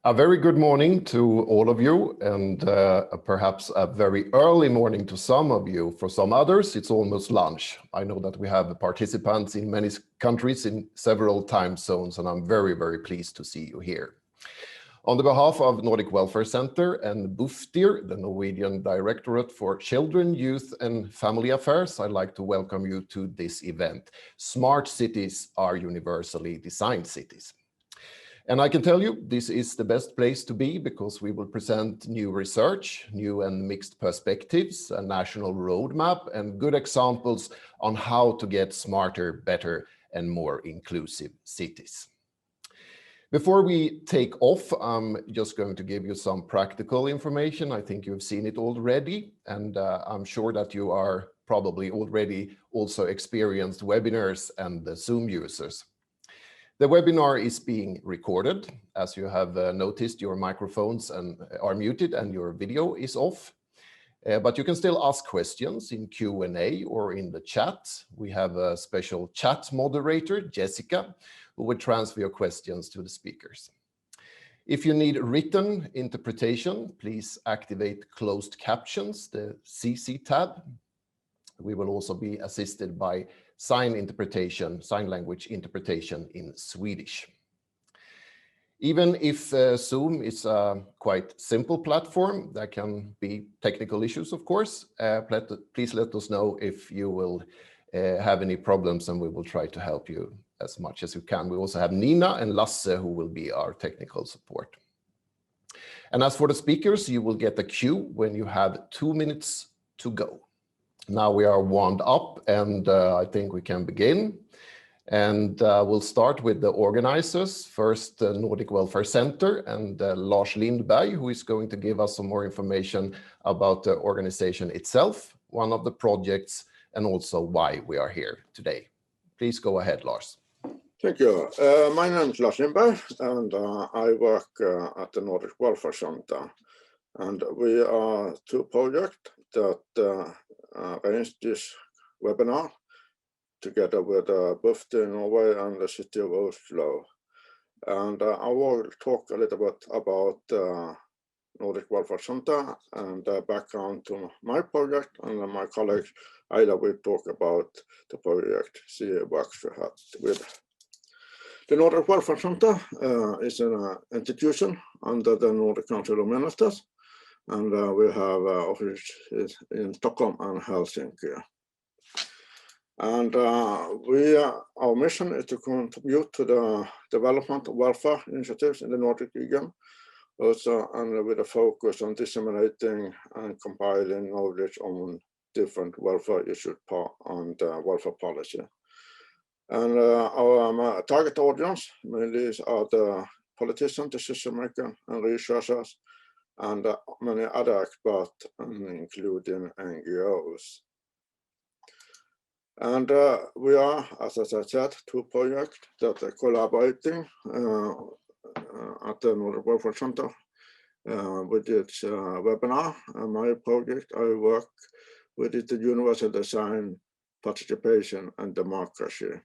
A very good morning to all of you, and perhaps a very early morning to some of you. For some others, it's almost lunch. I know that we have participants in many countries in several time zones, and I'm very, very pleased to see you here. On the behalf of Nordic Welfare Centre and Bufdir, the Norwegian Directorate for Children, Youth and Family Affairs, I'd like to welcome you to this event. Smart cities are universally designed cities. And I can tell you, this is the best place to be because we will present new research, new and mixed perspectives, a national roadmap, and good examples on how to get smarter, better, and more inclusive cities. Before we take off, I'm just going to give you some practical information. I think you've seen it already, and I'm sure that you are probably already also experienced webinars and the Zoom users. The webinar is being recorded. As you have noticed, your microphones are muted and your video is off. But you can still ask questions in Q&A or in the chat. We have a special chat moderator, Jessica, who will transfer your questions to the speakers. If you need written interpretation, please activate closed captions, the CC tab. We will also be assisted by sign language interpretation in Swedish. Even if Zoom is a quite simple platform, there can be technical issues, of course. Please let us know if you will have any problems, and we will try to help you as much as we can. We also have Nina and Lasse, who will be our technical support. And as for the speakers, you will get a cue when you have 2 minutes to go. Now we are warmed up, and I think we can begin. And we'll start with the organizers. First, the Nordic Welfare Centre and Lars Lindberg, who is going to give us some more information about the organization itself, one of the projects, and also why we are here today. Please go ahead, Lars. Thank you. My name is Lars Lindberg, and I work at the Nordic Welfare Centre. And we are two projects that arranged this webinar together with Bufdir in Norway and the City of Oslo. And I will talk a little bit about Nordic Welfare Centre and background to my project, and my colleague Aida will talk about the project she works with. The Nordic Welfare Centre is an institution under the Nordic Council of Ministers, and we have offices in Stockholm and Helsinki. And our mission is to contribute to the development of welfare initiatives in the Nordic region, also and with a focus on disseminating and compiling knowledge on different welfare issues and welfare policy. And our target audience mainly are the politicians, decision makers, and researchers, and many other experts, including NGOs. And we are, as I said, two projects that are collaborating at the Nordic Welfare Centre with this webinar. And my project, I work with the Universal Design, Participation and Democracy.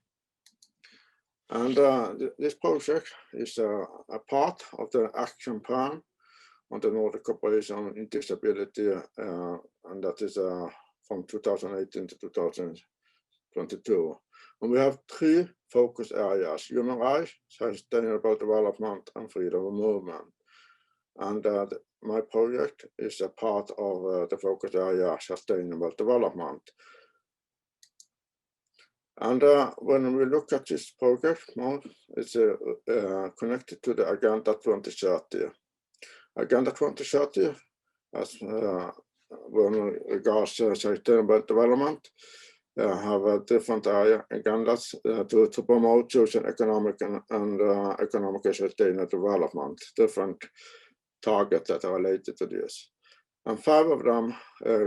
And this project is a part of the action plan on the Nordic cooperation in disability, and that is from 2018 to 2022. And we have three focus areas: human rights, sustainable development, and freedom of movement. And my project is a part of the focus area sustainable development. And when we look at this project, it's connected to the Agenda 2030. Agenda 2030, as when regards sustainable development, have different agendas to promote social, economic, and economic sustainable development, different targets that are related to this. And 5 of them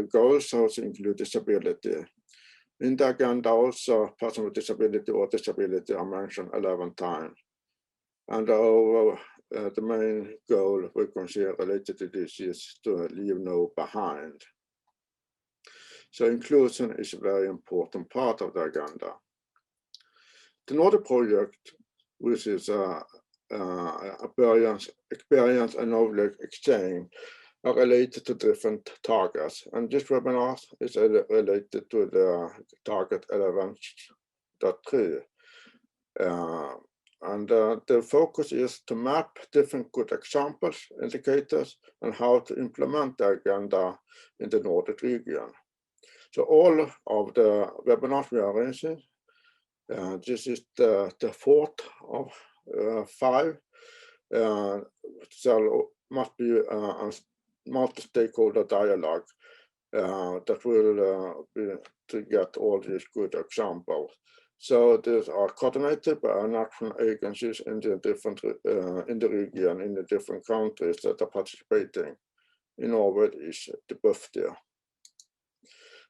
goals also include disability. In the agenda also, person with disability or disability are mentioned 11 times. And the main goal we consider related to this is to leave no behind. So inclusion is a very important part of the agenda. The Nordic project, which is experience and knowledge exchange are related to different targets. And this webinar is related to the target 11.3. The focus is to map different good examples, indicators, and how to implement the agenda in the Nordic region. So all of the webinars we are arranging, this is the fourth of 5. So must be a multi-stakeholder dialogue that will be to get all these good examples. So these are coordinated by national agencies in the different in the region, in the different countries that are participating. In Norway is the BUFDIR.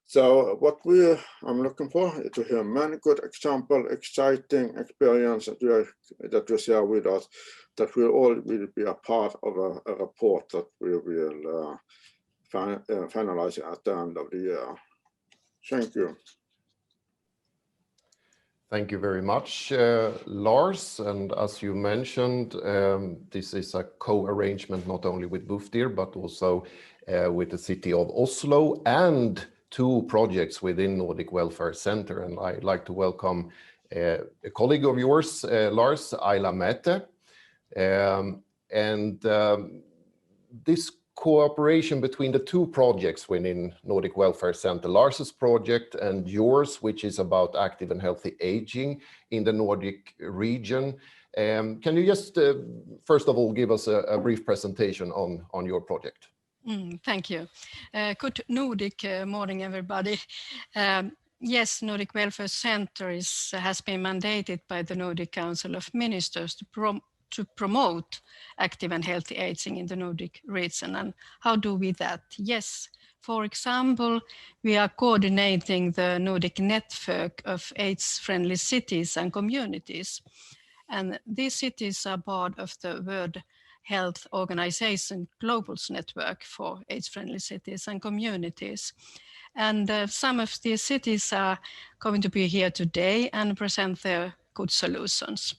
So what I'm looking for is to hear many good examples, exciting experiences that you share with us, that will be a part of a report that we will finalize at the end of the year. Thank you. Thank you very much, Lars. And as you mentioned, this is a co-arrangement not only with BUFDIR, but also with the City of Oslo and 2 projects within Nordic Welfare Centre. And I'd like to welcome a colleague of yours, Lars, Ayla Mete. This cooperation between the 2 projects within Nordic Welfare Centre, Lars's project and yours, which is about active and healthy aging in the Nordic region. Can you just, first of all, give us a brief presentation on your project? Thank you. Good Nordic morning, everybody. Yes, Nordic Welfare Centre has been mandated by the Nordic Council of Ministers to promote active and healthy aging in the Nordic region. And how do we that? Yes, for example, we are coordinating the Nordic network of AIDS-friendly cities and communities. And these cities are part of the World Health Organization Global's network for AIDS-friendly cities and communities. And some of these cities are going to be here today and present their good solutions.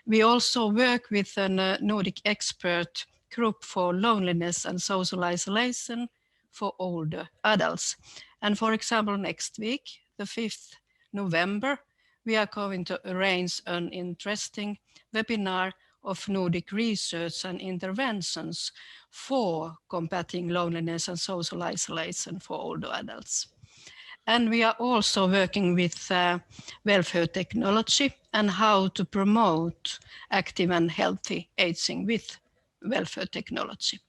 We also work with a Nordic expert group for loneliness and social isolation for older adults. And for example, next week, the 5th November, we are going to arrange an interesting webinar of Nordic research and interventions for combating loneliness and social isolation for older adults. And we are also working with welfare technology and how to promote active and healthy aging with welfare technology.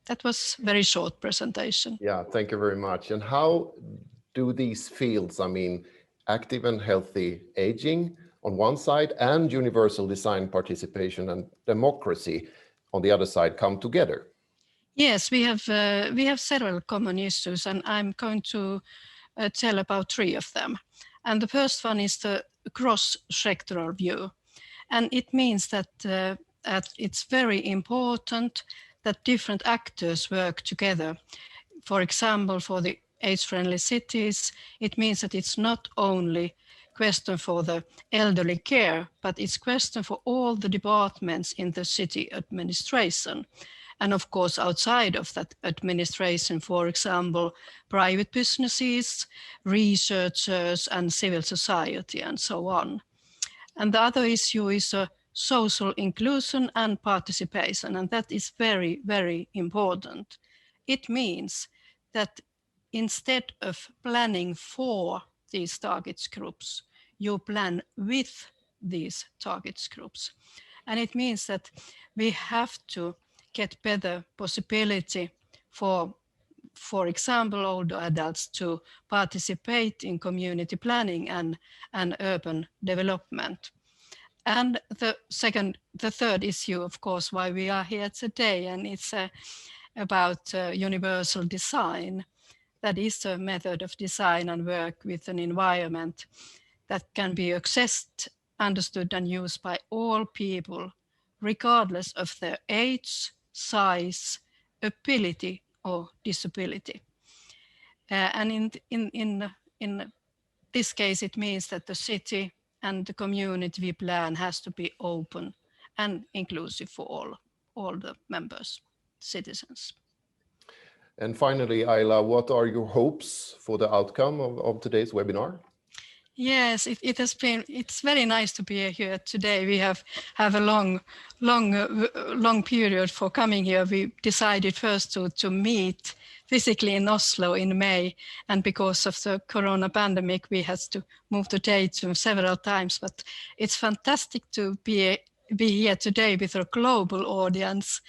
That was a very short presentation. Yeah, thank you very much. And how do these fields, I mean, active and healthy aging on one side and universal design, participation and democracy on the other side, come together? Yes, we have several common issues, and I'm going to tell about 3 of them. And the first one is the cross-sectoral view. And it means that it's very important that different actors work together. For example, for the AIDS-friendly cities, it means that it's not only question for the elderly care, but it's question for all the departments in the city administration. And of course, outside of that administration, for example, private businesses, researchers, and civil society, and so on. And the other issue is social inclusion and participation, and that is very, very important. It means that instead of planning for these target groups, you plan with these target groups. And it means that we have to get better possibility for example, older adults to participate in community planning and urban development. And the third issue, of course, why we are here today, and it's about universal design. That is a method of design and work with an environment that can be accessed, understood, and used by all people, regardless of their age, size, ability, or disability. And in this case, it means that the city and the community we plan has to be open and inclusive for all the members, citizens. And finally, Ayla, what are your hopes for the outcome of today's webinar? Yes, it's very nice to be here today. We have a long period for coming here. We decided first to meet physically in Oslo in May, and because of the corona pandemic, we had to move the date several times, but it's fantastic to be here today with a global audience.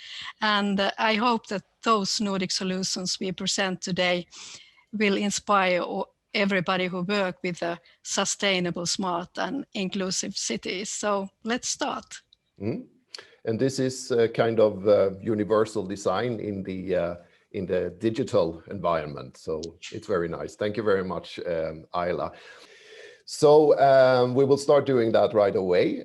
And I hope that those Nordic solutions we present today will inspire everybody who work with a sustainable, smart and inclusive cities. So let's start. And this is a kind of universal design in the digital environment. So it's very nice. Thank you very much, Ayla. So we will start doing that right away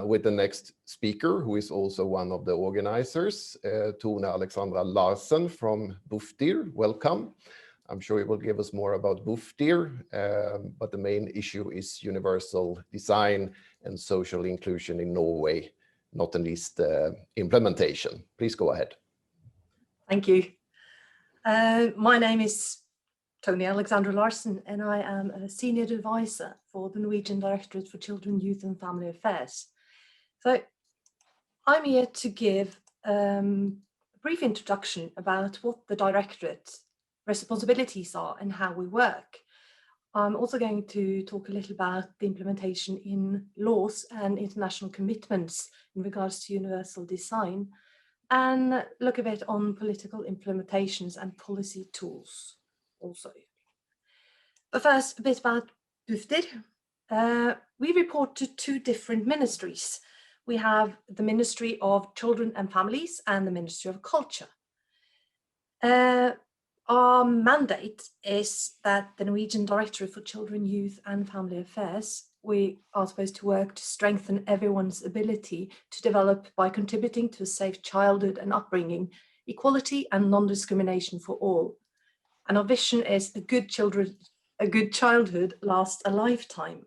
with the next speaker, who is also one of the organizers, Tone Alexandra Larsen from Bufdir. Welcome. I'm sure he will give us more about Bufdir, but the main issue is universal design and social inclusion in Norway, not the least implementation. Please go ahead. Thank you. My name is Tone Alexandra Larsen, and I am a senior advisor for the Norwegian Directorate for Children, Youth and Family Affairs. So I'm here to give a brief introduction about what the Directorate responsibilities are and how we work. I'm also going to talk a little about the implementation in laws and international commitments in regards to universal design, and look a bit on political implementations and policy tools also. But first, a bit about Bufdir. We report to two different ministries. We have the Ministry of Children and Families and the Ministry of Culture. Our mandate is that the Norwegian Directorate for Children, Youth and Family Affairs, we are supposed to work to strengthen everyone's ability to develop by contributing to a safe childhood and upbringing, equality and non-discrimination for all. And our vision is a good childhood lasts a lifetime.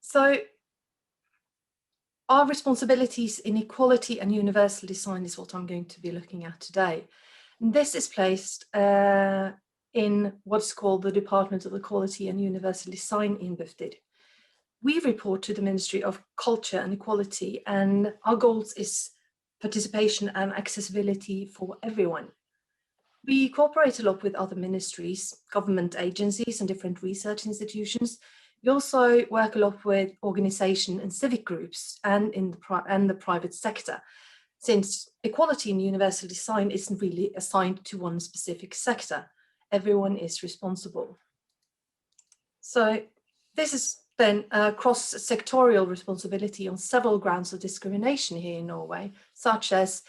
So our responsibilities in equality and universal design is what I'm going to be looking at today. And this is placed in what's called the Department of Equality and Universal Design in Bufdir. We report to the Ministry of Culture and Equality, and our goals is participation and accessibility for everyone. We cooperate a lot with other ministries, government agencies and different research institutions. We also work a lot with organization and civic groups and the private sector, since equality and universal design isn't really assigned to one specific sector. Everyone is responsible. So this is then a cross-sectorial responsibility on several grounds of discrimination here in Norway, such as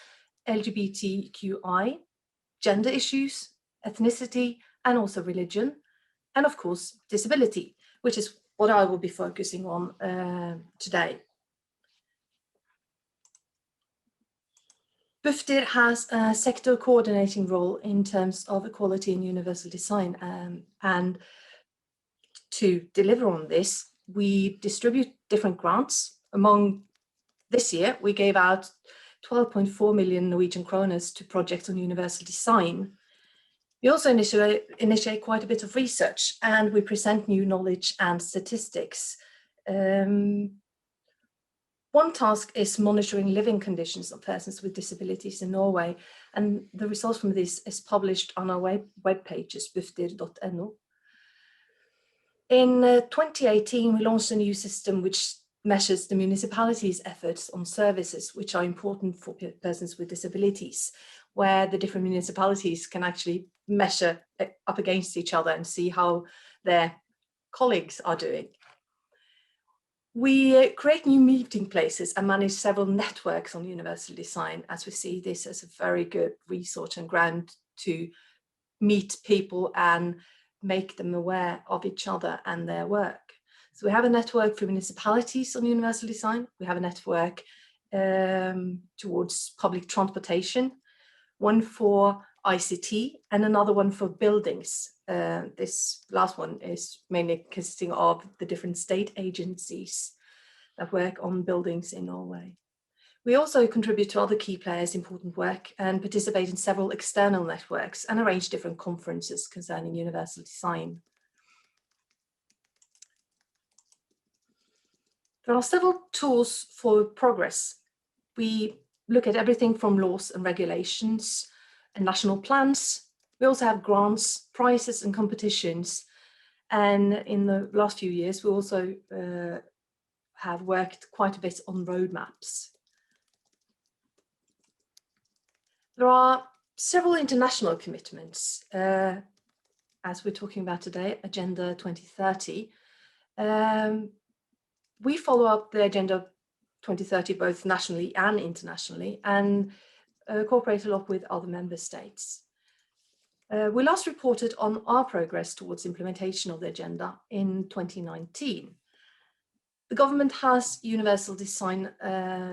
LGBTQI, gender issues, ethnicity, and also religion, and of course, disability, which is what I will be focusing on today. Bufdir has a sector coordinating role in terms of equality and universal design, and to deliver on this, we distribute different grants. Among this year, we gave out 12.4 million Norwegian kroner to projects on universal design. We also initiate quite a bit of research, and we present new knowledge and statistics. One task is monitoring living conditions of persons with disabilities in Norway, and the results from this is published on our web pages, bufdir.no. In 2018, we launched a new system which measures the municipality's efforts on services which are important for persons with disabilities, where the different municipalities can actually measure up against each other and see how their colleagues are doing. We create new meeting places and manage several networks on universal design, as we see this as a very good resource and ground to meet people and make them aware of each other and their work. So we have a network for municipalities on universal design. We have a network towards public transportation, one for ICT, and another one for buildings. This last one is mainly consisting of the different state agencies that work on buildings in Norway. We also contribute to other key players' important work and participate in several external networks and arrange different conferences concerning universal design. There are several tools for progress. We look at everything from laws and regulations and national plans. We also have grants, prizes and competitions. And in the last few years, we also have worked quite a bit on roadmaps. There are several international commitments, as we're talking about today, Agenda 2030. We follow up the Agenda 2030 both nationally and internationally, and cooperate a lot with other member states. We last reported on our progress towards implementation of the agenda in 2019. The government has universal design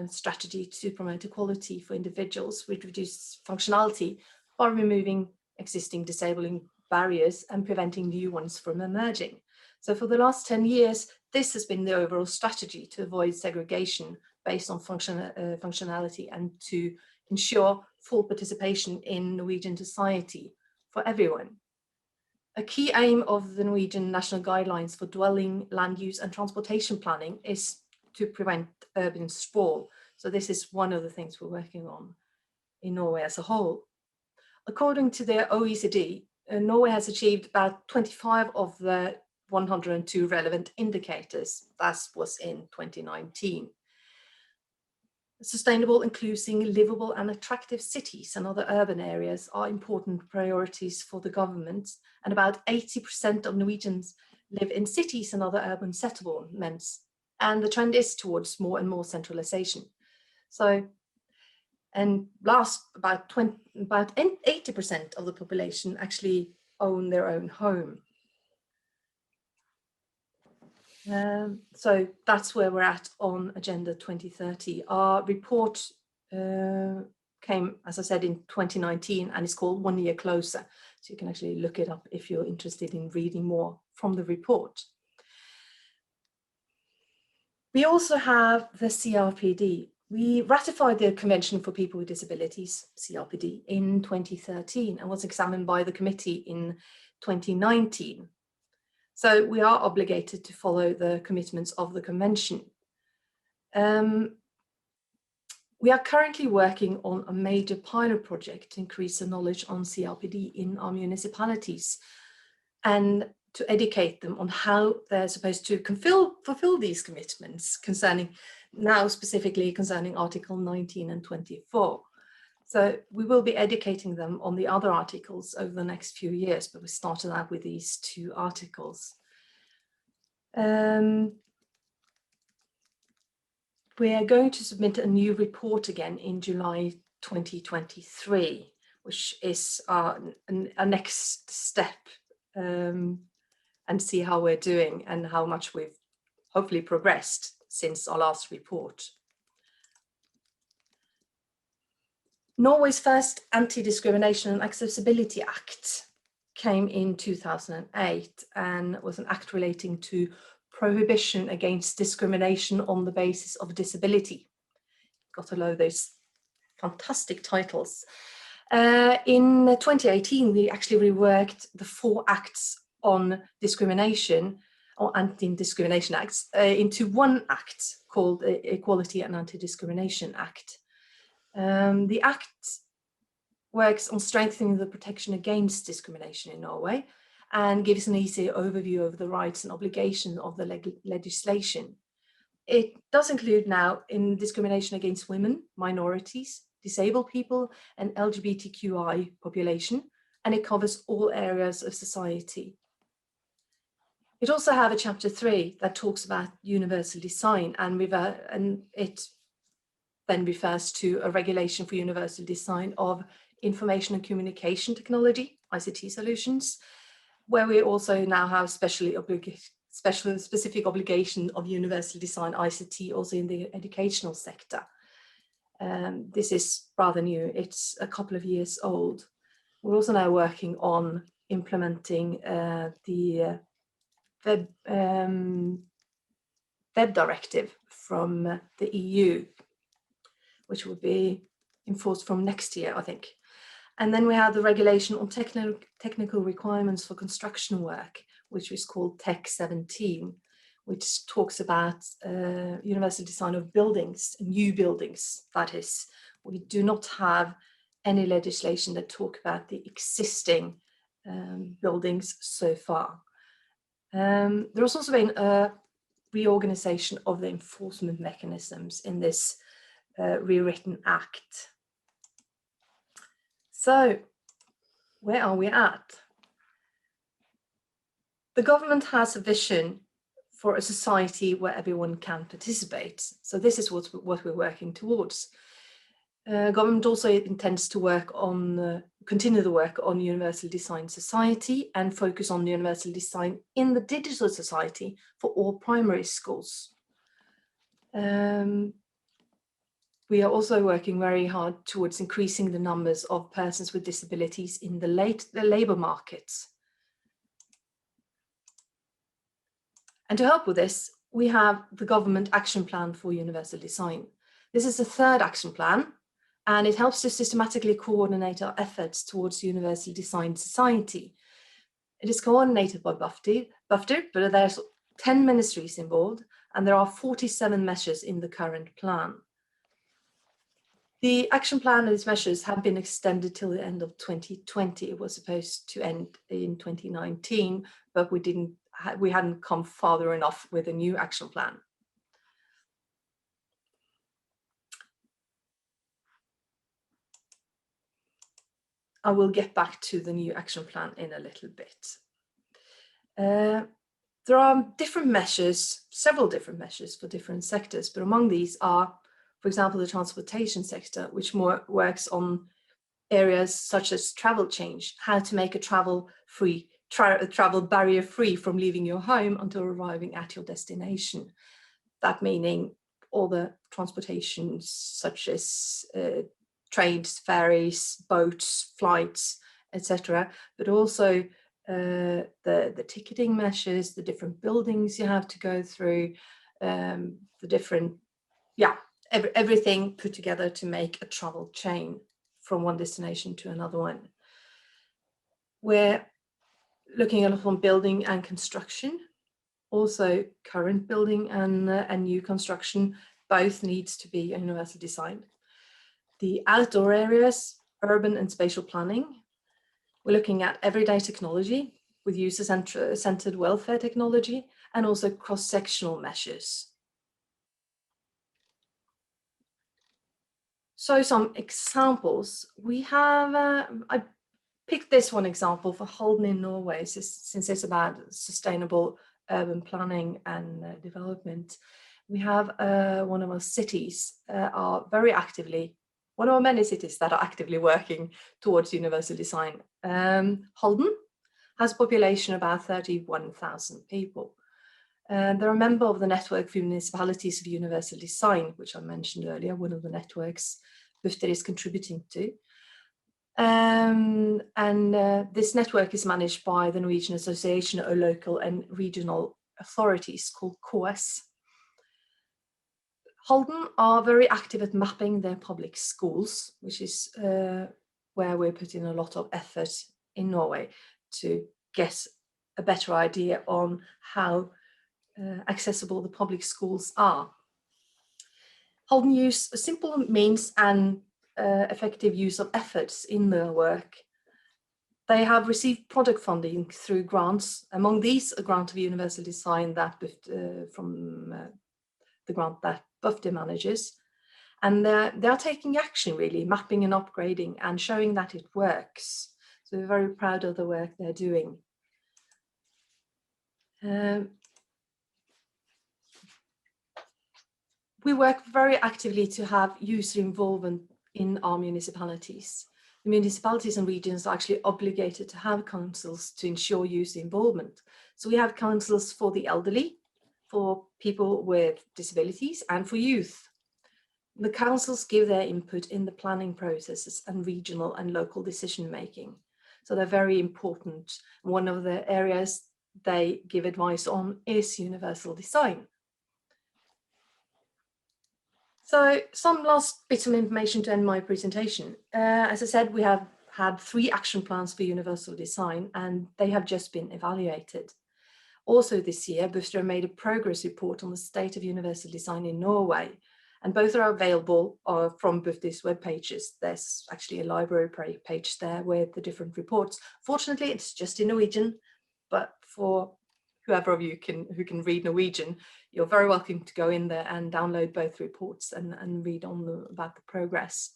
strategy to promote equality for individuals with reduced functionality by removing existing disabling barriers and preventing new ones from emerging. So for the last 10 years, this has been the overall strategy to avoid segregation based on functionality and to ensure full participation in Norwegian society for everyone. A key aim of the Norwegian National Guidelines for Dwelling, Land Use and Transportation Planning is to prevent urban sprawl. So this is one of the things we're working on in Norway as a whole. According to the OECD, Norway has achieved about 25 of the 102 relevant indicators. That was in 2019. Sustainable, inclusive, livable and attractive cities and other urban areas are important priorities for the government, and about 80% of Norwegians live in cities and other urban settlements, and the trend is towards more and more centralization. So, and last, about 80% of the population actually own their own home. So that's where we're at on Agenda 2030. Our report came, as I said, in 2019 and it's called 1 Year Closer. So you can actually look it up if you're interested in reading more from the report. We also have the CRPD. We ratified the Convention for People with Disabilities, CRPD, in 2013 and was examined by the committee in 2019. So we are obligated to follow the commitments of the convention. We are currently working on a major pilot project to increase the knowledge on CRPD in our municipalities and to educate them on how they're supposed to fulfill these commitments concerning, now specifically concerning Article 19 and 24. So we will be educating them on the other articles over the next few years, but we started out with these 2 articles. We are going to submit a new report again in July 2023, which is a next step, and see how we're doing and how much we've hopefully progressed since our last report. Norway's first Anti-Discrimination and Accessibility Act came in 2008 and was an act relating to prohibition against discrimination on the basis of disability. Got to love those fantastic titles. In 2018, we actually reworked the 4 acts on discrimination or anti-discrimination acts into one act called the Equality and Anti-Discrimination Act. The Act works on strengthening the protection against discrimination in Norway and gives an easy overview of the rights and obligations of the legislation. It does include now in discrimination against women, minorities, disabled people and LGBTQI population, and it covers all areas of society. It also has a chapter 3 that talks about universal design, and it then refers to a regulation for universal design of information and communication technology, ICT solutions, where we also now have specific obligation of universal design ICT also in the educational sector. This is rather new, it's a couple of years old. We're also now working on implementing the web directive from the EU, which will be enforced from next year, I think. And then we have the regulation on technical requirements for construction work, which is called Tech 17, which talks about universal design of buildings, new buildings, that is. We do not have any legislation that talk about the existing buildings so far. There's also been a reorganization of the enforcement mechanisms in this rewritten act. So, where are we at? The government has a vision for a society where everyone can participate. So this is what we're working towards. Government also intends to work on, continue the work on universal design society and focus on universal design in the digital society for all primary schools. We are also working very hard towards increasing the numbers of persons with disabilities in the labour markets. And to help with this, we have the government action plan for universal design. This is the third action plan, and it helps to systematically coordinate our efforts towards universal design society. It is coordinated by BUFDIR, but there's 10 ministries involved, and there are 47 measures in the current plan. The action plan and its measures have been extended till the end of 2020. It was supposed to end in 2019, but we hadn't come farther enough with a new action plan. I will get back to the new action plan in a little bit. There are different measures, several different measures for different sectors, but among these are, for example, the transportation sector, which more works on areas such as travel change, how to make a travel barrier free from leaving your home until arriving at your destination. That meaning all the transportations such as trains, ferries, boats, flights, etc., but also the ticketing measures, the different buildings you have to go through, the different, everything put together to make a travel chain from one destination to another one. We're looking a lot on building and construction, also current building and new construction, both needs to be universal design. The outdoor areas, urban and spatial planning. We're looking at everyday technology with user-centered welfare technology and also cross-sectional measures. So some examples. We have, I picked this one example for Halden in Norway, since it's about sustainable urban planning and development. We have one of our cities are very actively, one of our many cities that are actively working towards universal design. Halden has a population of about 31,000 people. They're a member of the network for municipalities of universal design, which I mentioned earlier, one of the networks BUFDIR is contributing to. This network is managed by the Norwegian Association of Local and Regional Authorities, called KS. Halden are very active at mapping their public schools, which is where we're putting a lot of effort in Norway to get a better idea on how accessible the public schools are. Halden use simple means and effective use of efforts in their work. They have received product funding through grants. Among these, a grant of universal design that from the grant that BUFDIR manages. And they're taking action, really, mapping and upgrading and showing that it works. So we're very proud of the work they're doing. We work very actively to have user involvement in our municipalities. The municipalities and regions are actually obligated to have councils to ensure user involvement. So we have councils for the elderly, for people with disabilities, and for youth. The councils give their input in the planning processes and regional and local decision making. So they're very important. One of the areas they give advice on is universal design. So some last bits of information to end my presentation. As I said, we have had 3 action plans for universal design, and they have just been evaluated. Also this year, Bufdir made a progress report on the state of universal design in Norway, and both are available from Bufdir's web pages. There's actually a library page there with the different reports. Fortunately, it's just in Norwegian, but for whoever of you who can read Norwegian, you're very welcome to go in there and download both reports and read about the progress.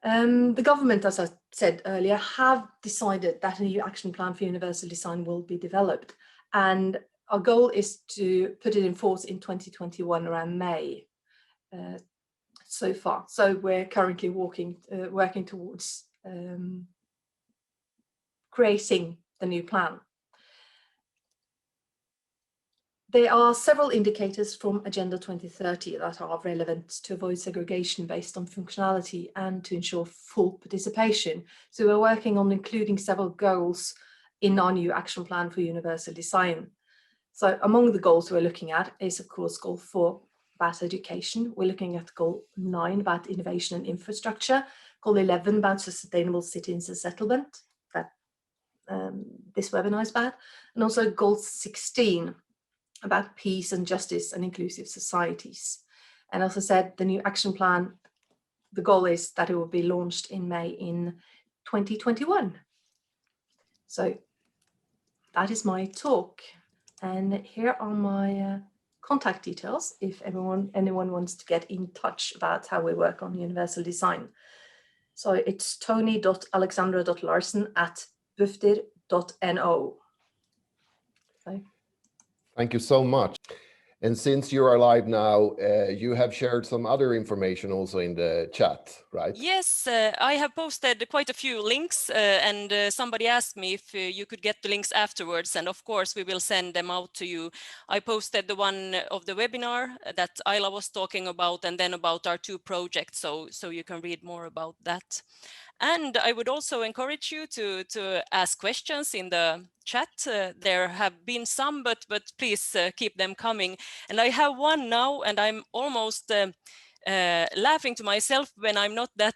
The government, as I said earlier, have decided that a new action plan for universal design will be developed, and our goal is to put it in force in 2021 around May so far. So we're currently working towards creating the new plan. There are several indicators from Agenda 2030 that are relevant to avoid segregation based on functionality and to ensure full participation. So we're working on including several goals in our new action plan for universal design. So among the goals we're looking at is, of course, Goal 4 about education. We're looking at Goal 9 about innovation and infrastructure, Goal 11 about sustainable cities and settlement, that this webinar is about, and also Goal 16 about peace and justice and inclusive societies. And as I said, the new action plan, the goal is that it will be launched in May in 2021. So that is my talk. And here are my contact details if anyone wants to get in touch about how we work on universal design. So it's tony.alexandra.larsen@bufdir.no. So. Thank you so much. And since you are live now, you have shared some other information also in the chat, right? Yes, I have posted quite a few links and somebody asked me if you could get the links afterwards, and of course we will send them out to you. I posted the one of the webinar that Ayla was talking about, and then about our 2 projects, so you can read more about that. And I would also encourage you to ask questions in the chat. There have been some, but please keep them coming. And I have one now, and I'm almost laughing to myself when I'm not that,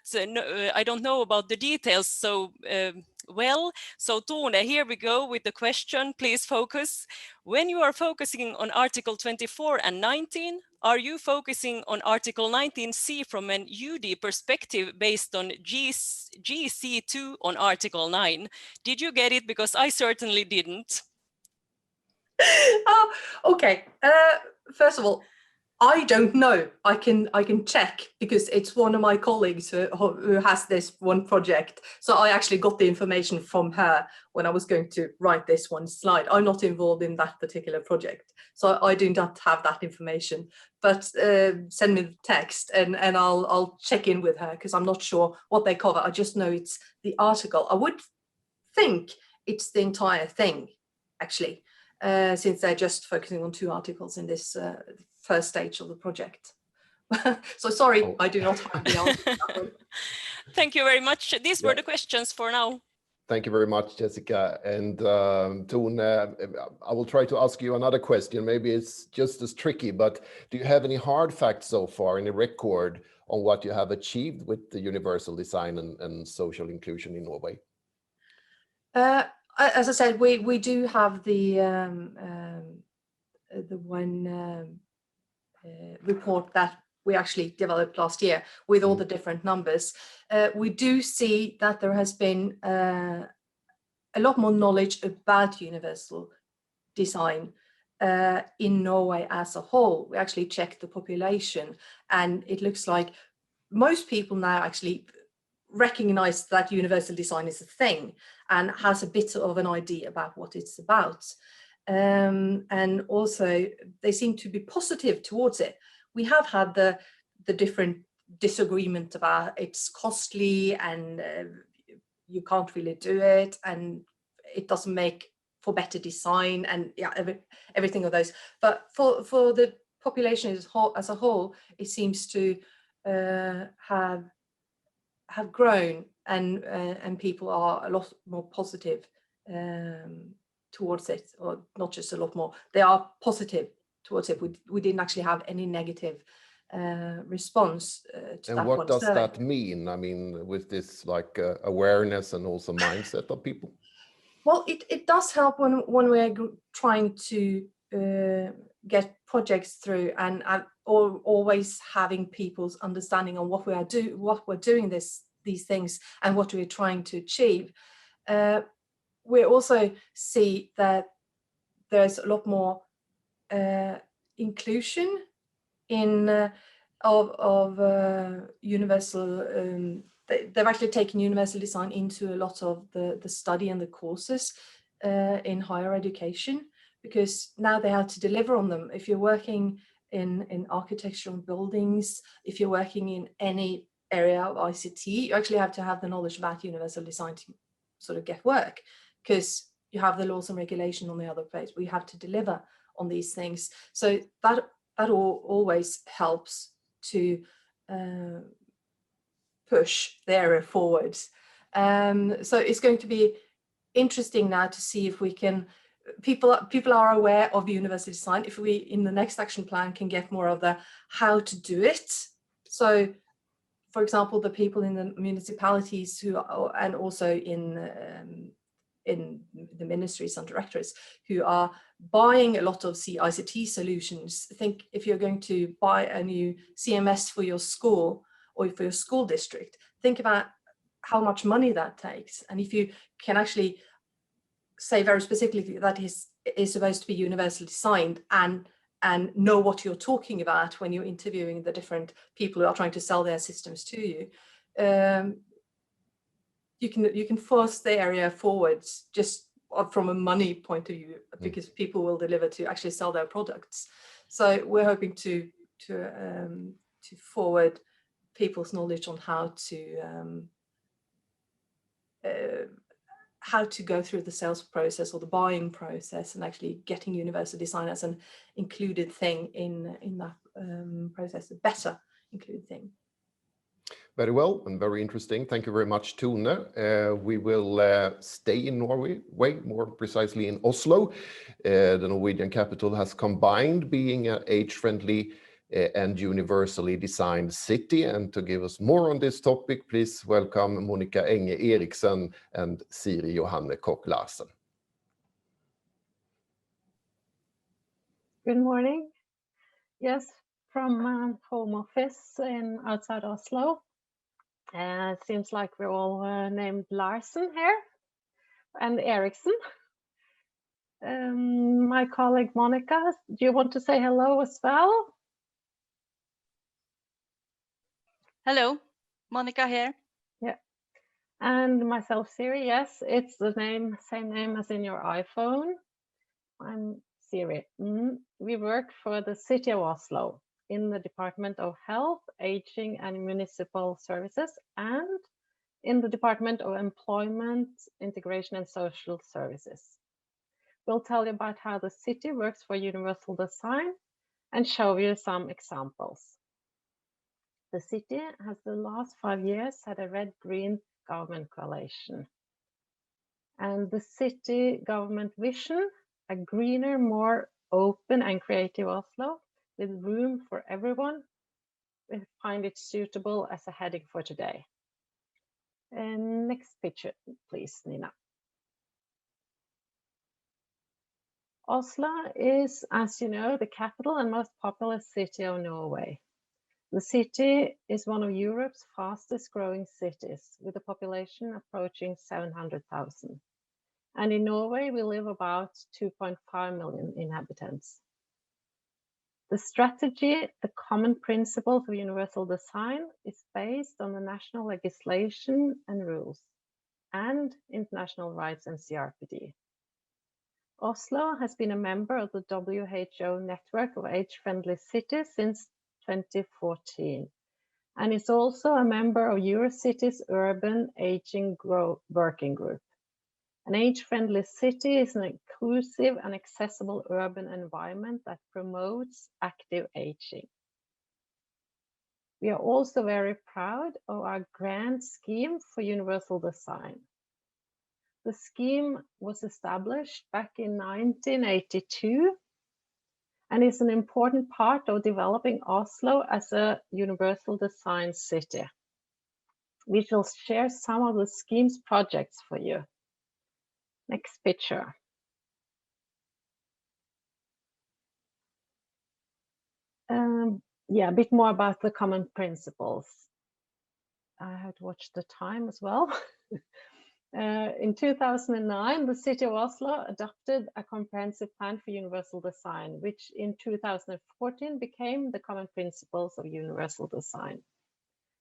I don't know about the details so well. So Tone, here we go with the question, please focus. When you are focusing on Article 24 and 19, are you focusing on Article 19C from an UD perspective based on GC2 on Article 9? Did you get it? Because I certainly didn't. Oh, okay. First of all, I don't know. I can check because it's one of my colleagues who has this one project. So I actually got the information from her when I was going to write this one slide. I'm not involved in that particular project, so I do not have that information. But send me the text and I'll check in with her because I'm not sure what they cover. I just know it's the article. I would think it's the entire thing, actually, since they're just focusing on 2 articles in this first stage of the project. So sorry, I do not have the answer. Thank you very much. These were the questions for now. Thank you very much, Jessica. And Tone, I will try to ask you another question. Maybe it's just as tricky, but do you have any hard facts so far in a record on what you have achieved with the universal design and social inclusion in Norway? As I said, we do have the one report that we actually developed last year with all the different numbers. We do see that there has been a lot more knowledge about universal design in Norway as a whole. We actually checked the population, and it looks like most people now actually recognize that universal design is a thing and has a bit of an idea about what it's about. And also they seem to be positive towards it. We have had the different disagreement about it's costly and you can't really do it and it doesn't make for better design and yeah, everything of those. But for the population as a whole, it seems to have grown and people are a lot more positive towards it, or not just a lot more, they are positive towards it. We didn't actually have any negative response to And that what one does survey. that mean? I mean, with this like awareness and also mindset of people? Well, it does help when we're trying to get projects through, and always having people's understanding on what we're doing these things and what we're trying to achieve. We also see that there's a lot more inclusion in of universal. They've actually taken universal design into a lot of the study and the courses in higher education, because now they have to deliver on them. If you're working in architectural buildings, if you're working in any area of ICT, you actually have to have the knowledge about universal design to sort of get work, because you have the laws and regulation on the other place. We have to deliver on these things. So that always helps to push the area forwards. So it's going to be interesting now to see if we can, people are aware of universal design, if we in the next action plan can get more of the how to do it. So for example, the people in the municipalities who are, and also in the ministries and directorates who are buying a lot of ICT solutions. Think if you're going to buy a new CMS for your school or for your school district, think about how much money that takes. And if you can actually say very specifically that is supposed to be universally designed and know what you're talking about when you're interviewing the different people who are trying to sell their systems to you, you can force the area forwards just from a money point of view, because people will deliver to actually sell their products. So we're hoping to forward people's knowledge on how to go through the sales process or the buying process, and actually getting universal design as an included thing in that process, a better included thing. Very well, and very interesting. Thank you very much, Tone. We will stay in Norway, more precisely in Oslo. The Norwegian capital has combined being an age-friendly and universally designed city. And to give us more on this topic, please welcome Monica Enge Eriksen and Siri Johanne Koch-Larsen. Good morning. Yes, from home office outside Oslo. Seems like we're all named Larsen here, and Eriksen. My colleague Monica, do you want to say hello as well? Hello, Monica here. Yeah, and myself, Siri. Yes, it's the same name as in your iPhone. I'm Siri. We work for the City of Oslo in the Department of Health, Aging and Municipal Services, and in the Department of Employment, Integration and Social Services. We'll tell you about how the city works for universal design and show you some examples. The city has the last 5 years had a red-green government coalition. And the city government vision, a greener, more open and creative Oslo with room for everyone, we find it suitable as a heading for today. And next picture, please, Nina. Oslo is, as you know, the capital and most populous city of Norway. The city is one of Europe's fastest growing cities, with a population approaching 700,000. And in Norway, we live about 2.5 million inhabitants. The strategy, the common principles of universal design, is based on the national legislation and rules, and international rights and CRPD. Oslo has been a member of the WHO network of age-friendly cities since 2014, and is also a member of Eurocities Urban Aging Working Group. An age-friendly city is an inclusive and accessible urban environment that promotes active aging. We are also very proud of our grant scheme for universal design. The scheme was established back in 1982 and is an important part of developing Oslo as a universal design city. We shall share some of the scheme's projects for you. Next picture. Yeah, a bit more about the common principles. I have to watch the time as well. In 2009, the City of Oslo adopted a comprehensive plan for universal design, which in 2014 became the common principles of universal design.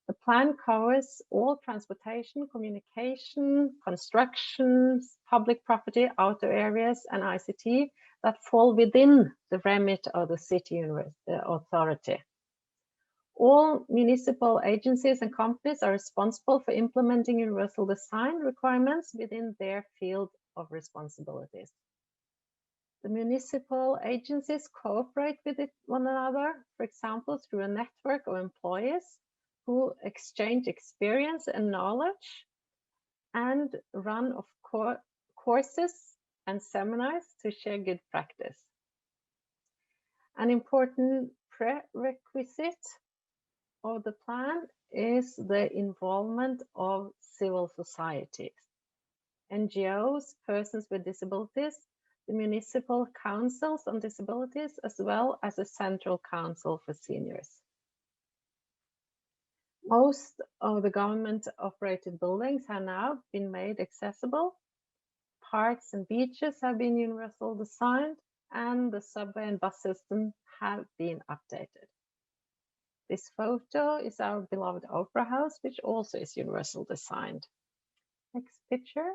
The plan covers all transportation, communication, construction, public property, outdoor areas, and ICT that fall within the remit of the city authority. All municipal agencies and companies are responsible for implementing universal design requirements within their field of responsibilities. The municipal agencies cooperate with one another, for example, through a network of employees who exchange experience and knowledge and run of courses and seminars to share good practice. An important prerequisite of the plan is the involvement of civil society, NGOs, persons with disabilities, the municipal councils on disabilities, as well as a central council for seniors. Most of the government-operated buildings have now been made accessible. Parks and beaches have been universal designed, and the subway and bus system have been updated. This photo is our beloved Opera House, which also is universal designed. Next picture.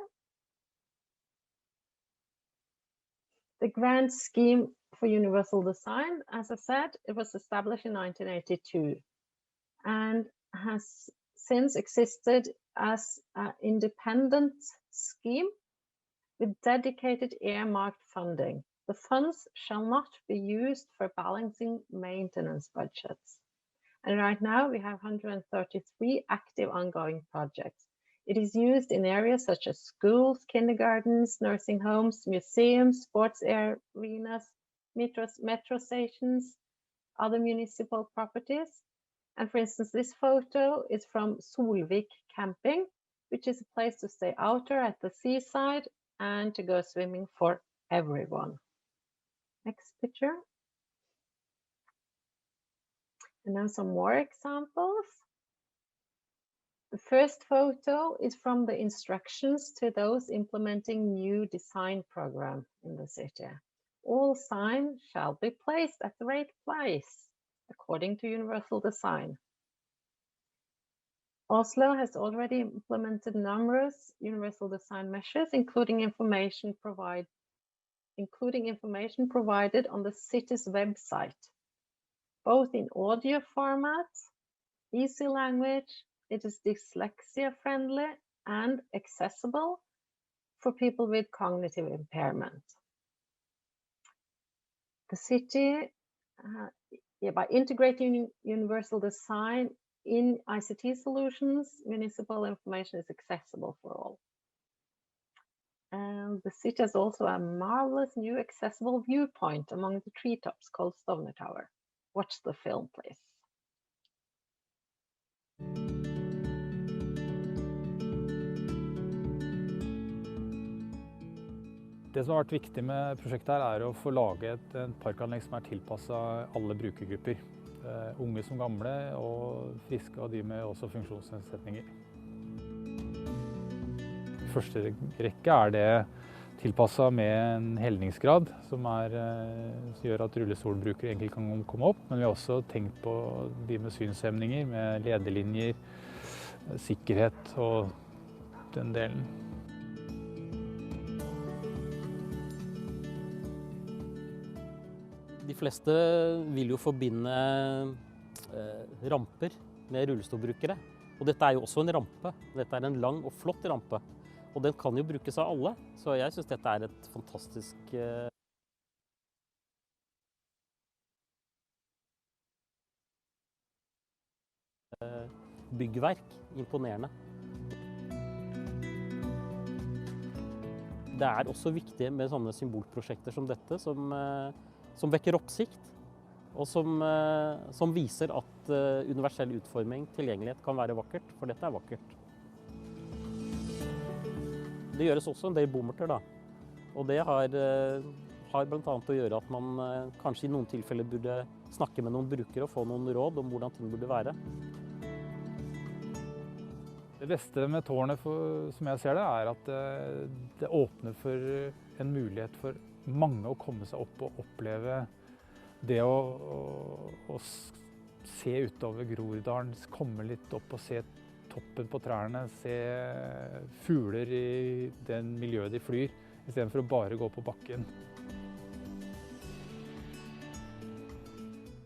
The grant scheme for universal design, as I said, it was established in 1982 and has since existed as an independent scheme with dedicated earmarked funding. The funds shall not be used for balancing maintenance budgets. And right now we have 133 active ongoing projects. It is used in areas such as schools, kindergartens, nursing homes, museums, sports arenas, metro stations, other municipal properties. And for instance, this photo is from Solvik camping, which is a place to stay outdoor at the seaside and to go swimming for everyone. Next picture. And now some more examples. The first photo is from the instructions to those implementing new design program in the city. All signs shall be placed at the right place, according to universal design. Oslo has already implemented numerous universal design measures, including information provided on the city's website, both in audio format, easy language. It is dyslexia friendly and accessible for people with cognitive impairment. The city, by integrating universal design in ICT solutions, municipal information is accessible for all. And the city has also a marvelous new accessible viewpoint among the treetops called Stovner Tower. Watch the film, please. Det som har vært viktig med prosjektet her er å få laget et parkanlegg som er tilpasset alle brukergrupper. Unge som gamle, og friske og de med også funksjonsnedsetninger. I første rekke er det tilpasset med en helningsgrad som gjør at rullestolbrukere enkelt kan komme opp. Men vi har også tenkt på de med synshemninger, med lederlinjer, sikkerhet og den delen. De fleste vil jo forbinde ramper med rullestolbrukere. Og dette er jo også en rampe. Dette er en lang og flott rampe. Og den kan jo brukes av alle. Så jeg synes dette er et fantastisk byggverk. Imponerende. Det er også viktig med sånne symbolprosjekter som dette, som vekker oppsikt, og som viser at universell utforming, tilgjengelighet, kan være vakkert, for dette er vakkert. Det gjøres også en del bommerter, da. Og det har blant annet å gjøre at man kanskje i noen tilfeller burde snakke med noen brukere og få noen råd om hvordan ting burde være. Det beste med tårnet, som jeg ser det, er at det åpner for en mulighet for mange å komme seg opp og oppleve det å se utover Groruddalen, komme litt opp og se toppen på trærne, se fugler i den miljøet de flyr, i stedet for å bare gå på bakken.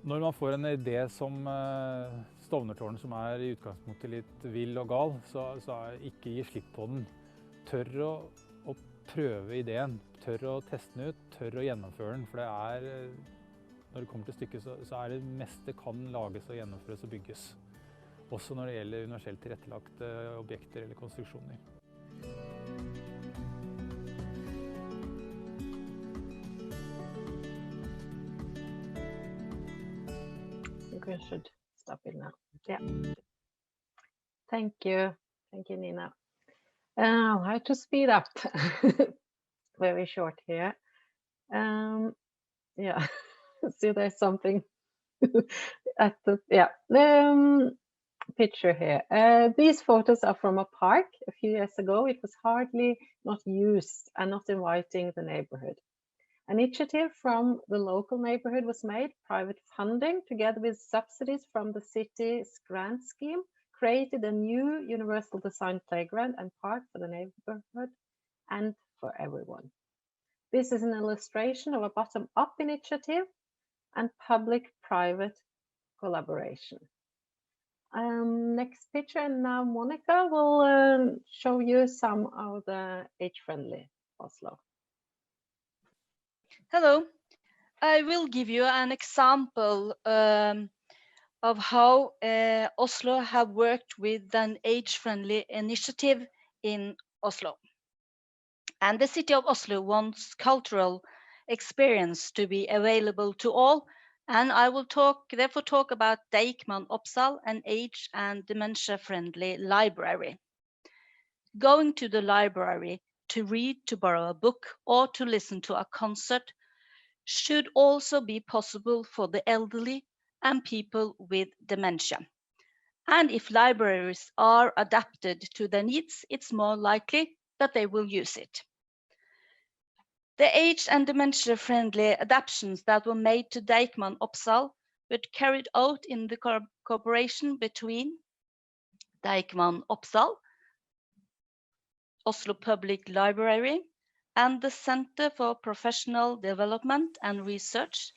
Når man får en idé som Stovnertårnet, som er i utgangspunktet litt vill og gal, så ikke gi slipp på den. Tør å prøve ideen, tør å teste den ut, tør å gjennomføre den. For det er, når det kommer til stykket, så er det meste kan lages og gjennomføres og bygges. Også når det gjelder universelt tilrettelagte objekter eller konstruksjoner. We should stop it now. Yeah. Thank you. Thank you, Nina. I have to speed up. Very short here. Yeah. See, there's something at the picture here. These photos are from a park a few years ago. It was hardly not used and not inviting the neighborhood. Initiative from the local neighborhood was made. Private funding, together with subsidies from the city's grant scheme, created a new universal design playground and park for the neighborhood and for everyone. This is an illustration of a bottom-up initiative and public-private collaboration. Next picture, and now Monica will show you some of the age-friendly Oslo. Hello, I will give you an example of how Oslo have worked with an age-friendly initiative in Oslo. And the City of Oslo wants cultural experience to be available to all. And I will therefore talk about Deichman Oppsal, an age and dementia-friendly library. Going to the library to read, to borrow a book, or to listen to a concert should also be possible for the elderly and people with dementia. And if libraries are adapted to their needs, it's more likely that they will use it. The age and dementia-friendly adaptations that were made to Deichman Oppsal were carried out in the cooperation between Deichman Oppsal, Oslo Public Library, and the Centre for Professional Development and Research,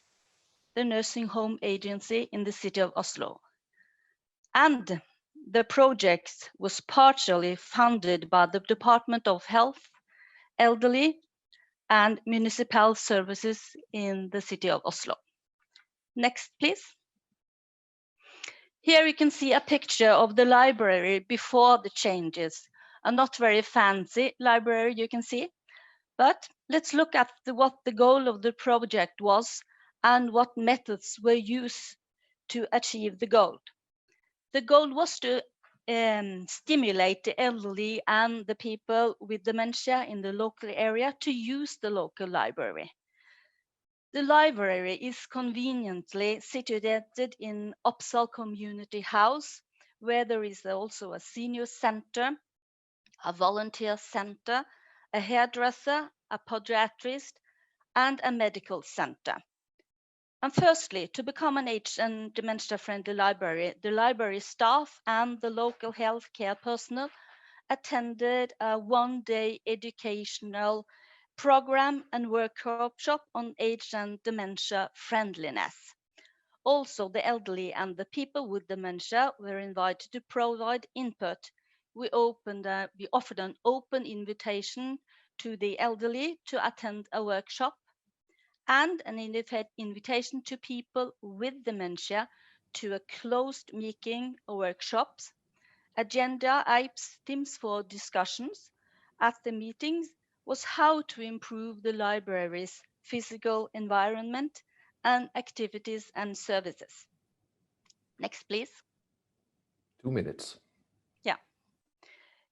the nursing home agency in the City of Oslo. And the project was partially funded by the Department of Health, Elderly, and Municipal Services in the City of Oslo. Next, please. Here you can see a picture of the library before the changes. A not very fancy library, you can see. But let's look at what the goal of the project was and what methods were used to achieve the goal. The goal was to stimulate the elderly and the people with dementia in the local area to use the local library. The library is conveniently situated in Oppsal Community House, where there is also a senior center, a volunteer center, a hairdresser, a podiatrist, and a medical center. And firstly, to become an age and dementia-friendly library, the library staff and the local healthcare personnel attended a one-day educational program and workshop on age and dementia friendliness. Also, the elderly and the people with dementia were invited to provide input. We offered an open invitation to the elderly to attend a workshop and an invitation to people with dementia to a closed meeting or workshops agenda items for discussions at the meetings was how to improve the library's physical environment and activities and services. Next, please. 2 minutes. Yeah.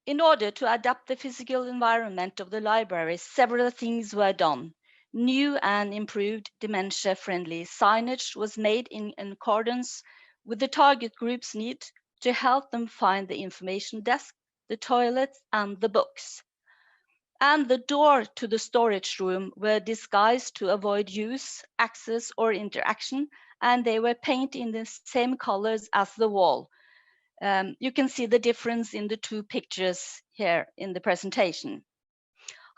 In order to adapt the physical environment of the library, several things were done. New and improved dementia-friendly signage was made in accordance with the target group's need to help them find the information desk, the toilets, and the books. And the door to the storage room were disguised to avoid use, access, or interaction, and they were painted in the same colors as the wall. You can see the difference in the two pictures here in the presentation.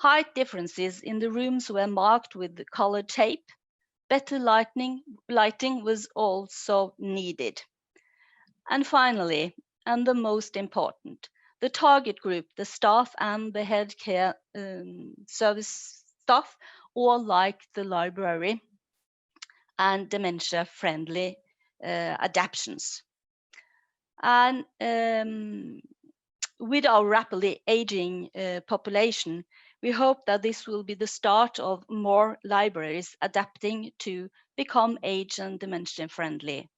Height differences in the rooms were marked with colored tape. Better lighting was also needed. And finally, and the most important, the target group, the staff and the healthcare service staff, all like the library and dementia-friendly adaptations. And with our rapidly aging population, we hope that this will be the start of more libraries adapting to become age and dementia friendly.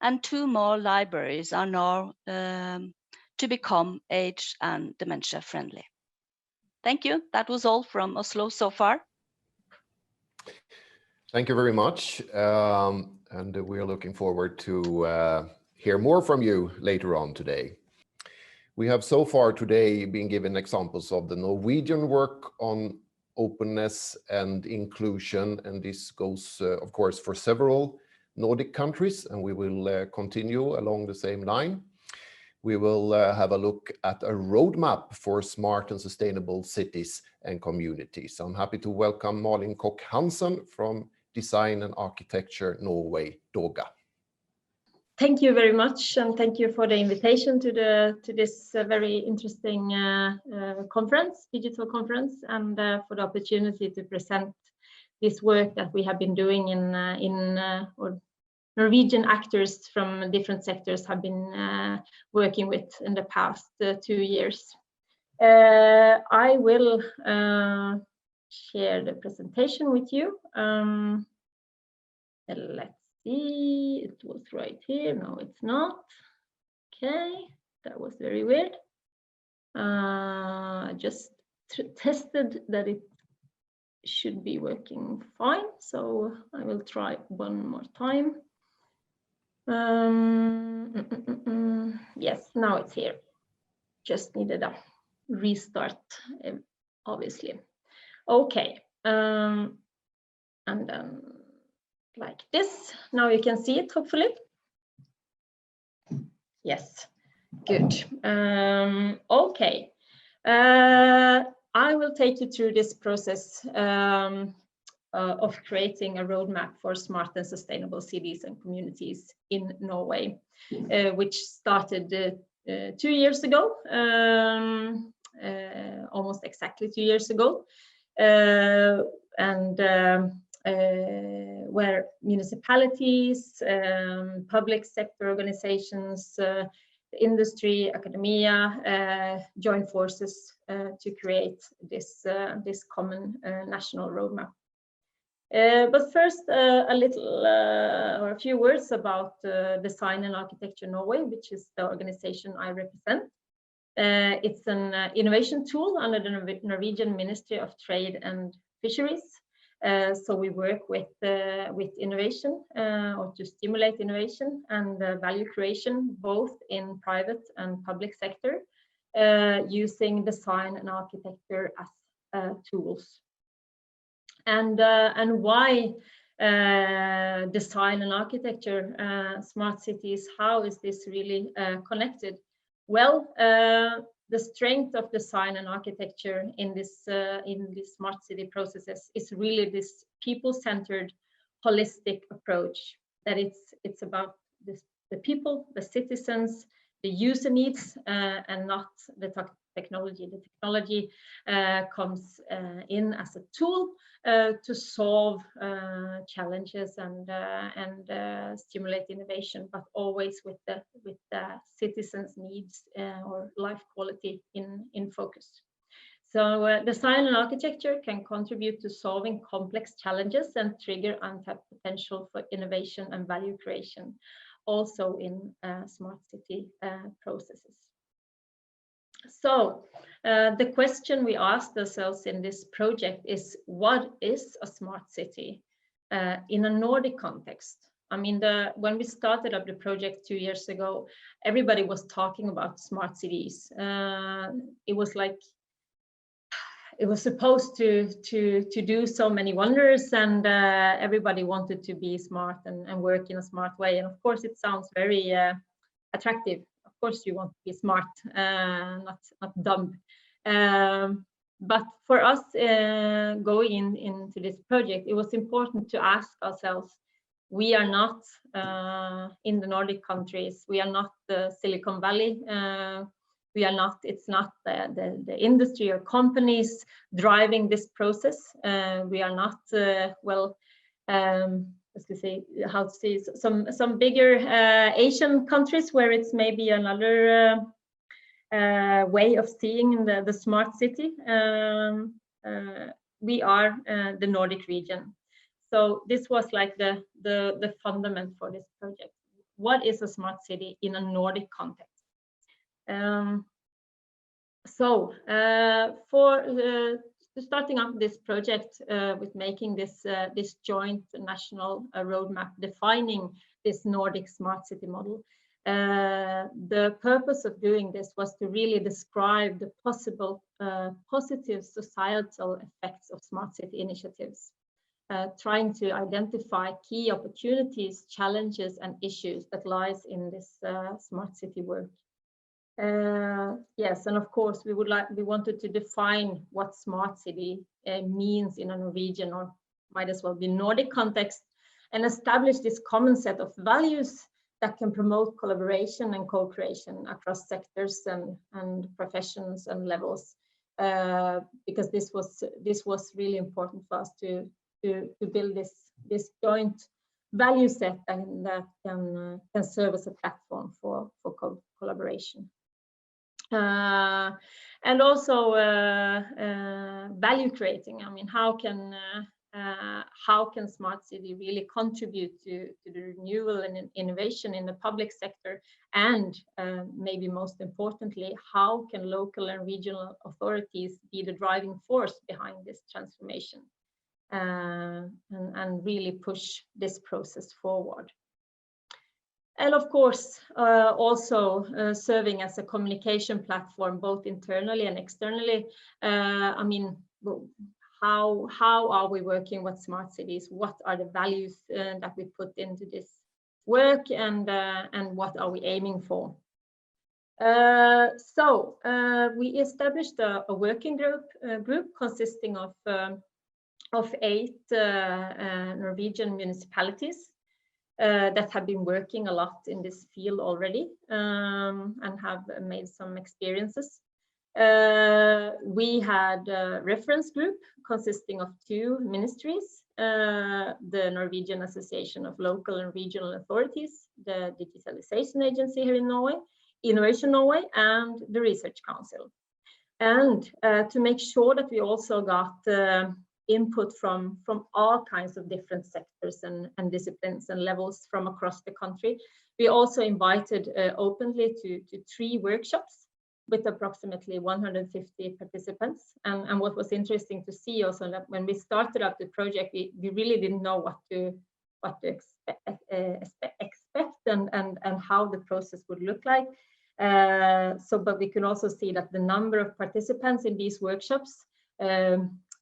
And 2 more libraries are now to become age and dementia friendly. Thank you. That was all from Oslo so far. Thank you very much. And we're looking forward to hear more from you later on today. We have so far today been given examples of the Norwegian work on openness and inclusion, and this goes, of course, for several Nordic countries, and we will continue along the same line. We will have a look at a roadmap for smart and sustainable cities and communities. I'm happy to welcome Malin Koch Hansen from Design and Architecture Norway, DOGA. Thank you very much, and thank you for the invitation to this very interesting conference, digital conference, and for the opportunity to present this work that we have been doing or Norwegian actors from different sectors have been working with in the past 2 years. I will share the presentation with you. Let's see, it was right here. No, it's not. Okay, that was very weird. I just tested that it should be working fine, so I will try one more time. Yes, now it's here. Just needed a restart, obviously. Okay, and then like this. Now you can see it, hopefully. Yes, good. Okay, I will take you through this process of creating a roadmap for smart and sustainable cities and communities in Norway, which started 2 years ago, almost exactly 2 years ago, where municipalities, public sector organizations, industry, academia join forces to create this common national roadmap. But first, a few words about Design and Architecture Norway, which is the organization I represent. It's an innovation tool under the Norwegian Ministry of Trade and Fisheries. So we work with innovation or to stimulate innovation and value creation, both in private and public sector, using design and architecture as tools. And why design and architecture, smart cities? How is this really connected? Well, the strength of design and architecture in this smart city processes is really this people-centered, holistic approach. That it's about the people, the citizens, the user needs, and not the technology. The technology comes in as a tool to solve challenges and stimulate innovation, but always with the citizens' needs or life quality in focus. So design and architecture can contribute to solving complex challenges and trigger untapped potential for innovation and value creation, also in smart city processes. So the question we asked ourselves in this project is, what is a smart city in a Nordic context? I mean, when we started up the project 2 years ago, everybody was talking about smart cities. It was like, it was supposed to do so many wonders, and everybody wanted to be smart and work in a smart way. And of course, it sounds very attractive. Of course, you want to be smart, not dumb. But for us, going into this project, it was important to ask ourselves, we are not in the Nordic countries. We are not the Silicon Valley. We are not, it's not the industry or companies driving this process. We are not, let's say, how to say, some bigger Asian countries where it's maybe another way of seeing the smart city. We are the Nordic region. So this was like the fundament for this project. What is a smart city in a Nordic context? For starting up this project with making this joint national roadmap defining this Nordic smart city model, the purpose of doing this was to really describe the possible positive societal effects of smart city initiatives, trying to identify key opportunities, challenges, and issues that lies in this smart city work. Yes, and of course we wanted to define what smart city means in a Norwegian, or might as well be Nordic context, and establish this common set of values that can promote collaboration and co-creation across sectors and professions and levels, because this was really important for us to build this joint value set that can serve as a platform for collaboration. And also value creating. I mean, how can smart city really contribute to the renewal and innovation in the public sector? And maybe most importantly, how can local and regional authorities be the driving force behind this transformation and really push this process forward? And of course, also serving as a communication platform, both internally and externally. I mean, how are we working with smart cities? What are the values that we put into this work, and what are we aiming for? We established a working group consisting of 8 Norwegian municipalities that have been working a lot in this field already and have made some experiences. We had a reference group consisting of 2 ministries, the Norwegian Association of Local and Regional Authorities, the Digitalization Agency here in Norway, Innovation Norway, and the Research Council. And to make sure that we also got input from all kinds of different sectors and disciplines and levels from across the country, we also invited openly to 3 workshops with approximately 150 participants. And what was interesting to see also, that when we started up the project, we really didn't know what to expect and how the process would look like. But we could also see that the number of participants in these workshops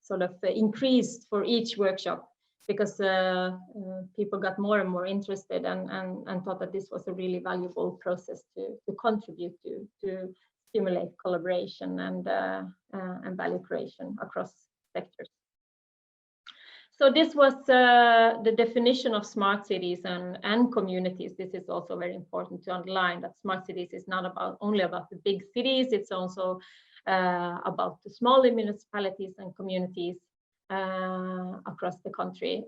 sort of increased for each workshop, because people got more and more interested and thought that this was a really valuable process to contribute to stimulate collaboration and value creation across sectors. So this was the definition of smart cities and communities. This is also very important to underline, that smart cities is not only about the big cities. It's also about the smaller municipalities and communities across the country.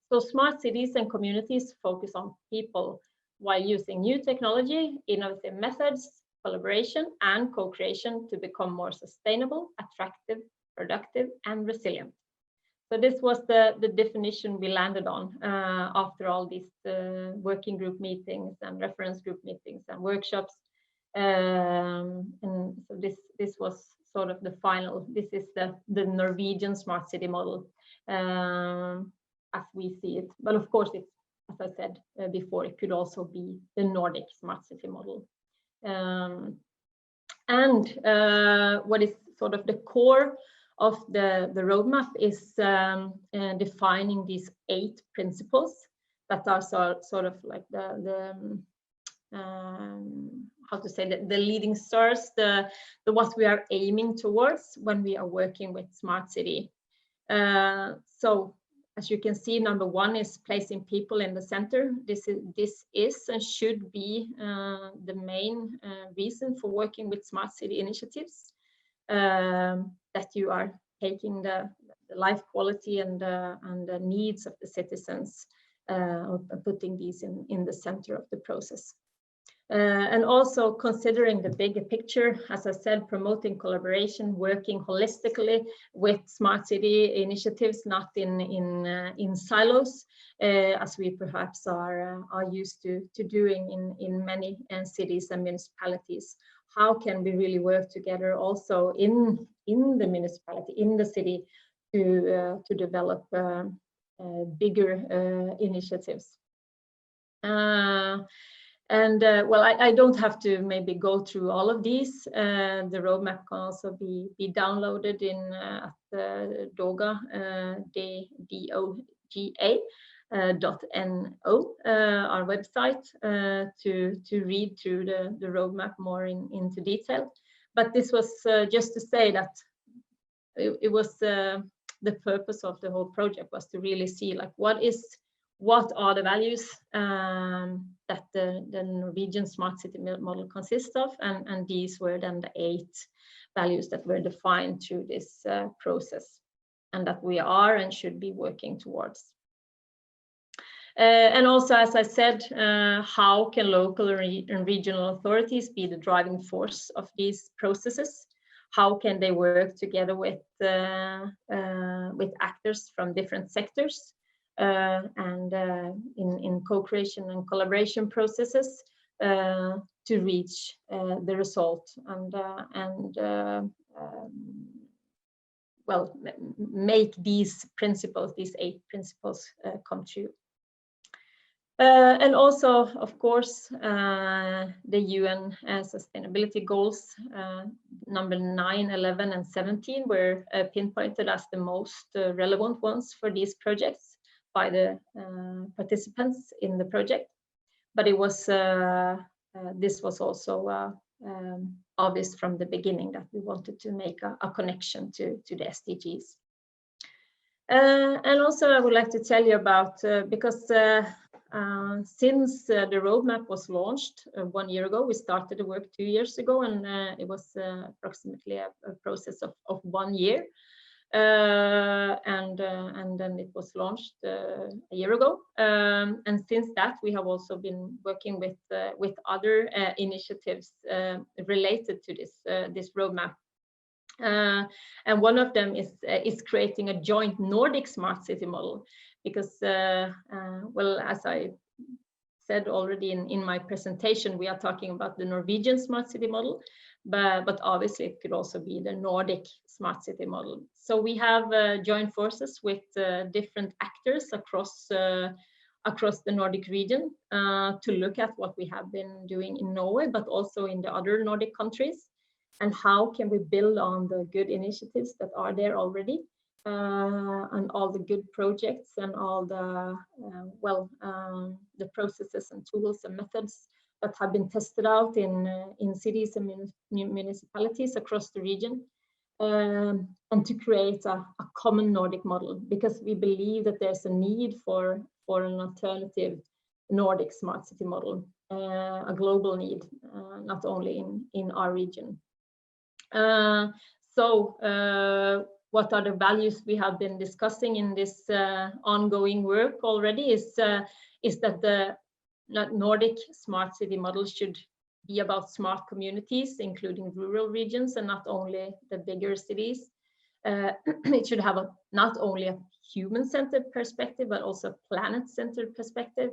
So smart cities and communities focus on people while using new technology, innovative methods, collaboration and co-creation to become more sustainable, attractive, productive and resilient. So this was the definition we landed on after all these working group meetings and reference group meetings and workshops. And so this was sort of the final, this is the Norwegian smart city model as we see it. But of course, it's, as I said before, it could also be the Nordic smart city model. What is sort of the core of the roadmap is defining these 8 principles that are sort of like the how to say, the leading stars, the what we are aiming towards when we are working with smart city. So as you can see, number 1 is placing people in the center. This is and should be the main reason for working with smart city initiatives. That you are taking the life quality and the needs of the citizens, putting these in the center of the process. And also considering the bigger picture, as I said, promoting collaboration, working holistically with smart city initiatives, not in silos, as we perhaps are used to doing in many cities and municipalities. How can we really work together also in the municipality, in the city, to develop bigger initiatives? Well, I don't have to maybe go through all of these. The roadmap can also be downloaded at DOGA, .no, our website, to read through the roadmap more into detail. But this was just to say that it was the purpose of the whole project was to really see like what are the values that the Norwegian smart city model consists of, and these were then the 8 values that were defined through this process, and that we are and should be working towards. And also, as I said, how can local and regional authorities be the driving force of these processes? How can they work together with actors from different sectors and in co-creation and collaboration processes to reach the result and well, make these principles, these 8 principles, come true. And also, of course, the UN sustainability goals, number 9, 11, and 17 were pinpointed as the most relevant ones for these projects by the participants in the project. But it was this was also obvious from the beginning that we wanted to make a connection to the SDGs. And also I would like to tell you about, because since the roadmap was launched 1 year ago, we started the work 2 years ago, and it was approximately a process of 1 year. And then it was launched a year ago. And since that, we have also been working with other initiatives related to this roadmap. And one of them is creating a joint Nordic smart city model, because well, as I said already in my presentation, we are talking about the Norwegian smart city model, but obviously it could also be the Nordic smart city model. So we have joined forces with different actors across the Nordic region to look at what we have been doing in Norway, but also in the other Nordic countries, and how can we build on the good initiatives that are there already, and all the good projects and all the the processes and tools and methods that have been tested out in cities and municipalities across the region, and to create a common Nordic model, because we believe that there's a need for an alternative Nordic smart city model, a global need, not only in our region. What are the values we have been discussing in this ongoing work already is that the Nordic smart city model should be about smart communities, including rural regions, and not only the bigger cities. It should have not only a human-centered perspective, but also a planet-centered perspective.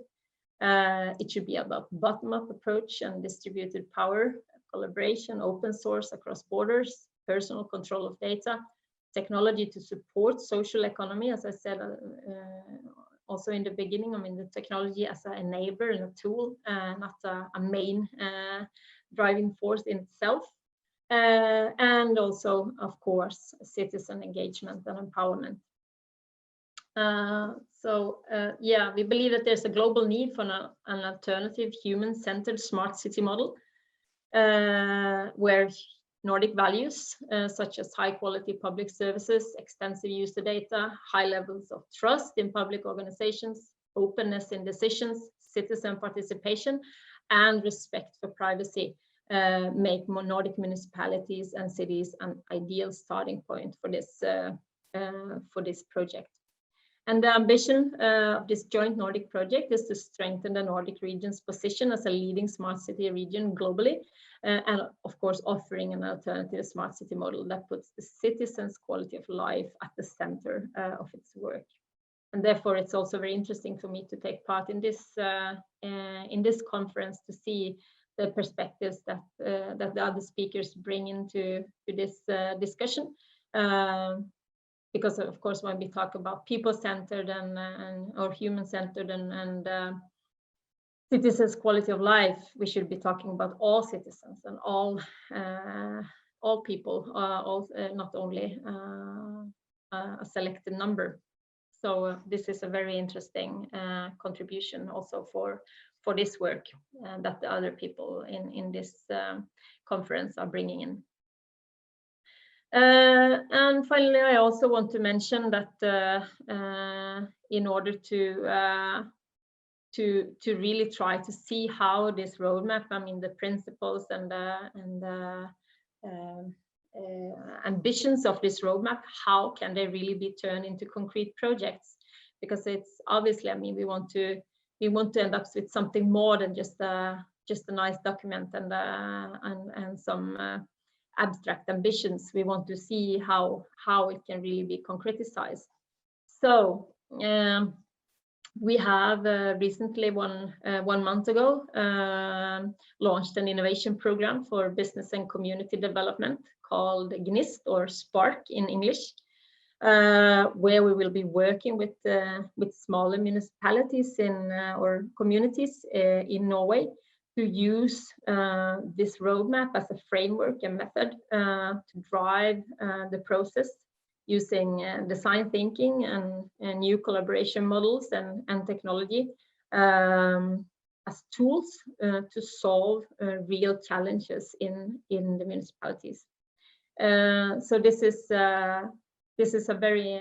It should be about bottom-up approach and distributed power, collaboration, open source across borders, personal control of data, technology to support social economy, as I said also in the beginning. I mean, the technology as an enabler and a tool, not a main driving force in itself. And also, of course, citizen engagement and empowerment. Yeah, we believe that there's a global need for an alternative human-centered smart city model where Nordic values such as high quality public services, extensive user data, high levels of trust in public organizations, openness in decisions, citizen participation, and respect for privacy make Nordic municipalities and cities an ideal starting point for this project. And the ambition of this joint Nordic project is to strengthen the Nordic region's position as a leading smart city region globally, and of course offering an alternative smart city model that puts the citizens' quality of life at the center of its work. And therefore, it's also very interesting for me to take part in this conference to see the perspectives that the other speakers bring into this discussion. Because of course, when we talk about people-centered or human-centered and citizens' quality of life, we should be talking about all citizens and all people, not only a selected number. So this is a very interesting contribution also for this work that the other people in this conference are bringing in. And finally, I also want to mention that in order to really try to see how this roadmap, I mean, the principles and the ambitions of this roadmap, how can they really be turned into concrete projects? Because it's obviously, I mean, we want to end up with something more than just a nice document and some abstract ambitions. We want to see how it can really be concretized. So we have recently, one month ago, launched an innovation program for business and community development called GNIST, or Spark in English, where we will be working with smaller municipalities or communities in Norway to use this roadmap as a framework and method to drive the process using design thinking and new collaboration models and technology as tools to solve real challenges in the municipalities. So this is a very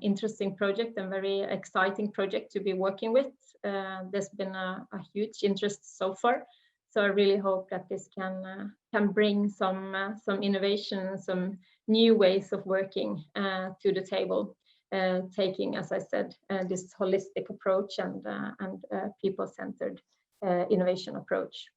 interesting project and very exciting project to be working with. There's been a huge interest so far, so I really hope that this can bring some innovation, some new ways of working to the table, taking, as I said, this holistic approach and people-centered innovation approach.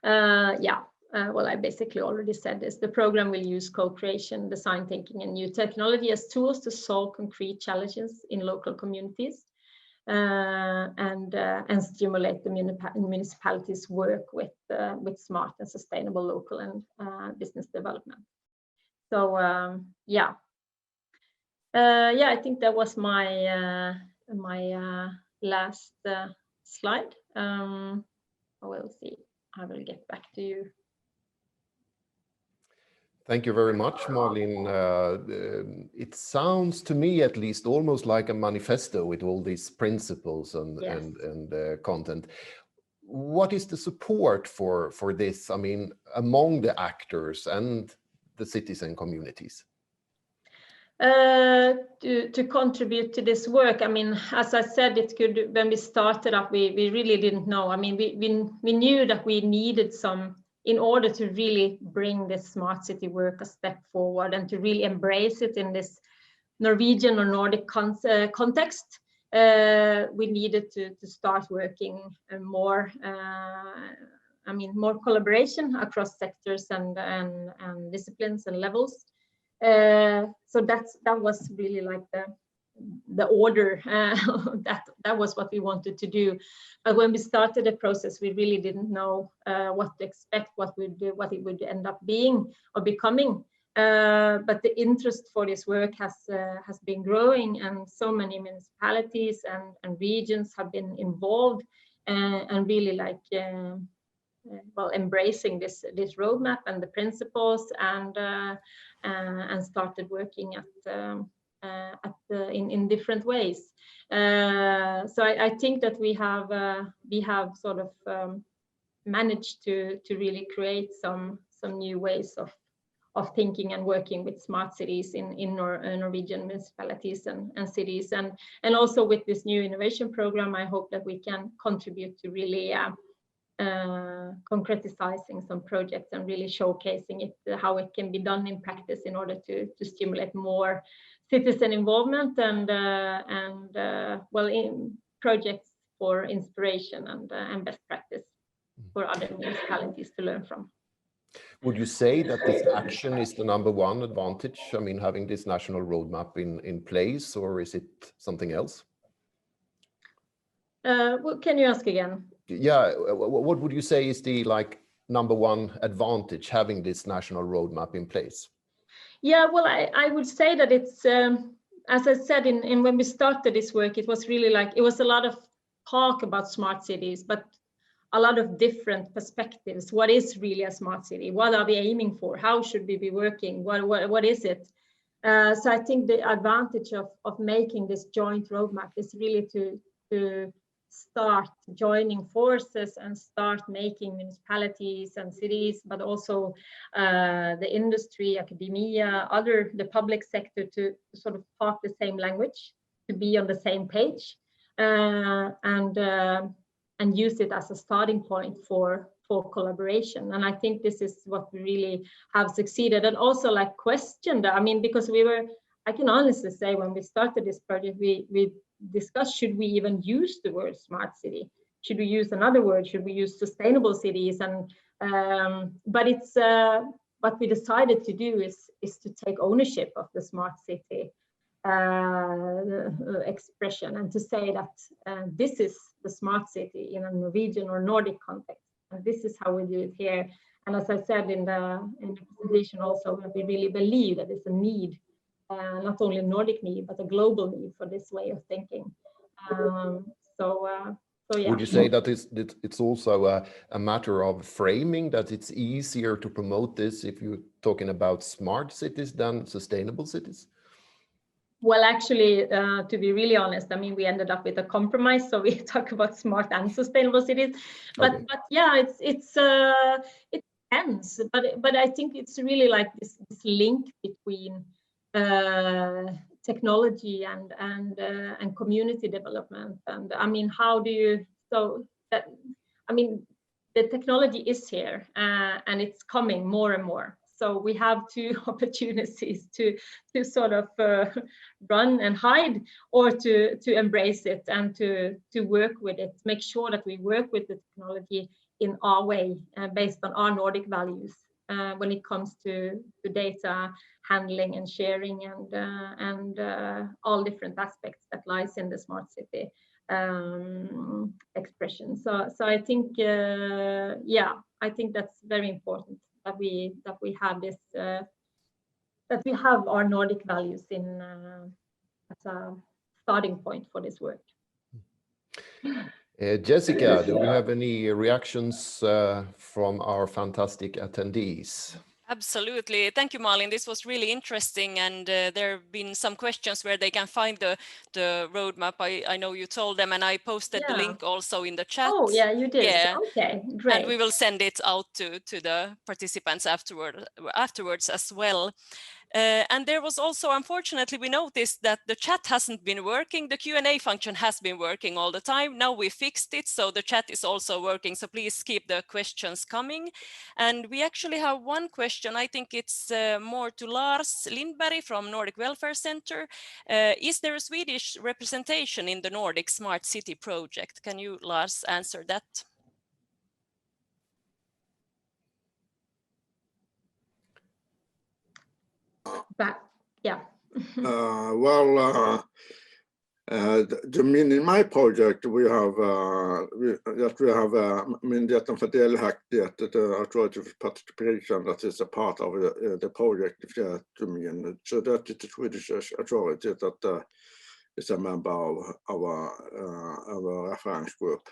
Well, I basically already said this. The program will use co-creation, design thinking, and new technology as tools to solve concrete challenges in local communities and stimulate the municipalities' work with smart and sustainable local and business development. So I think that was my last slide. We'll see. I will get back to you. Thank you very much, Malin. It sounds to me, at least, almost like a manifesto with all these principles and content. What is the support for this? I mean, among the actors and the citizen communities? To contribute to this work, I mean, as I said, it could, when we started up, we really didn't know. I mean, we knew that we needed some in order to really bring this smart city work a step forward and to really embrace it in this Norwegian or Nordic context, we needed to start working more, more collaboration across sectors and disciplines and levels. So that was really like the order. That was what we wanted to do. But when we started the process, we really didn't know what to expect, what it would end up being or becoming. But the interest for this work has been growing, and so many municipalities and regions have been involved and really like embracing this roadmap and the principles, and started working in different ways. So I think that we have sort of managed to really create some new ways of thinking and working with smart cities in Norwegian municipalities and cities, and also with this new innovation program, I hope that we can contribute to really concretizing some projects and really showcasing it, how it can be done in practice in order to stimulate more citizen involvement and in projects for inspiration and best practice for other municipalities to learn from. Would you say that this action is the #1 advantage? I mean, having this national roadmap in place, or is it something else? Well, can you ask again? Yeah, what would you say is the #1 advantage having this national roadmap in place? Yeah, well, I would say that it's, as I said, when we started this work, it was really like, it was a lot of talk about smart cities, but a lot of different perspectives. What is really a smart city? What are we aiming for? How should we be working? What is it? So I think the advantage of making this joint roadmap is really to start joining forces and start making municipalities and cities, but also the industry, academia, the public sector to sort of talk the same language, to be on the same page, and use it as a starting point for collaboration. And I think this is what we really have succeeded, and also like questioned. I mean, because I can honestly say when we started this project, we discussed, should we even use the word smart city? Should we use another word? Should we use sustainable cities? And but it's what we decided to do is to take ownership of the smart city expression, and to say that this is the smart city in a Norwegian or Nordic context, and this is how we do it here. And as I said in the presentation also, we really believe that it's a need, not only a Nordic need, but a global need for this way of thinking. So yeah. Would you say that it's also a matter of framing, that it's easier to promote this if you're talking about smart cities than sustainable cities? Well, actually, to be really honest, I mean, we ended up with a compromise, so we talk about smart and sustainable cities. But Okay. but yeah, it depends. But I think it's really like this link between technology and community development. And I mean, how do you, so that, I mean, the technology is here and it's coming more and more. So we have two opportunities to sort of run and hide, or to embrace it and to work with it, make sure that we work with the technology in our way, based on our Nordic values, when it comes to data handling and sharing and all different aspects that lies in the smart city expression. So I think, yeah, I think that's very important, that we have this, that we have our Nordic values in as a starting point for this work. Jessica, do we have any reactions from our fantastic attendees? Absolutely. Thank you, Malin. This was really interesting. And there have been some questions where they can find the roadmap. I know you told them, and I posted the link also in the chat. Oh, yeah, you did. Yeah. Okay, great. And we will send it out to the participants afterwards as well. And there was also, unfortunately, we noticed that the chat hasn't been working. The Q&A function has been working all the time. Now we fixed it, so the chat is also working. So please keep the questions coming. And we actually have one question. I think it's more to Lars Lindberg from Nordic Welfare Centre. Is there a Swedish representation in the Nordic Smart City project? Can you, Lars, answer that? But yeah. In my project we have Myndigheten för delaktighet, authority for participation, that is a part of the project. So that is the Swedish authority that is a member of our reference group.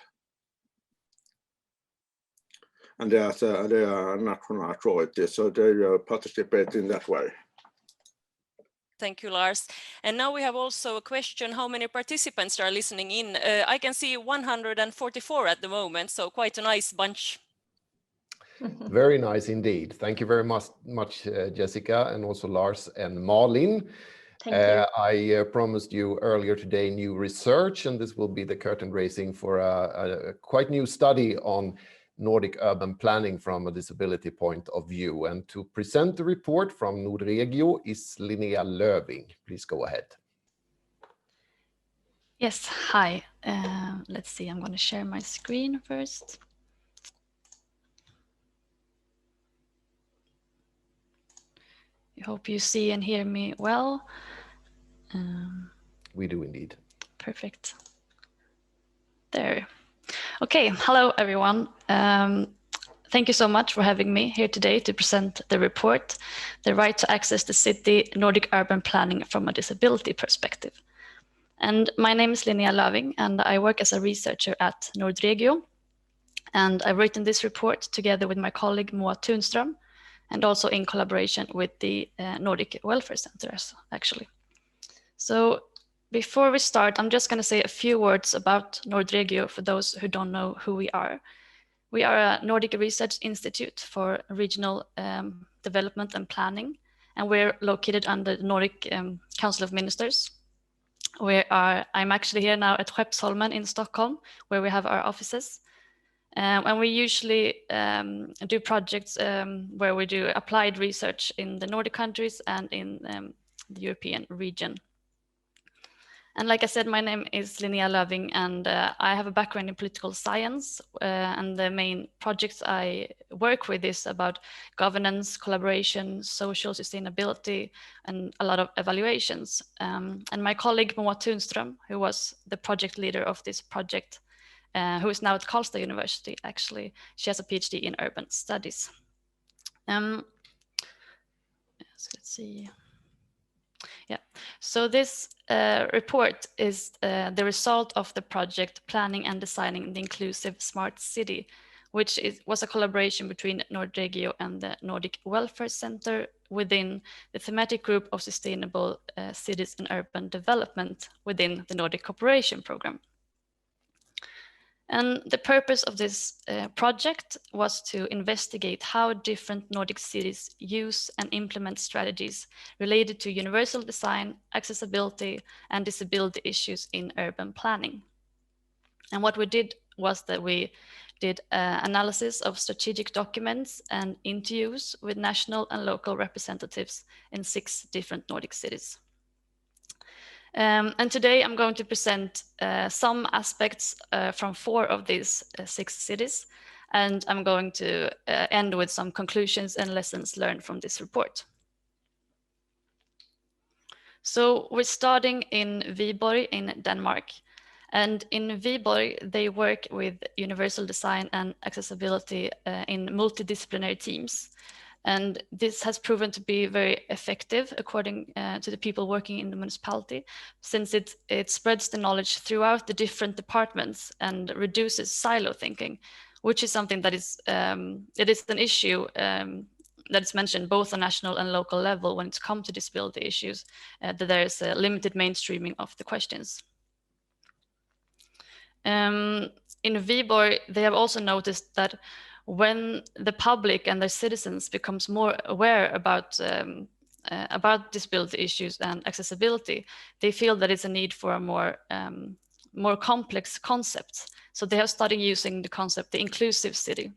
And they are a national authority, so they participate in that way. Thank you, Lars. And now we have also a question, how many participants are listening in? I can see 144 at the moment, so quite a nice bunch. Very nice indeed. Thank you very much, Jessica, and also Lars and Malin. Thank you. I promised you earlier today new research, and this will be the curtain raising for a quite new study on Nordic urban planning from a disability point of view. And to present the report from Nordregio is Linnea Löving. Please go ahead. Yes, hi. Let's see, I'm going to share my screen first. I hope you see and hear me well. We do indeed. Perfect. There. Okay, hello everyone. Thank you so much for having me here today to present the report, The Right to Access the City, Nordic Urban Planning from a Disability Perspective. And my name is Linnea Löving, and I work as a researcher at Nordregio. And I've written this report together with my colleague Moa Tunström, and also in collaboration with the Nordic Welfare Centre, actually. So before we start, I'm just going to say a few words about Nordregio for those who don't know who we are. We are a Nordic Research Institute for Regional Development and Planning, and we're located under the Nordic Council of Ministers. I'm actually here now at Skeppsholmen in Stockholm, where we have our offices. And we usually do projects where we do applied research in the Nordic countries and in the European region. And like I said, my name is Linnea Löving, and I have a background in political science. And the main projects I work with is about governance, collaboration, social sustainability, and a lot of evaluations. And my colleague Moa Tunström, who was the project leader of this project, who is now at Karlstad University, actually, she has a PhD in urban studies. So let's see. Yeah, so this report is the result of the project Planning and Designing the Inclusive Smart City, which was a collaboration between Nordregio and the Nordic Welfare Centre within the thematic group of sustainable cities and urban development within the Nordic Cooperation Programme. And the purpose of this project was to investigate how different Nordic cities use and implement strategies related to universal design, accessibility, and disability issues in urban planning. And what we did was that we did analysis of strategic documents and interviews with national and local representatives in 6 different Nordic cities. And today I'm going to present some aspects from 4 of these 6 cities, and I'm going to end with some conclusions and lessons learned from this report. So we're starting in Viborg in Denmark, and in Viborg they work with universal design and accessibility in multidisciplinary teams. And this has proven to be very effective according to the people working in the municipality, since it spreads the knowledge throughout the different departments and reduces silo thinking, which is something that is it is an issue that is mentioned both on national and local level when it comes to disability issues, that there is a limited mainstreaming of the questions. In Viborg, they have also noticed that when the public and their citizens becomes more aware about about disability issues and accessibility, they feel that it's a need for a more complex concept. So they have started using the concept, the inclusive city.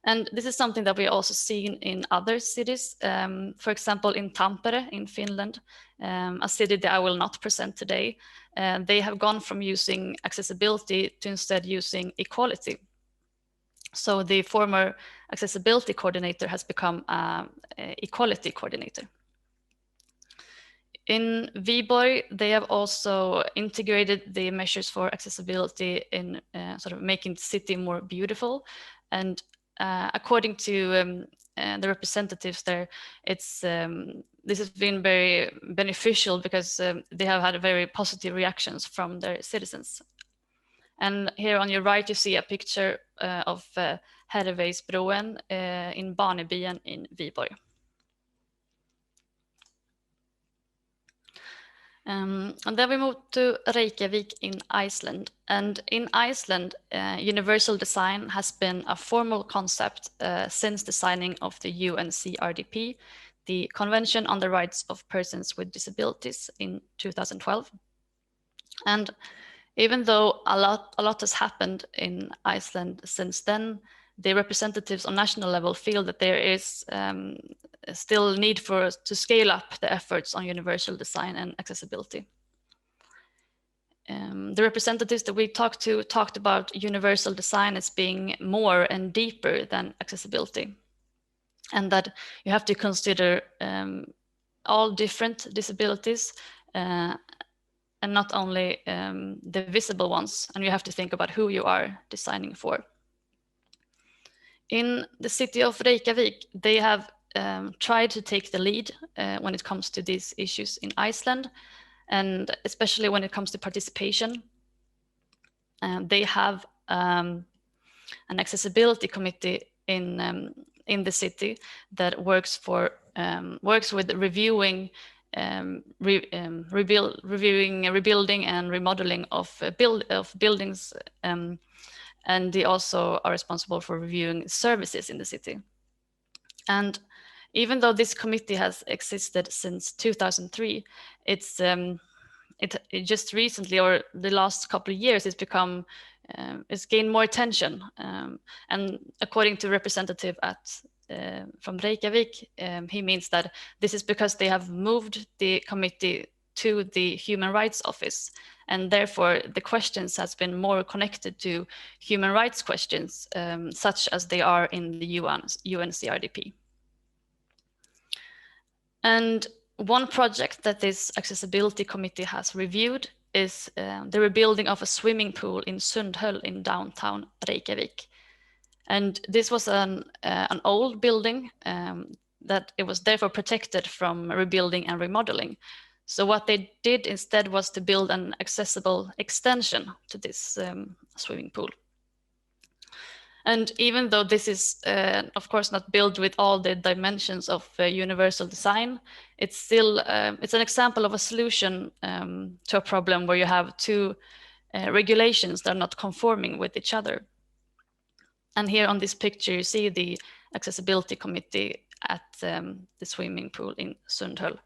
And this is something that we also seen in other cities. For example, in Tampere in Finland, a city that I will not present today, they have gone from using accessibility to instead using equality. So the former accessibility coordinator has become an equality coordinator. In Viborg, they have also integrated the measures for accessibility in sort of making the city more beautiful. And according to the representatives there, this has been very beneficial because they have had very positive reactions from their citizens. And here on your right, you see a picture of Herreveisbroen in Barnebyen in Viborg. And then we move to Reykjavik in Iceland. And in Iceland, universal design has been a formal concept since the signing of the UNCRDP, the Convention on the Rights of Persons with Disabilities in 2012. And even though a lot has happened in Iceland since then, the representatives on national level feel that there is still need for us to scale up the efforts on universal design and accessibility. The representatives that we talked to talked about universal design as being more and deeper than accessibility, and that you have to consider all different disabilities and not only the visible ones, and you have to think about who you are designing for. In the city of Reykjavik, they have tried to take the lead when it comes to these issues in Iceland, and especially when it comes to participation. They have an accessibility committee in the city that works with reviewing, rebuilding and remodeling of buildings, and they also are responsible for reviewing services in the city. And even though this committee has existed since 2003, it just recently, or the last couple of years, it's gained more attention. And according to representative from Reykjavik, he means that this is because they have moved the committee to the Human Rights Office, and therefore the questions has been more connected to human rights questions, such as they are in the UNCRDP. And one project that this accessibility committee has reviewed is the rebuilding of a swimming pool in Sundhöll in downtown Reykjavik. And this was an old building that it was therefore protected from rebuilding and remodeling. So what they did instead was to build an accessible extension to this swimming pool. And even though this is, of course, not built with all the dimensions of universal design, it's still it's an example of a solution to a problem where you have two regulations that are not conforming with each other. And here on this picture, you see the accessibility committee at the swimming pool in Sundhöll.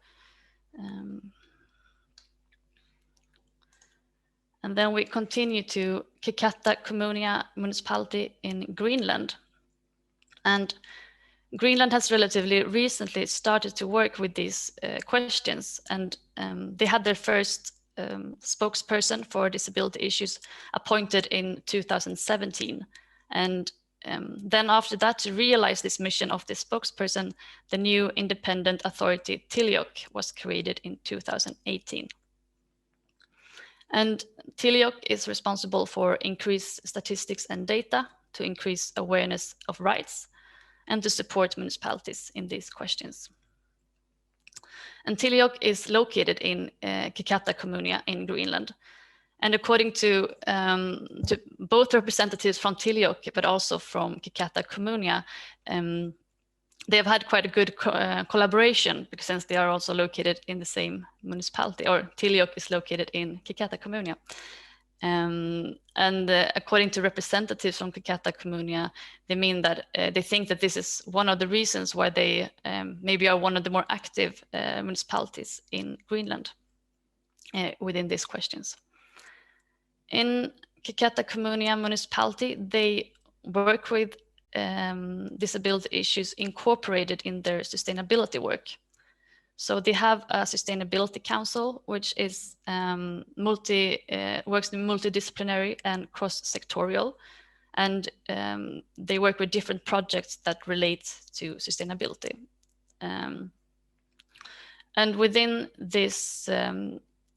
And then we continue to Kikata Kommunia municipality in Greenland. And Greenland has relatively recently started to work with these questions, and they had their first spokesperson for disability issues appointed in 2017. And then after that, to realize this mission of this spokesperson, the new independent authority Tiliok was created in 2018. And Tiliok is responsible for increased statistics and data to increase awareness of rights and to support municipalities in these questions. And Tiliok is located in Kikata Kommunia in Greenland. And according to both representatives from Tiliok, but also from Kikata Kommunia, they have had quite a good collaboration, because since they are also located in the same municipality, or Tiliok is located in Kikata Kommunia. According to representatives from Kikata Kommunia, they mean that they think that this is one of the reasons why they maybe are one of the more active municipalities in Greenland within these questions. In Kikata Kommunia municipality, they work with disability issues incorporated in their sustainability work. So they have a sustainability council, which is works in multidisciplinary and cross-sectorial, and they work with different projects that relate to sustainability. And within this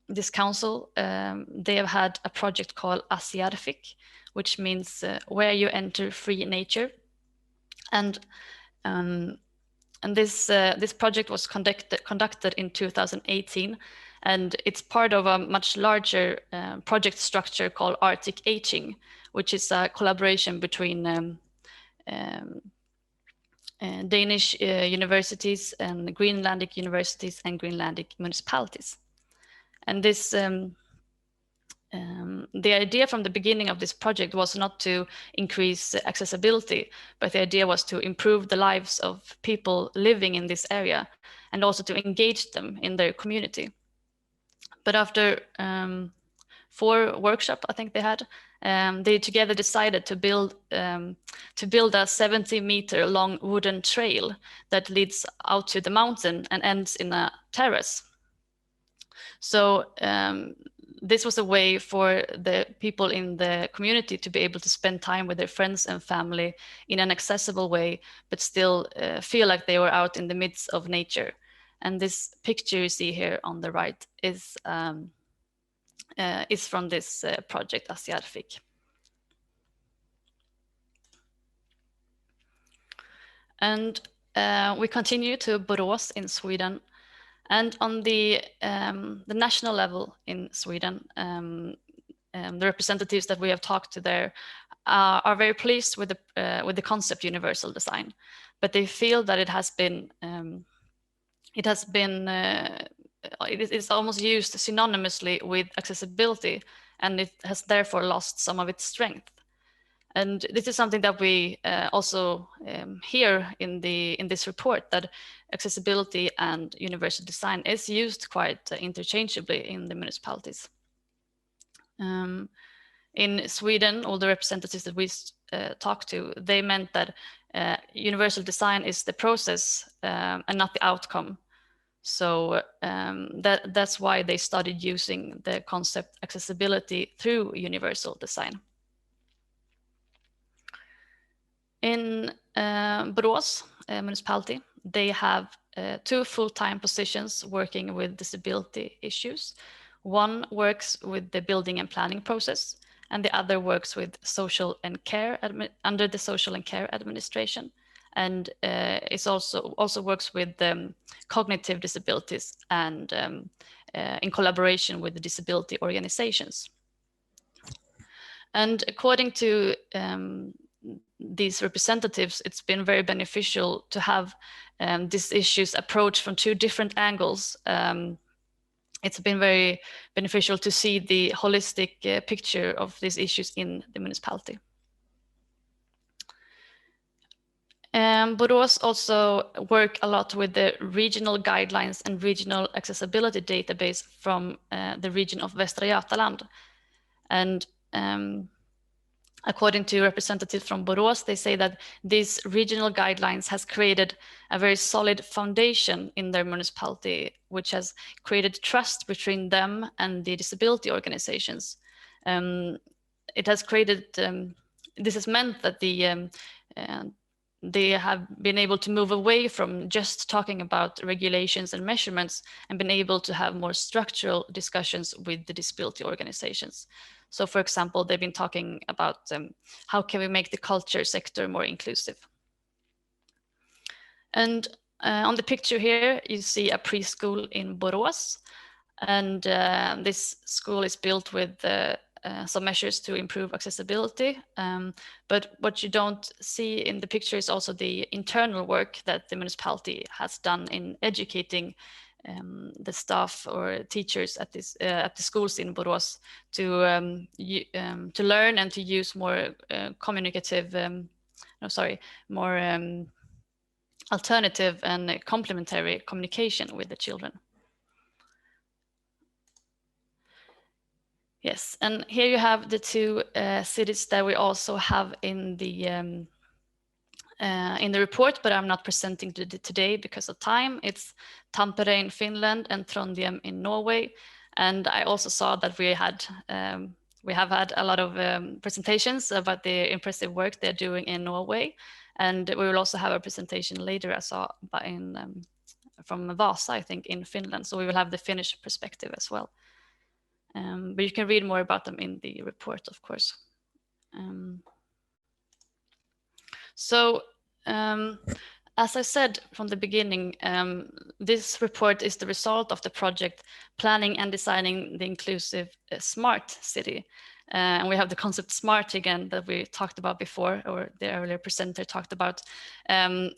this council, they have had a project called Asiarfik, which means where you enter free nature, and this project was conducted in 2018, and it's part of a much larger project structure called Arctic Aging, which is a collaboration between Danish universities and Greenlandic universities and Greenlandic municipalities. And this the idea from the beginning of this project was not to increase accessibility, but the idea was to improve the lives of people living in this area and also to engage them in their community. But after 4 workshops, I think they had, they together decided to build a 70-meter long wooden trail that leads out to the mountain and ends in a terrace. So this was a way for the people in the community to be able to spend time with their friends and family in an accessible way, but still feel like they were out in the midst of nature. And this picture you see here on the right is from this project, Asiarfik. And we continue to Borås in Sweden. And on the national level in Sweden, the representatives that we have talked to there are very pleased with the concept universal design, but they feel that it is almost used synonymously with accessibility, and it has therefore lost some of its strength. And this is something that we also hear in this report, that accessibility and universal design is used quite interchangeably in the municipalities. In Sweden, all the representatives that we talked to, they meant that universal design is the process and not the outcome. So that's why they started using the concept accessibility through universal design. In Borås municipality, they have 2 full-time positions working with disability issues. One works with the building and planning process, and the other works with social and care under the social and care administration, and it also works with cognitive disabilities and in collaboration with the disability organizations. And according to these representatives, it's been very beneficial to have these issues approached from 2 different angles. It's been very beneficial to see the holistic picture of these issues in the municipality. Borås also work a lot with the regional guidelines and regional accessibility database from the region of Västra Götaland. And according to representatives from Borås, they say that these regional guidelines has created a very solid foundation in their municipality, which has created trust between them and the disability organizations. It has created, this has meant that they have been able to move away from just talking about regulations and measurements and been able to have more structural discussions with the disability organizations. So for example, they've been talking about how can we make the culture sector more inclusive. And on the picture here, you see a preschool in Borås. And this school is built with some measures to improve accessibility. But what you don't see in the picture is also the internal work that the municipality has done in educating the staff or teachers at the schools in Borås to learn and to use more communicative, more alternative and complementary communication with the children. Yes, and here you have the two cities that we also have in the report, but I'm not presenting today because of time. It's Tampere in Finland and Trondheim in Norway. And I also saw that we have had a lot of presentations about the impressive work they're doing in Norway. And we will also have a presentation later, I saw from Vaasa, I think, in Finland. So we will have the Finnish perspective as well. But you can read more about them in the report, of course. As I said from the beginning, this report is the result of the project planning and designing the inclusive smart city. And we have the concept smart again that we talked about before, or the earlier presenter talked about. And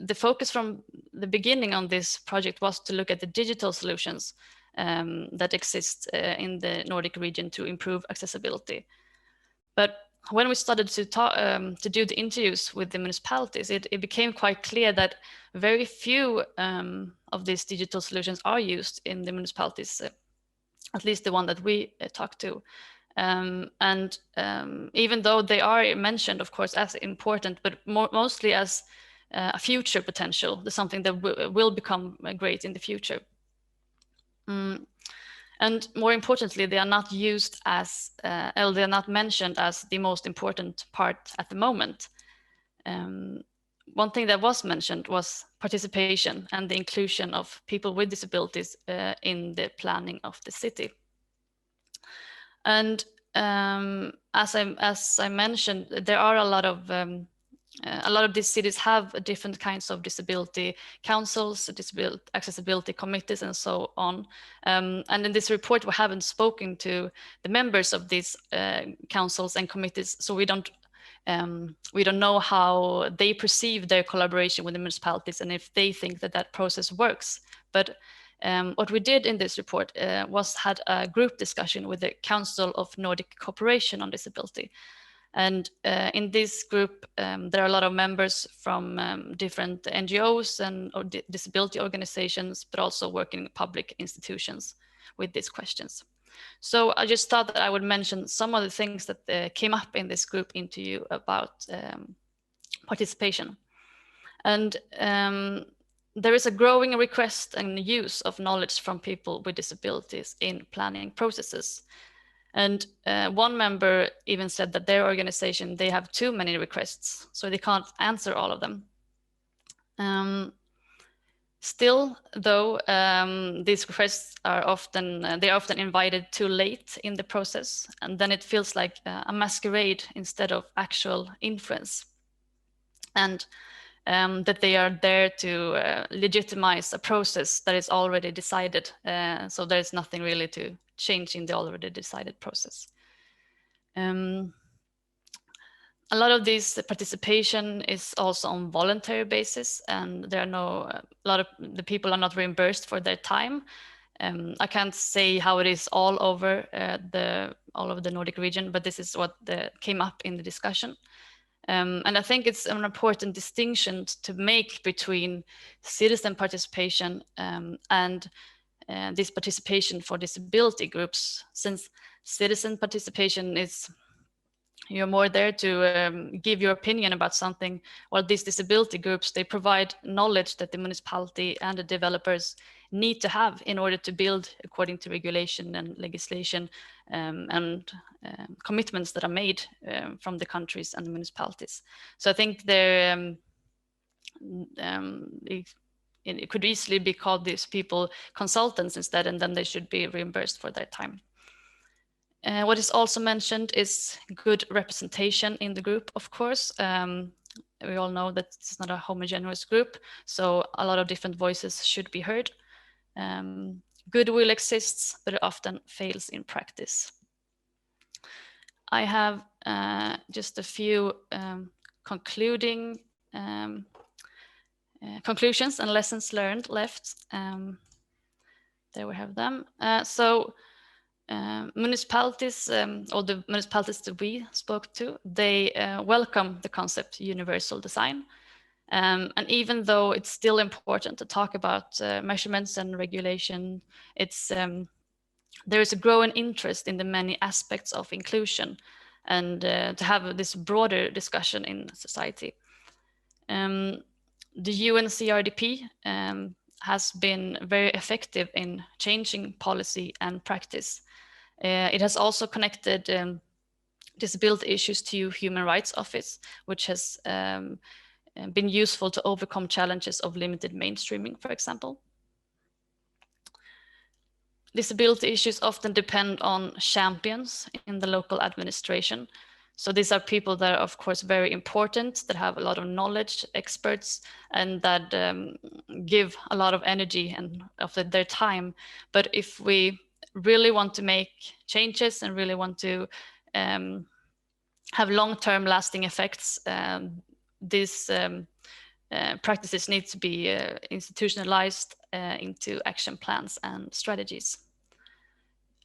the focus from the beginning on this project was to look at the digital solutions that exist in the Nordic region to improve accessibility. But when we started to do the interviews with the municipalities, it became quite clear that very few of these digital solutions are used in the municipalities, at least the one that we talked to. Even though they are mentioned, of course, as important, but mostly as a future potential, something that will become great in the future. And more importantly, they are not used as, or they are not mentioned as the most important part at the moment. One thing that was mentioned was participation and the inclusion of people with disabilities in the planning of the city. And as I mentioned, there are a lot of these cities have different kinds of disability councils, disability accessibility committees, and so on. And in this report, we haven't spoken to the members of these councils and committees, so we don't know how they perceive their collaboration with the municipalities and if they think that that process works. But what we did in this report was had a group discussion with the Council of Nordic Cooperation on Disability. And in this group, there are a lot of members from different NGOs and disability organizations, but also working in public institutions with these questions. So I just thought that I would mention some of the things that came up in this group interview about participation. And there is a growing request and use of knowledge from people with disabilities in planning processes. And one member even said that their organization, they have too many requests, so they can't answer all of them. Still, though, these requests are often invited too late in the process, and then it feels like a masquerade instead of actual influence. And that they are there to legitimize a process that is already decided. So there's nothing really to change in the already decided process. A lot of this participation is also on voluntary basis, and there are a lot of the people are not reimbursed for their time. I can't say how it is all over the Nordic region, but this is what came up in the discussion. And I think it's an important distinction to make between citizen participation and this participation for disability groups, since citizen participation is you're more there to give your opinion about something, while these disability groups, they provide knowledge that the municipality and the developers need to have in order to build according to regulation and legislation and commitments that are made from the countries and the municipalities. So I think it could easily be called these people consultants instead, and then they should be reimbursed for their time. What is also mentioned is good representation in the group, of course. We all know that it's not a homogeneous group, so a lot of different voices should be heard. Goodwill exists, but it often fails in practice. I have just a few conclusions and lessons learned left. there we have them. Municipalities, or the municipalities that we spoke to, they welcome the concept universal design. And even though it's still important to talk about measurements and regulation, there is a growing interest in the many aspects of inclusion and to have this broader discussion in society. The UN CRDP has been very effective in changing policy and practice. It has also connected disability issues to Human Rights Office, which has been useful to overcome challenges of limited mainstreaming, for example. Disability issues often depend on champions in the local administration. So these are people that are, of course, very important, that have a lot of knowledge, experts, and that give a lot of energy and of their time. But if we really want to make changes and really want to have long-term lasting effects, these practices need to be institutionalized into action plans and strategies.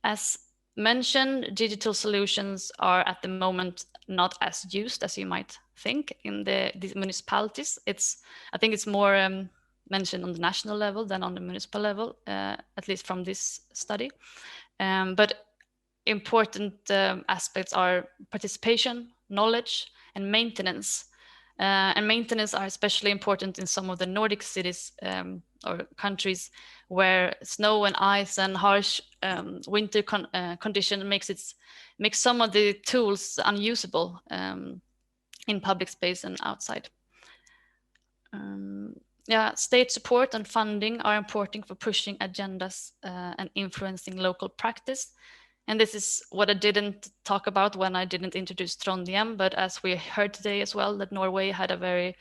As mentioned, digital solutions are at the moment not as used as you might think in the municipalities. I think it's more mentioned on the national level than on the municipal level, at least from this study. But important aspects are participation, knowledge, and maintenance. And maintenance are especially important in some of the Nordic cities or countries where snow and ice and harsh winter condition makes some of the tools unusable in public space and outside. State support and funding are important for pushing agendas and influencing local practice. And this is what I didn't talk about when I didn't introduce Trondheim, but as we heard today as well, that Norway had a very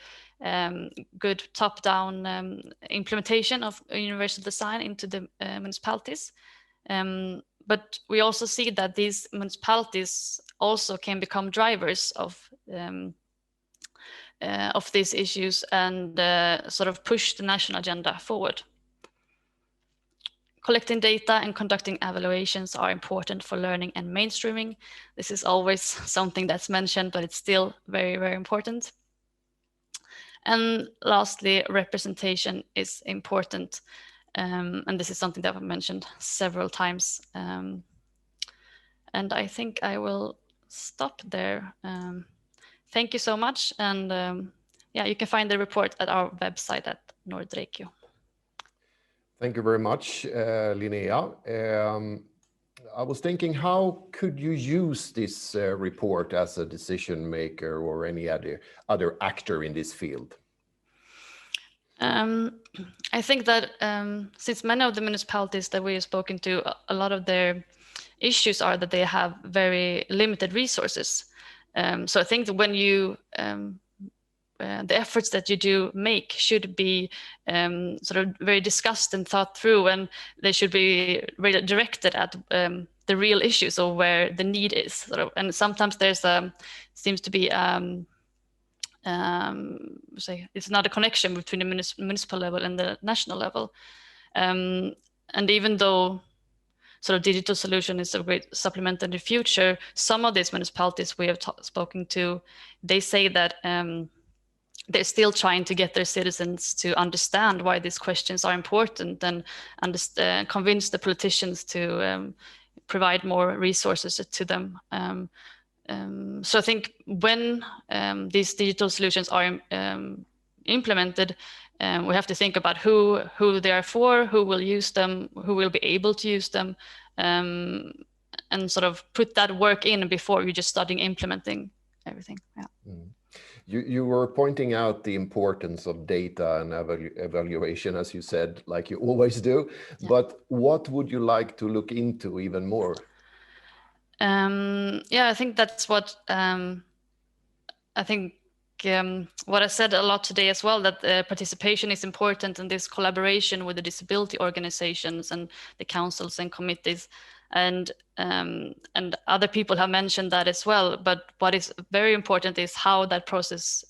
good top-down implementation of universal design into the municipalities. But we also see that these municipalities also can become drivers of these issues and sort of push the national agenda forward. Collecting data and conducting evaluations are important for learning and mainstreaming. This is always something that's mentioned, but it's still very, very important. And lastly, representation is important. And this is something that I've mentioned several times. And I think I will stop there. Thank you so much. And you can find the report at our website at Nordregio. Thank you very much, Linnea. I was thinking, how could you use this report as a decision maker or any other actor in this field? I think that since many of the municipalities that we have spoken to, a lot of their issues are that they have very limited resources. So I think that when you the efforts that you do make should be sort of very discussed and thought through, and they should be really directed at the real issues or where the need is. Sort of. And sometimes there's seems to be it's not a connection between the municipal level and the national level. And even though sort of digital solution is a great supplement in the future, some of these municipalities we have spoken to, they say that they're still trying to get their citizens to understand why these questions are important and convince the politicians to provide more resources to them. So I think when these digital solutions are implemented, we have to think about who they are for, who will use them, who will be able to use them, and sort of put that work in before you're just starting implementing everything. Yeah. Mm. You were pointing out the importance of data and evaluation, as you said, like you always do. Yeah. But what would you like to look into even more? I think that's what what I said a lot today as well, that participation is important in this collaboration with the disability organizations and the councils and committees. And other people have mentioned that as well. But what is very important is how that process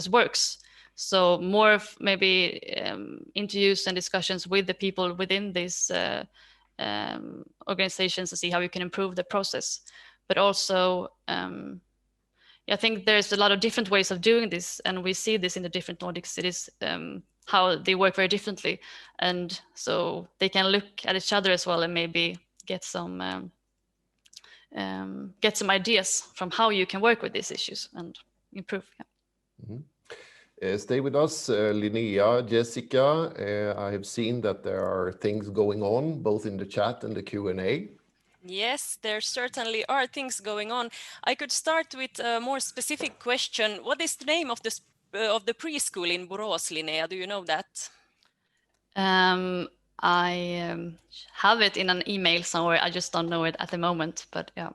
works. So more of maybe interviews and discussions with the people within these organizations to see how you can improve the process. But also, I think there's a lot of different ways of doing this, and we see this in the different Nordic cities, how they work very differently. And so they can look at each other as well and maybe get some ideas from how you can work with these issues and improve. Yeah. Stay with us, Linnea, Jessica. I have seen that there are things going on both in the chat and the Q&A. Yes, there certainly are things going on. I could start with a more specific question. What is the name of the preschool in Borås, Linnea? Do you know that? I have it in an email somewhere. I just don't know it at the moment, but yeah.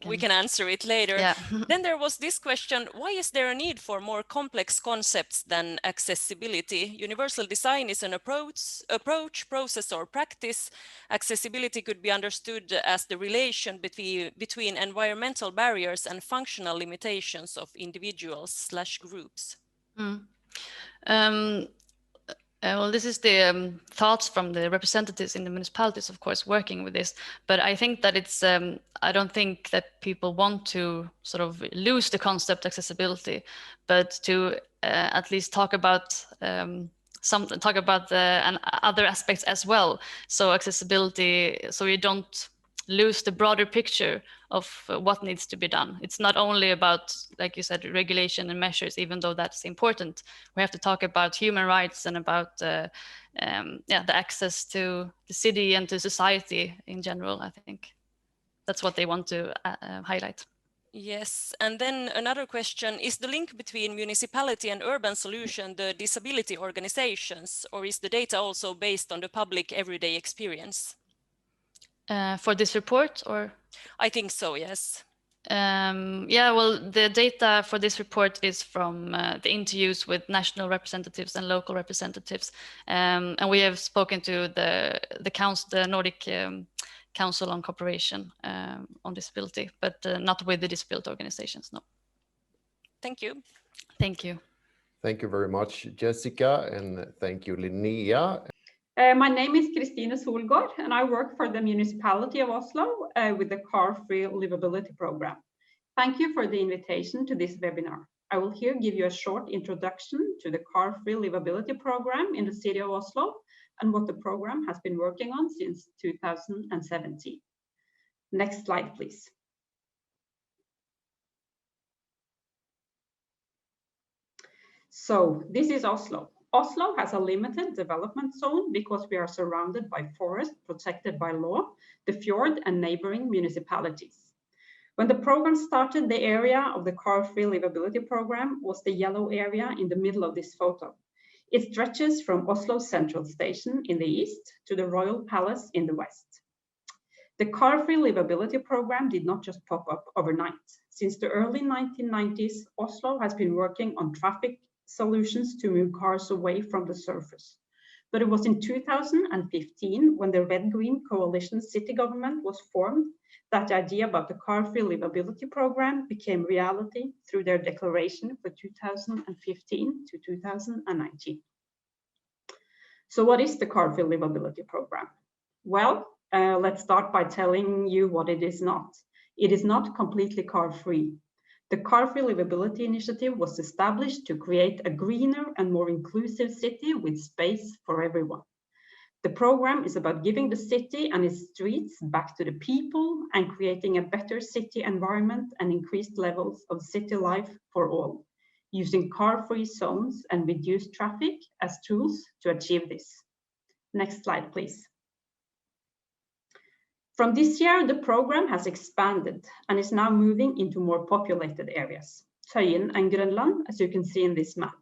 We can answer it later. Yeah. Then there was this question, why is there a need for more complex concepts than accessibility? Universal design is an approach, process, or practice. Accessibility could be understood as the relation between environmental barriers and functional limitations of individuals/groups. Well, this is the thoughts from the representatives in the municipalities, of course, working with this. But I think that it's, I don't think that people want to sort of lose the concept accessibility, but to at least talk about the other aspects as well. So accessibility, so you don't lose the broader picture of what needs to be done. It's not only about, like you said, regulation and measures, even though that's important. We have to talk about human rights and about the access to the city and to society in general. I think that's what they want to highlight. Yes, and then another question, is the link between municipality and urban solution the disability organizations, or is the data also based on the public everyday experience? For this report, or? I think so, yes. Yeah, well, the data for this report is from the interviews with national representatives and local representatives. And we have spoken to the council, the Nordic Council on Cooperation on Disability, but not with the disability organizations, no. Thank you. Thank you. Thank you very much, Jessica, and thank you, Linnea. My name is Kristine Solgaard, and I work for the municipality of Oslo with the Car-Free Livability program. Thank you for the invitation to this webinar. I will here give you a short introduction to the Car-Free Livability program in the city of Oslo and what the program has been working on since 2017. Next slide, please. So this is Oslo. Oslo has a limited development zone because we are surrounded by forest protected by law, the fjord and neighboring municipalities. When the program started, the area of the Car-Free Livability program was the yellow area in the middle of this photo. It stretches from Oslo Central Station in the east to the Royal Palace in the west. The Car-Free Livability program did not just pop up overnight. Since the early 1990s, Oslo has been working on traffic solutions to move cars away from the surface. But it was in 2015 when the Red-Green Coalition city government was formed that the idea about the Car-Free Livability program became reality through their declaration for 2015 to 2019. So what is the Car-Free Livability program? Well, let's start by telling you what it is not. It is not completely car-free. The Car-Free Livability Initiative was established to create a greener and more inclusive city with space for everyone. The program is about giving the city and its streets back to the people and creating a better city environment and increased levels of city life for all, using car-free zones and reduced traffic as tools to achieve this. Next slide, please. From this year, the program has expanded and is now moving into more populated areas, Tøyen and Grønland, as you can see in this map.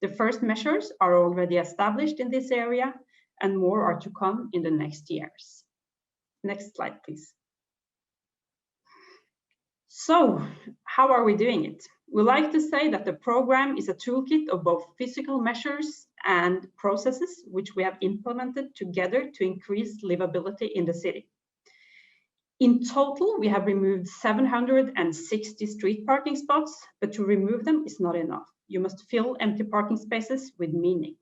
The first measures are already established in this area and more are to come in the next years. Next slide, please. So, how are we doing it? We like to say that the program is a toolkit of both physical measures and processes which we have implemented together to increase livability in the city. In total, we have removed 760 street parking spots, but to remove them is not enough. You must fill empty parking spaces with meaning.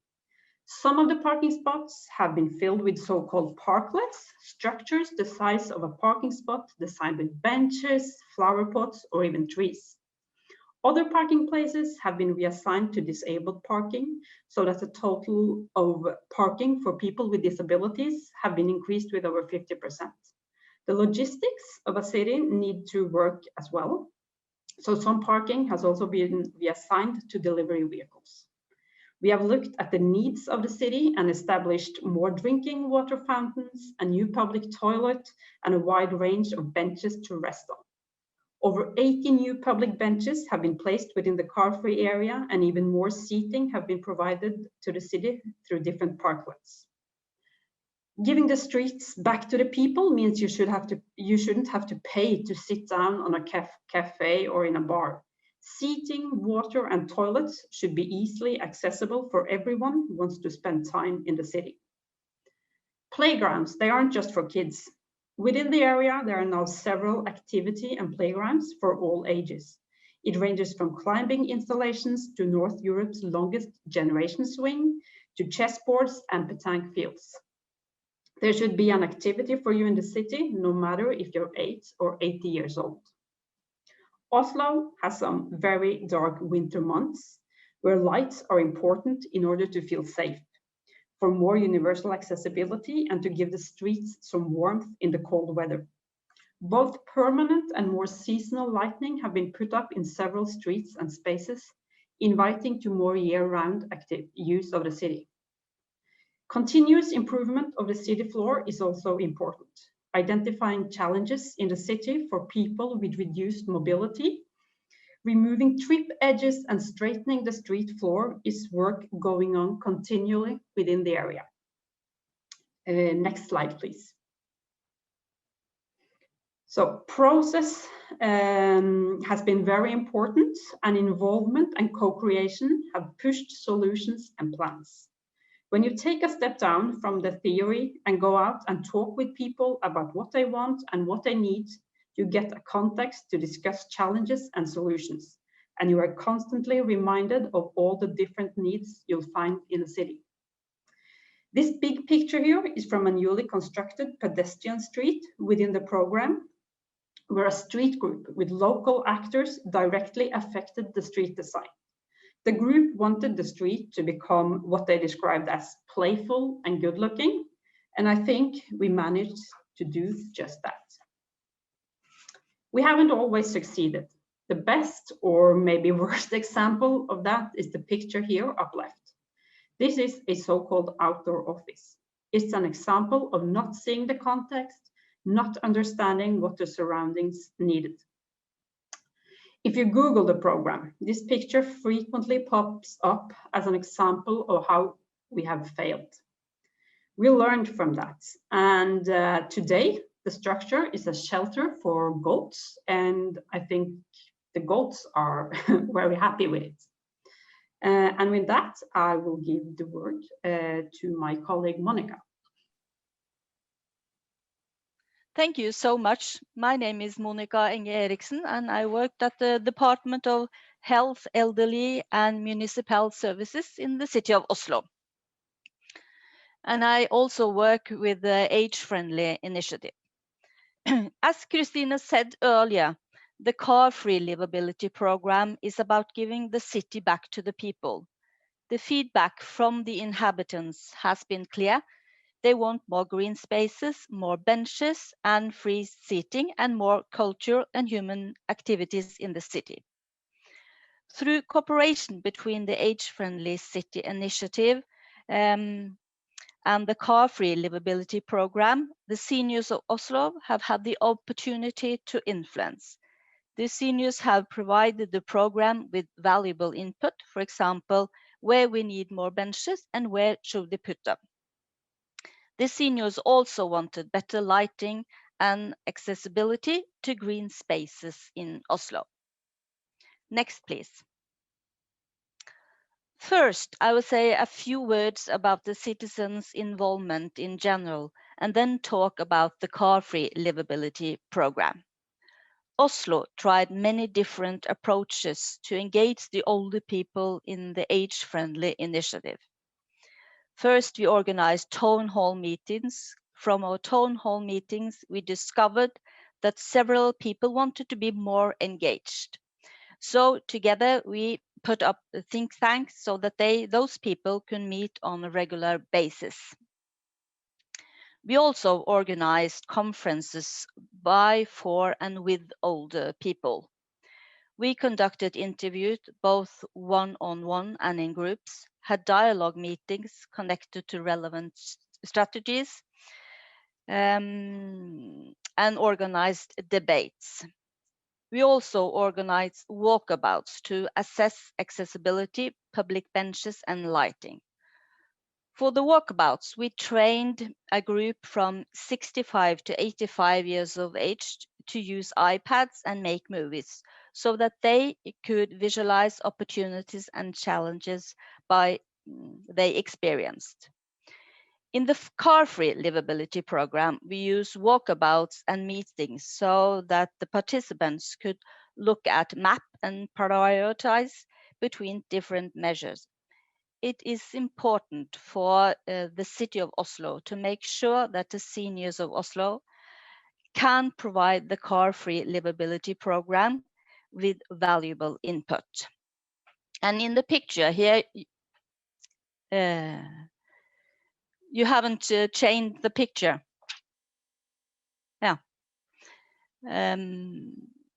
Some of the parking spots have been filled with so-called parklets, structures the size of a parking spot designed with benches, flower pots, or even trees. Other parking places have been reassigned to disabled parking, so that the total of parking for people with disabilities have been increased with over 50%. The logistics of a city need to work as well. So some parking has also been reassigned to delivery vehicles. We have looked at the needs of the city and established more drinking water fountains, a new public toilet, and a wide range of benches to rest on. Over 80 new public benches have been placed within the car-free area, and even more seating have been provided to the city through different parklets. Giving the streets back to the people means you shouldn't have to pay to sit down on a cafe or in a bar. Seating, water, and toilets should be easily accessible for everyone who wants to spend time in the city. Playgrounds, they aren't just for kids. Within the area, there are now several activity and playgrounds for all ages. It ranges from climbing installations to North Europe's longest generation swing, to chessboards and petanque fields. There should be an activity for you in the city, no matter if you're 8 or 80 years old. Oslo has some very dark winter months where lights are important in order to feel safe, for more universal accessibility, and to give the streets some warmth in the cold weather. Both permanent and more seasonal lighting have been put up in several streets and spaces, inviting to more year-round active use of the city. Continuous improvement of the city floor is also important. Identifying challenges in the city for people with reduced mobility, removing trip edges and straightening the street floor is work going on continually within the area. Next slide, please. So process has been very important, and involvement and co-creation have pushed solutions and plans. When you take a step down from the theory and go out and talk with people about what they want and what they need, you get a context to discuss challenges and solutions, and you are constantly reminded of all the different needs you'll find in the city. This big picture here is from a newly constructed pedestrian street within the program, where a street group with local actors directly affected the street design. The group wanted the street to become what they described as playful and good looking, and I think we managed to do just that. We haven't always succeeded. The best, or maybe worst, example of that is the picture here up left. This is a so-called outdoor office. It's an example of not seeing the context, not understanding what the surroundings needed. If you Google the program, this picture frequently pops up as an example of how we have failed. We learned from that, and today the structure is a shelter for goats, and I think the goats are very happy with it. And with that, I will give the word to my colleague Monica. Thank you so much. My name is Monica Enge Eriksen, and I worked at the Department of Health, Elderly and Municipal Services in the City of Oslo. And I also work with the Age-Friendly Initiative. As Christina said earlier, the car-free livability program is about giving the city back to the people. The feedback from the inhabitants has been clear. They want more green spaces, more benches and free seating, and more culture and human activities in the city. Through cooperation between the Age-Friendly City Initiative and the car-free livability program, the seniors of Oslo have had the opportunity to influence. The seniors have provided the program with valuable input, for example, where we need more benches and where should we put them. The seniors also wanted better lighting and accessibility to green spaces in Oslo. Next, please. First, I will say a few words about the citizens' involvement in general and then talk about the car-free livability program. Oslo tried many different approaches to engage the older people in the age-friendly initiative. First, we organized town hall meetings. From our town hall meetings, we discovered that several people wanted to be more engaged. So together we put up a think tank so that those people can meet on a regular basis. We also organized conferences by, for, and with older people. We conducted interviews both one-on-one and in groups, had dialogue meetings connected to relevant strategies, and organized debates. We also organized walkabouts to assess accessibility, public benches, and lighting. For the walkabouts, we trained a group from 65 to 85 years of age to use iPads and make movies so that they could visualize opportunities and challenges they experienced. In the car-free livability program, we use walkabouts and meetings so that the participants could look at map and prioritize between different measures. It is important for the City of Oslo to make sure that the seniors of Oslo can provide the car-free livability program with valuable input. And in the picture here, you haven't changed the picture. Yeah.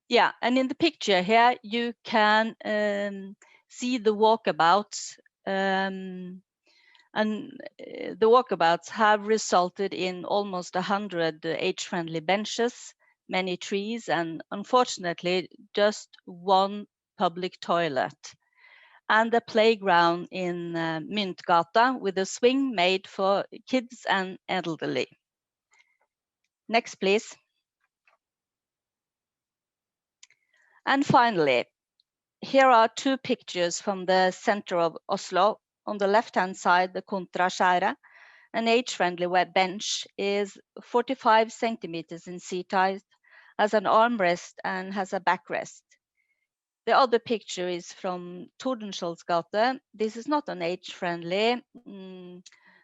Yeah, and in the picture here, you can see the walkabouts, and the walkabouts have resulted in almost 100 age-friendly benches, many trees, and unfortunately, just one public toilet, and a playground in Myntgata with a swing made for kids and elderly. Next, please. And finally, here are two pictures from the center of Oslo. On the left-hand side, the Kontraskjæret, an age-friendly web bench, is 45 centimeters in seat height, has an armrest and has a backrest. The other picture is from Tordenskiolds gate. This is not an age-friendly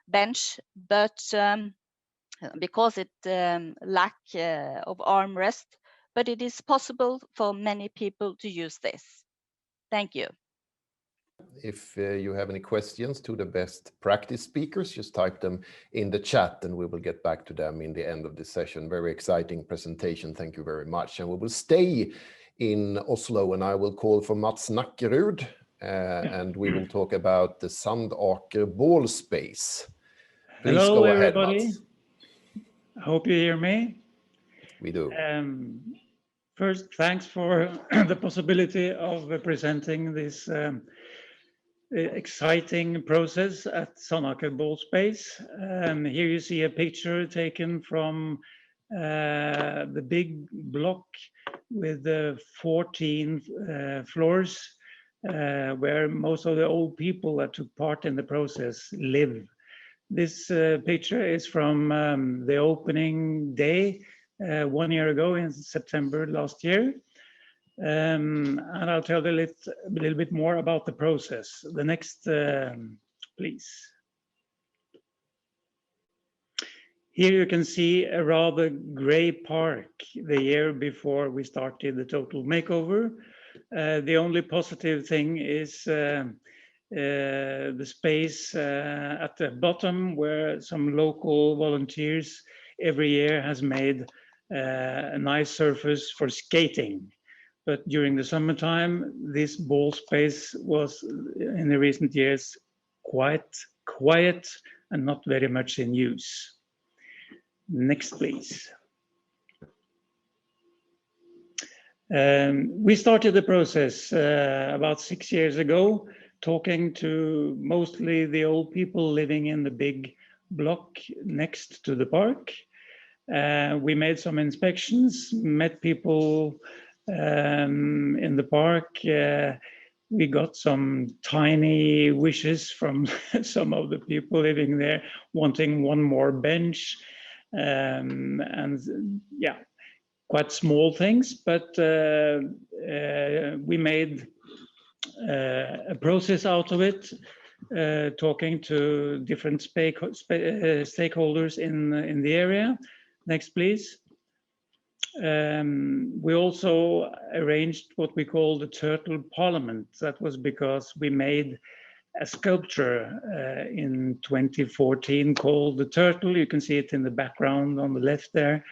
bench, but because it lacks of armrest, but it is possible for many people to use this. Thank you. If you have any questions to the best practice speakers, just type them in the chat and we will get back to them in the end of this session. Very exciting presentation. Thank you very much. And we will stay in Oslo and I will call for Mats Nakkerud and we will talk about the Sandaker ballspace. Please Hello, go ahead, everybody. Mats. I hope you hear me. We do. First, thanks for the possibility of presenting this exciting process at Sandaker ballspace. Here you see a picture taken from the big block with the 14 floors where most of the old people that took part in the process live. This picture is from the opening day 1 year ago in September last year. And I'll tell you a little bit more about the process. The next, please. Here you can see a rather gray park the year before we started the total makeover. The only positive thing is the space at the bottom where some local volunteers every year has made a nice surface for skating. But during the summertime, this ball space was in the recent years quite quiet and not very much in use. Next, please. We started the process about 6 years ago, talking to mostly the old people living in the big block next to the park. We made some inspections, met people in the park. We got some tiny wishes from some of the people living there, wanting one more bench. And yeah, quite small things, but we made a process out of it, talking to different stakeholders in the area. Next, please. We also arranged what we call the Turtle Parliament. That was because we made a sculpture in 2014 called the Turtle. You can see it in the background on the left there.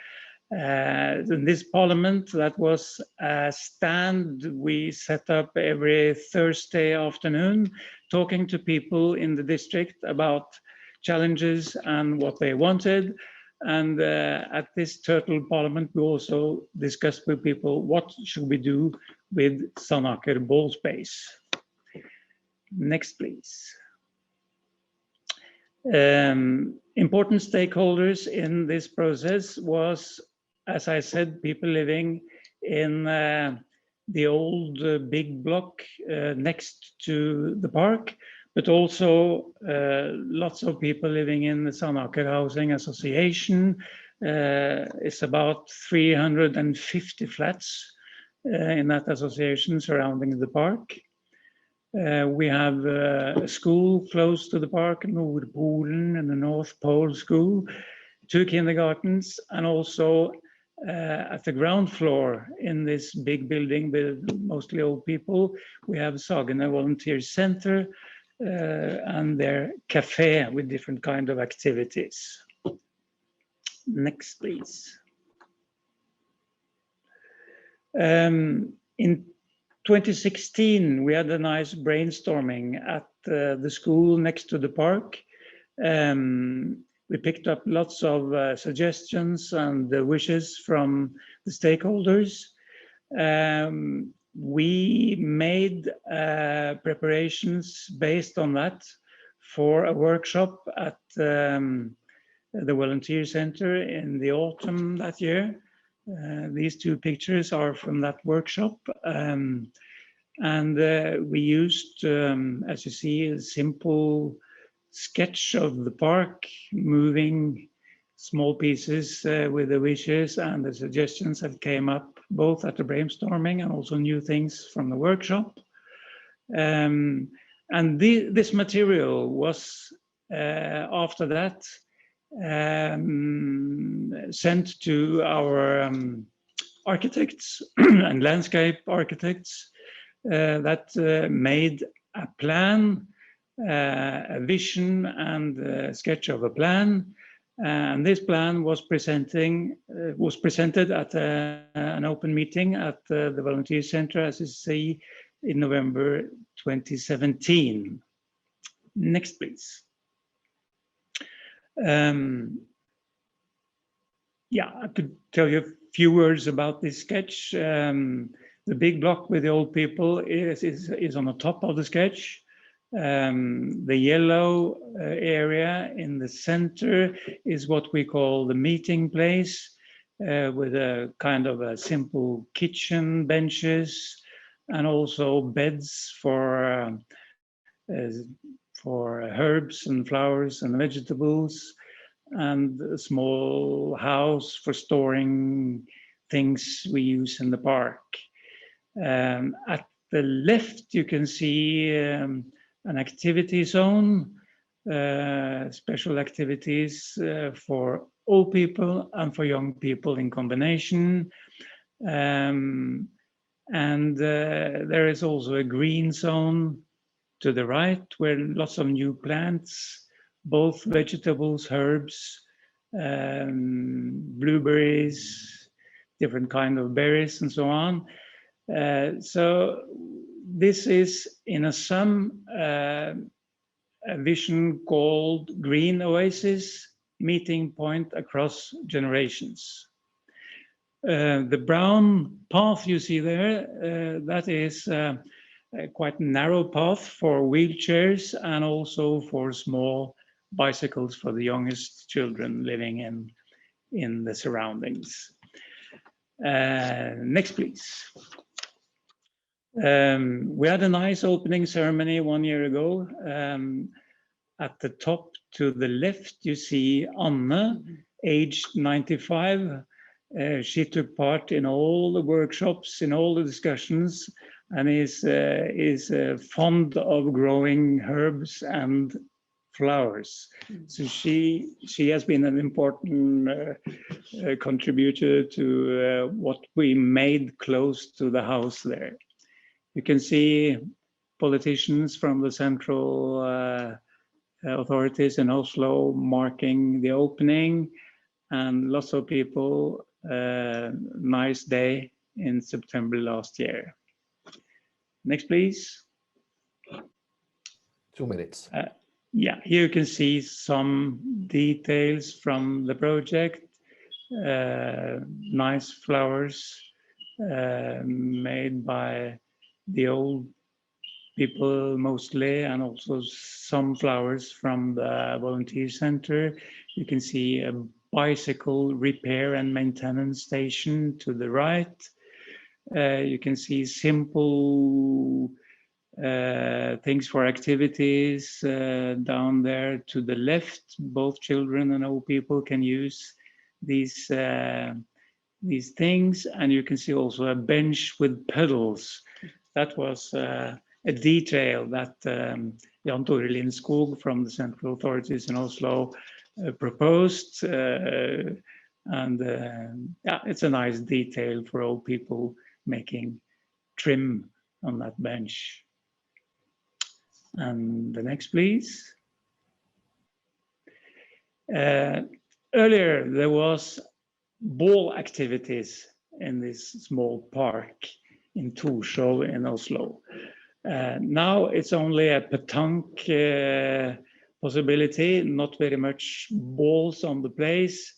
In this parliament, that was a stand we set up every Thursday afternoon, talking to people in the district about challenges and what they wanted. And at this Turtle Parliament, we also discussed with people what should we do with Sandaker ballspace. Next, please. Important stakeholders in this process was, as I said, people living in the old big block next to the park, but also lots of people living in the Sandaker Housing Association. It's about 350 flats in that association surrounding the park. We have a school close to the park, Nordpolen and the North Pole School, 2 kindergartens, and also at the ground floor in this big building with mostly old people, we have Sagene Volunteer Centre and their café with different kind of activities. Next, please. In 2016, we had a nice brainstorming at the school next to the park. We picked up lots of suggestions and wishes from the stakeholders. We made preparations based on that for a workshop at the Volunteer Centre in the autumn that year. These 2 pictures are from that workshop. And we used, as you see, a simple sketch of the park, moving small pieces with the wishes and the suggestions that came up both at the brainstorming and also new things from the workshop. And this material was, after that, sent to our architects and landscape architects that made a plan, a vision and a sketch of a plan. And this plan was presented at an open meeting at the Volunteer Centre, as you see, in November 2017. Next, please. Yeah, I could tell you a few words about this sketch. The big block with the old people is on the top of the sketch. The yellow area in the center is what we call the meeting place, with a kind of a simple kitchen, benches, and also beds for herbs and flowers and vegetables, and a small house for storing things we use in the park. At the left, you can see an activity zone, special activities for old people and for young people in combination. And there is also a green zone to the right where lots of new plants, both vegetables, herbs, blueberries, different kind of berries and so on. So this is in a sum a vision called Green Oasis, meeting point across generations. The brown path you see there, that is a quite narrow path for wheelchairs and also for small bicycles for the youngest children living in the surroundings. Next, please. We had a nice opening ceremony 1 year ago. At the top to the left, you see Anne, aged 95. She took part in all the workshops, in all the discussions, and is fond of growing herbs and flowers. So she has been an important contributor to what we made close to the house there. You can see politicians from the central authorities in Oslo marking the opening, and lots of people. Nice day in September last year. Next, please. 2 minutes. Yeah, here you can see some details from the project. Nice flowers made by the old people mostly, and also some flowers from the volunteer center. You can see a bicycle repair and maintenance station to the right. You can see simple things for activities down there to the left. Both children and old people can use these things, and you can see also a bench with pedals. That was a detail that Jan Tore Lindskog from the central authorities in Oslo proposed, and yeah, it's a nice detail for old people making trim on that bench. And the next, please. Earlier, there was ball activities in this small park in Torshov in Oslo. Now it's only a petanque possibility, not very much balls on the place.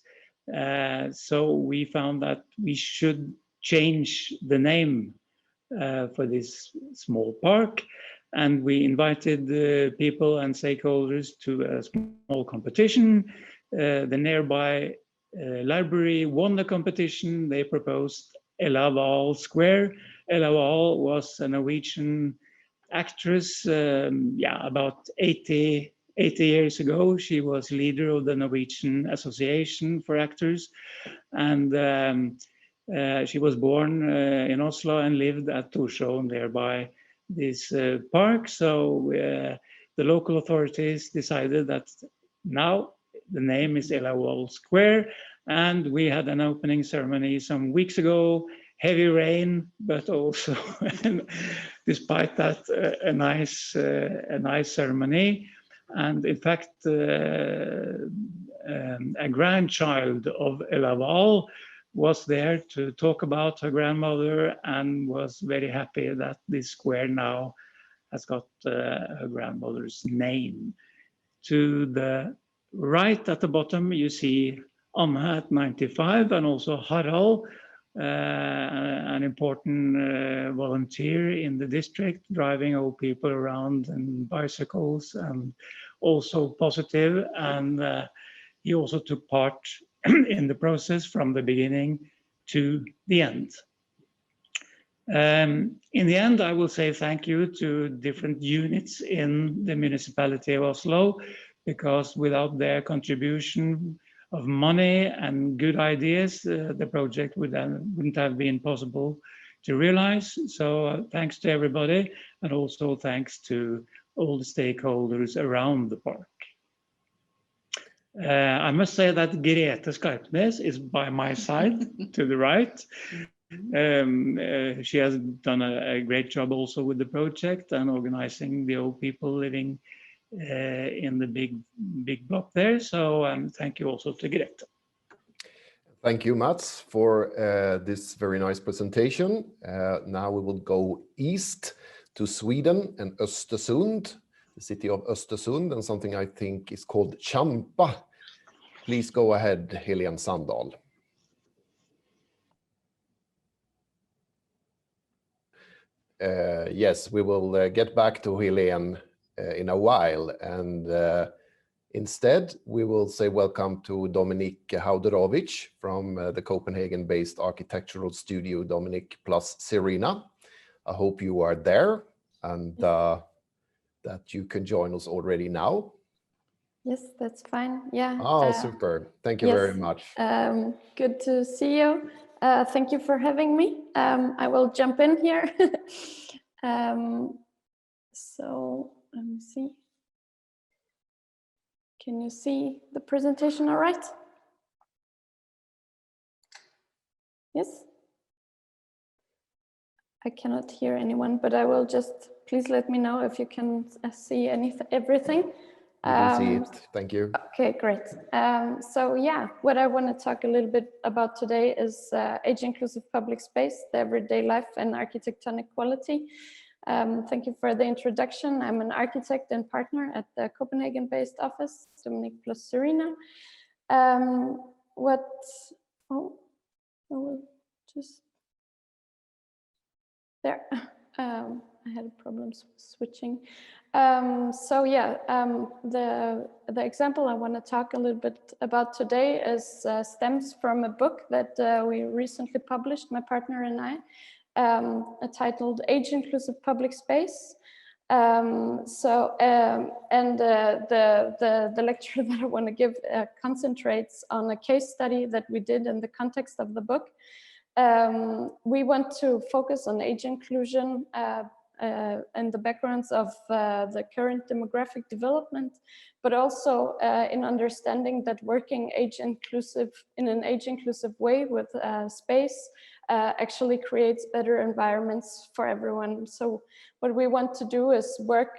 So we found that we should change the name for this small park. And we invited people and stakeholders to a small competition. The nearby library won the competition. They proposed Ella Wahl Square. Ella Wahl was a Norwegian actress, about 80 years ago. She was leader of the Norwegian Association for Actors. And she was born in Oslo and lived at Torshov nearby this park. So the local authorities decided that now the name is Ella Wahl Square, and we had an opening ceremony some weeks ago. Heavy rain, but also despite that a nice ceremony. And in fact a grandchild of Ella Wahl was there to talk about her grandmother, and was very happy that this square now has got her grandmother's name. To the right at the bottom, you see Anna at 95, and also Harald, an important volunteer in the district, driving old people around on bicycles, and also positive. And he also took part in the process from the beginning to the end. In the end, I will say thank you to different units in the municipality of Oslo, because without their contribution of money and good ideas, the project wouldn't have been possible to realize. So thanks to everybody, and also thanks to all the stakeholders around the park. I must say that Grete Skarpnes is by my side to the right. She has done a great job also with the project and organizing the old people living in the big block there. So thank you also to Grete. Thank you, Mats, for this very nice presentation. Now we will go east to Sweden and Östersund, the city of Östersund, and something I think is called Champa. Please go ahead, Helene Sandahl. Yes, we will get back to Helene in a while, and instead we will say welcome to Dominik Hauderovic from the Copenhagen-based architectural studio Dominik plus Serena. I hope you are there and that you can join us already now. Yes, that's fine. Yeah. Oh, super. Thank you very much. Good to see you. Thank you for having me. I will jump in here. So let me see. Can you see the presentation all right? Yes? I cannot hear anyone, but I will just, please let me know if you can see everything. You can see it. Thank you. Okay, great. So yeah, what I want to talk a little bit about today is age-inclusive public space, the everyday life and architectonic quality. Thank you for the introduction. I'm an architect and partner at the Copenhagen-based office, Dominic plus Serena. I will just, there. I had a problem switching. So yeah, the example I want to talk a little bit about today is stems from a book that we recently published, my partner and I, titled Age-Inclusive Public Space. And the lecture that I want to give concentrates on a case study that we did in the context of the book. We want to focus on age inclusion and the backgrounds of the current demographic development, but also in understanding that working in an age-inclusive way with space actually creates better environments for everyone. So what we want to do is work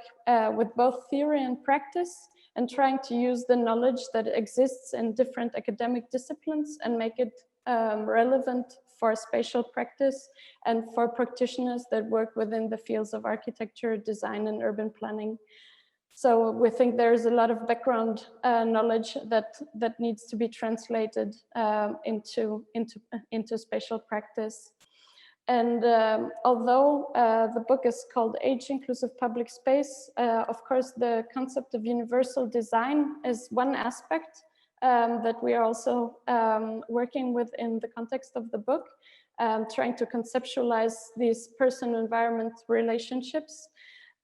with both theory and practice and trying to use the knowledge that exists in different academic disciplines and make it relevant for spatial practice and for practitioners that work within the fields of architecture, design, and urban planning. So we think there's a lot of background knowledge that needs to be translated into spatial practice. And although the book is called Age-Inclusive Public Space, of course, the concept of universal design is one aspect that we are also working with in the context of the book, trying to conceptualize these person-environment relationships.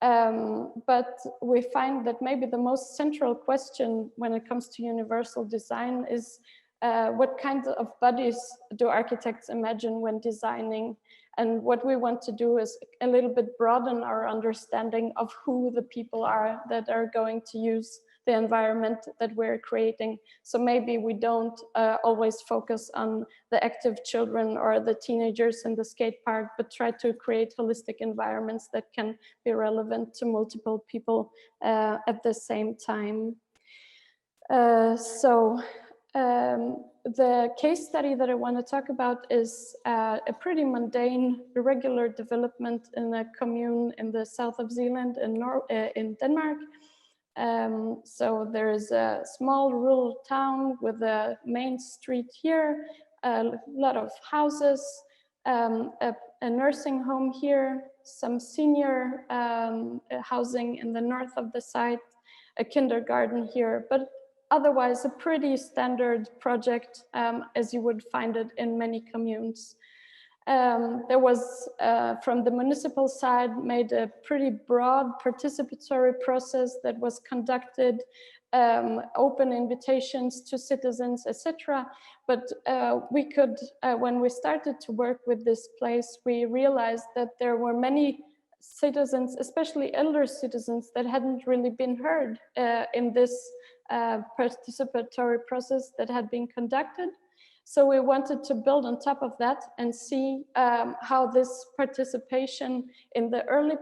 But we find that maybe the most central question when it comes to universal design is what kinds of bodies do architects imagine when designing? And what we want to do is a little bit broaden our understanding of who the people are that are going to use the environment that we're creating. So maybe we don't always focus on the active children or the teenagers in the skate park, but try to create holistic environments that can be relevant to multiple people at the same time. The case study that I want to talk about is a pretty mundane, irregular development in a commune in the south of Zealand in Denmark. So there is a small rural town with a main street here, a lot of houses, a nursing home here, some senior housing in the north of the site, a kindergarten here, but otherwise a pretty standard project as you would find it in many communes. There was, from the municipal side, made a pretty broad participatory process that was conducted, open invitations to citizens, etc. But we could, when we started to work with this place, we realized that there were many citizens, especially elder citizens, that hadn't really been heard in this participatory process that had been conducted. So we wanted to build on top of that and see how this participation in the early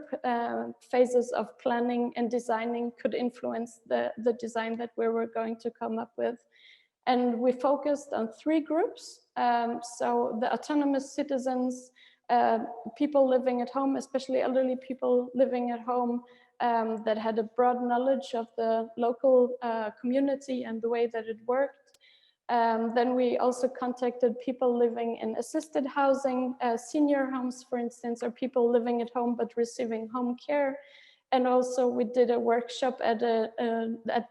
phases of planning and designing could influence the design that we were going to come up with. And we focused on 3 groups. So the autonomous citizens, people living at home, especially elderly people living at home, that had a broad knowledge of the local community and the way that it worked. Then we also contacted people living in assisted housing, senior homes, for instance, or people living at home but receiving home care. And also we did a workshop at the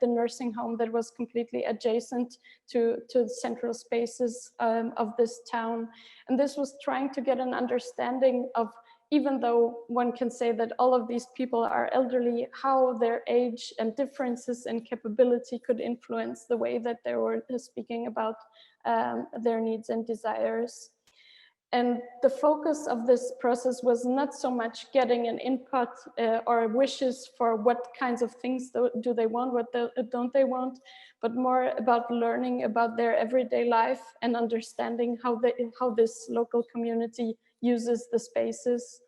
nursing home that was completely adjacent to the central spaces of this town. And this was trying to get an understanding of, even though one can say that all of these people are elderly, how their age and differences in capability could influence the way that they were speaking about their needs and desires. And the focus of this process was not so much getting an input or wishes for what kinds of things do they want, what don't they want, but more about learning about their everyday life and understanding how this local community uses the spaces.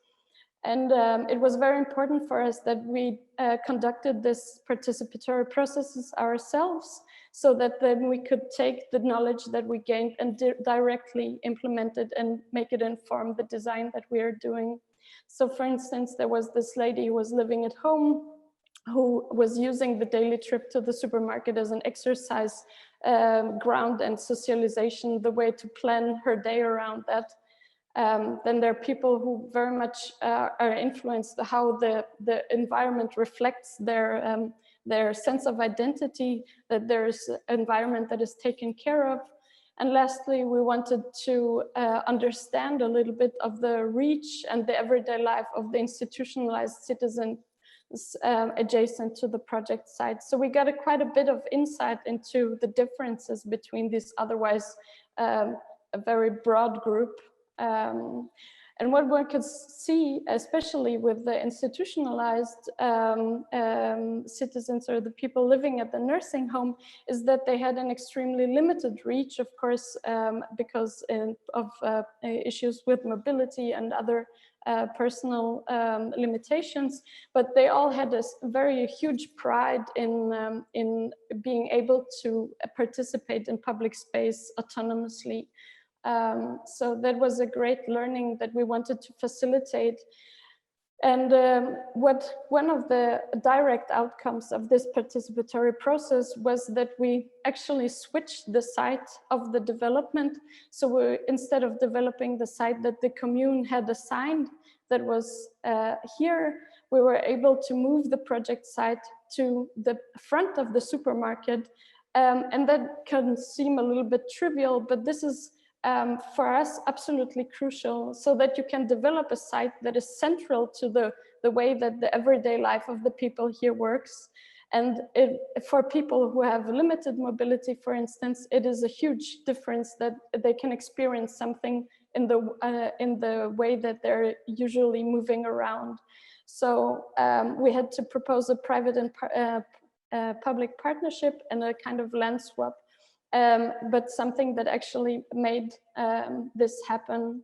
And it was very important for us that we conducted this participatory processes ourselves, so that then we could take the knowledge that we gained and directly implement it and make it inform the design that we are doing. So for instance, there was this lady who was living at home who was using the daily trip to the supermarket as an exercise ground and socialization, the way to plan her day around that. Then there are people who very much are influenced how the environment reflects their sense of identity, that there's an environment that is taken care of. And lastly, we wanted to understand a little bit of the reach and the everyday life of the institutionalized citizens adjacent to the project site. So we got quite a bit of insight into the differences between these otherwise a very broad group. And what one could see, especially with the institutionalized citizens or the people living at the nursing home, is that they had an extremely limited reach, of course, because of issues with mobility and other personal limitations, but they all had a very huge pride in being able to participate in public space autonomously. So that was a great learning that we wanted to facilitate. And one of the direct outcomes of this participatory process was that we actually switched the site of the development. So instead of developing the site that the commune had assigned that was here, we were able to move the project site to the front of the supermarket. And that can seem a little bit trivial, but this is for us absolutely crucial, so that you can develop a site that is central to the way that the everyday life of the people here works. And for people who have limited mobility, for instance, it is a huge difference that they can experience something in the way that they're usually moving around. So we had to propose a private and public partnership and a kind of land swap. But something that actually made this happen.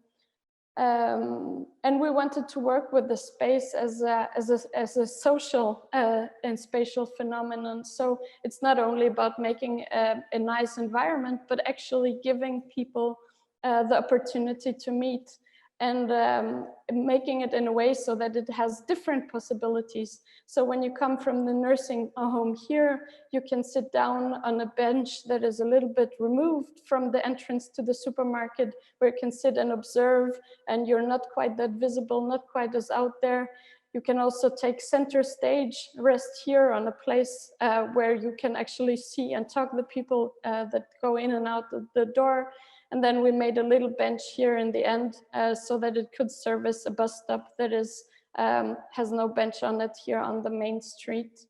And we wanted to work with the space as a social and spatial phenomenon. So it's not only about making a nice environment, but actually giving people the opportunity to meet and making it in a way so that it has different possibilities. So when you come from the nursing home here, you can sit down on a bench that is a little bit removed from the entrance to the supermarket, where you can sit and observe, and you're not quite that visible, not quite as out there. You can also take center stage, rest here on a place where you can actually see and talk to the people that go in and out of the door. And then we made a little bench here in the end so that it could service a bus stop that is has no bench on it here on the main street.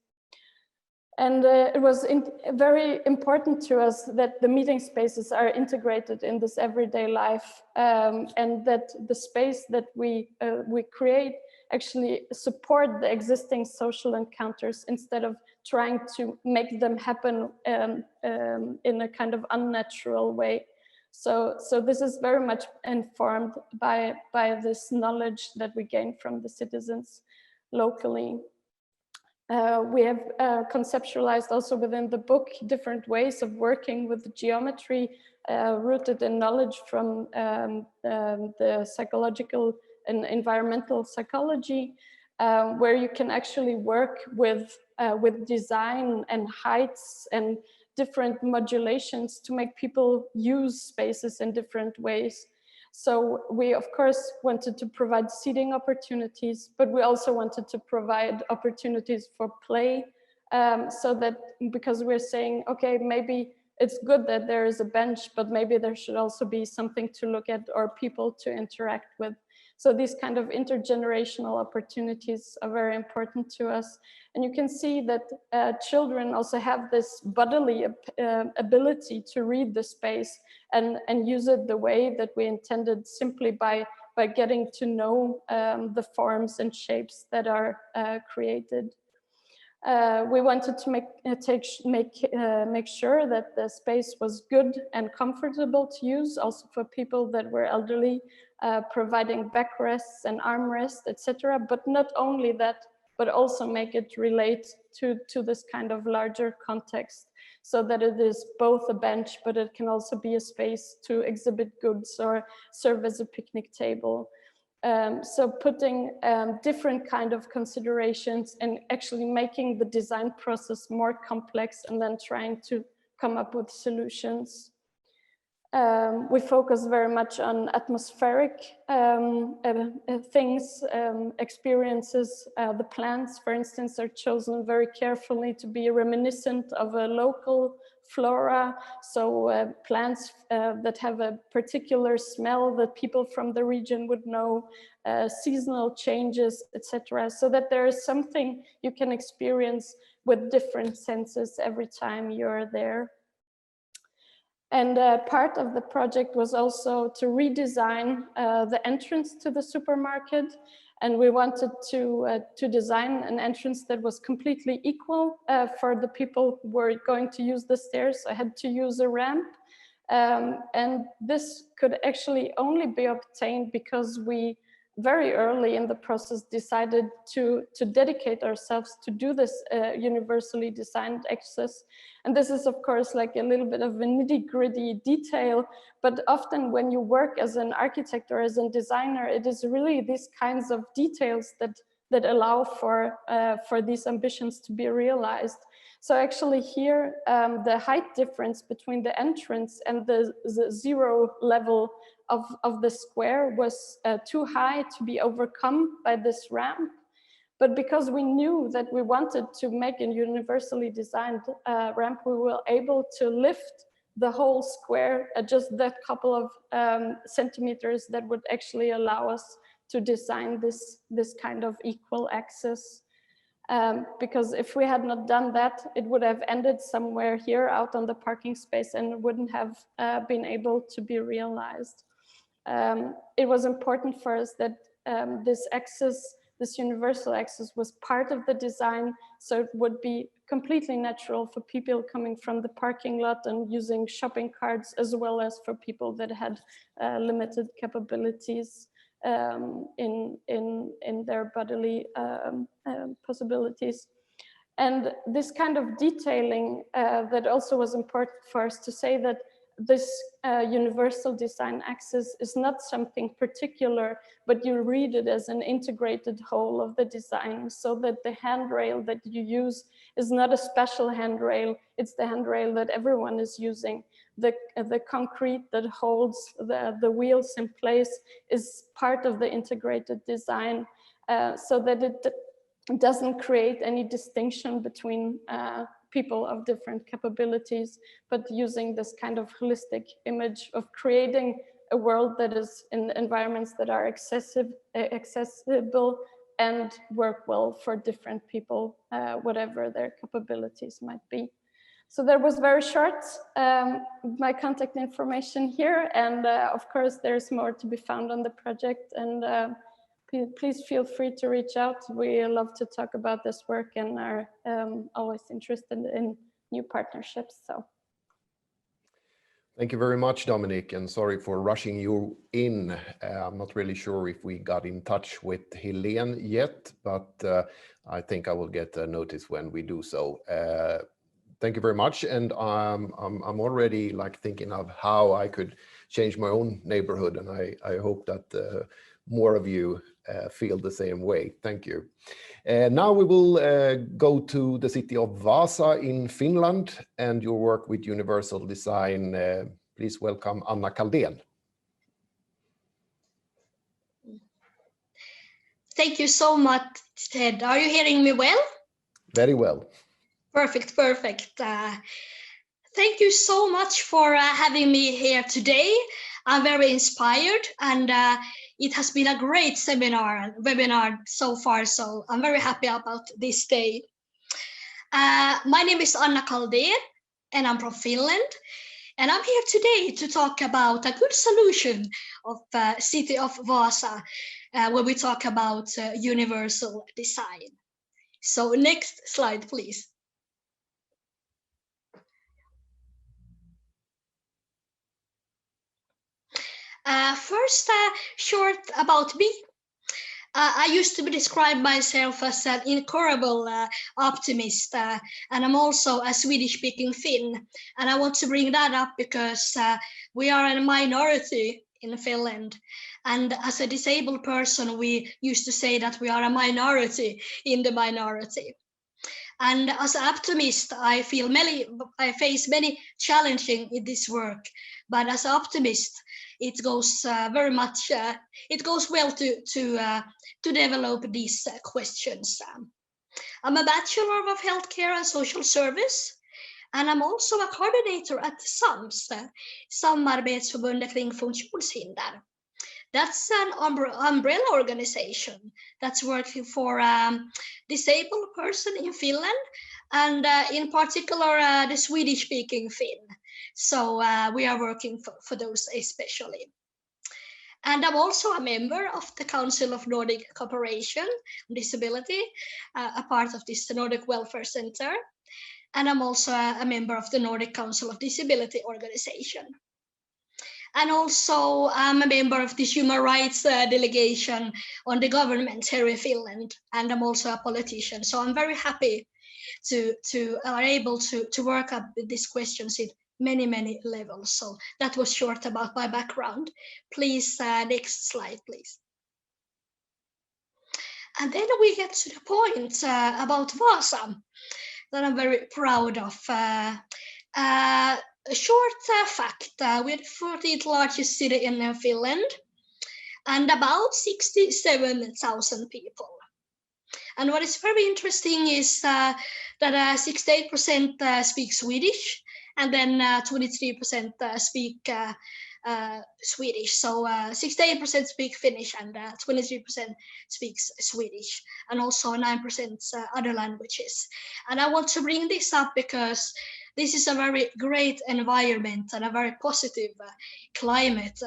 And it was very important to us that the meeting spaces are integrated in this everyday life, and that the space that we create actually support the existing social encounters instead of trying to make them happen in a kind of unnatural way. So this is very much informed by this knowledge that we gain from the citizens locally. We have conceptualized also within the book different ways of working with geometry rooted in knowledge from the psychological and environmental psychology, where you can actually work with design and heights and different modulations to make people use spaces in different ways. So we, of course, wanted to provide seating opportunities, but we also wanted to provide opportunities for play, so that, because we're saying, okay, maybe it's good that there is a bench, but maybe there should also be something to look at or people to interact with. So these kind of intergenerational opportunities are very important to us. And you can see that children also have this bodily ability to read the space and use it the way that we intended, simply by getting to know the forms and shapes that are created. We wanted to make sure that the space was good and comfortable to use, also for people that were elderly, providing backrests and armrests, etc. But not only that, but also make it relate to this kind of larger context, so that it is both a bench, but it can also be a space to exhibit goods or serve as a picnic table. So putting different kind of considerations and actually making the design process more complex, and then trying to come up with solutions. We focus very much on atmospheric things, experiences. The plants, for instance, are chosen very carefully to be reminiscent of a local flora. So plants that have a particular smell that people from the region would know, seasonal changes, etc. So that there is something you can experience with different senses every time you're there. And part of the project was also to redesign the entrance to the supermarket. And we wanted to design an entrance that was completely equal for the people who were going to use the stairs. I had to use a ramp. And this could actually only be obtained because we very early in the process decided to dedicate ourselves to do this universally designed access. And this is, of course, like a little bit of a nitty-gritty detail, but often when you work as an architect or as a designer, it is really these kinds of details that allow for these ambitions to be realized. So actually here, the height difference between the entrance and the zero level of the square was too high to be overcome by this ramp. But because we knew that we wanted to make a universally designed ramp, we were able to lift the whole square at just that couple of centimeters that would actually allow us to design this kind of equal access. Because if we had not done that, it would have ended somewhere here out on the parking space and wouldn't have been able to be realized. It was important for us that this universal access was part of the design, so it would be completely natural for people coming from the parking lot and using shopping carts, as well as for people that had limited capabilities in their bodily possibilities. And this kind of detailing that also was important for us to say that this universal design access is not something particular, but you read it as an integrated whole of the design, so that the handrail that you use is not a special handrail, it's the handrail that everyone is using. The concrete that holds the wheels in place is part of the integrated design, so that it doesn't create any distinction between people of different capabilities, but using this kind of holistic image of creating a world that is in environments that are accessible and work well for different people, whatever their capabilities might be. So that was very short, my contact information here, and of course there's more to be found on the project, and please feel free to reach out. We love to talk about this work and are always interested in new partnerships. So. Thank you very much, Dominic, and sorry for rushing you in. I'm not really sure if we got in touch with Helene yet, but I think I will get a notice when we do so. Thank you very much, and I'm already like thinking of how I could change my own neighborhood, and I hope that more of you feel the same way. Thank you. Now we will go to the city of Vaasa in Finland and your work with universal design. Please welcome Anna Kaldén. Thank you so much, Ted. Are you hearing me well? Very well. Perfect, perfect. Thank you so much for having me here today. I'm very inspired, and it has been a great webinar so far, so I'm very happy about this day. My name is Anna Kaldén, and I'm from Finland. And I'm here today to talk about a good solution of City of Vaasa, where we talk about universal design. So next slide, please. First, short about me. I used to describe myself as an incurable optimist, and I'm also a Swedish-speaking Finn. And I want to bring that up because we are a minority in Finland. And as a disabled person, we used to say that we are a minority in the minority. And as an optimist, I face many challenges in this work. But as an optimist, it goes it goes well to develop these questions. I'm a Bachelor of Healthcare and Social Service, and I'm also a coordinator at SAMS, Samarbetsförbundet kring funktionshinder. That's an umbrella organization that's working for disabled person in Finland, and in particular the Swedish-speaking Finn. So we are working for those especially. And I'm also a member of the Council of Nordic Cooperation on Disability, a part of this Nordic Welfare Centre. And I'm also a member of the Nordic Council of Disability organization. And also I'm a member of the Human Rights Delegation on the government here in Finland. And I'm also a politician. So I'm very happy to are able to work up with these questions in many levels. So that was short about my background. Please, next slide, please. And then we get to the point about Vaasa that I'm very proud of. A short fact, we're the 14th largest city in Finland and about 67,000 people. And what is very interesting is that 68% speak Swedish, and then 23% speak Swedish. So 68% speak Finnish and 23% speaks Swedish, and also 9% other languages. And I want to bring this up because this is a very great environment and a very positive climate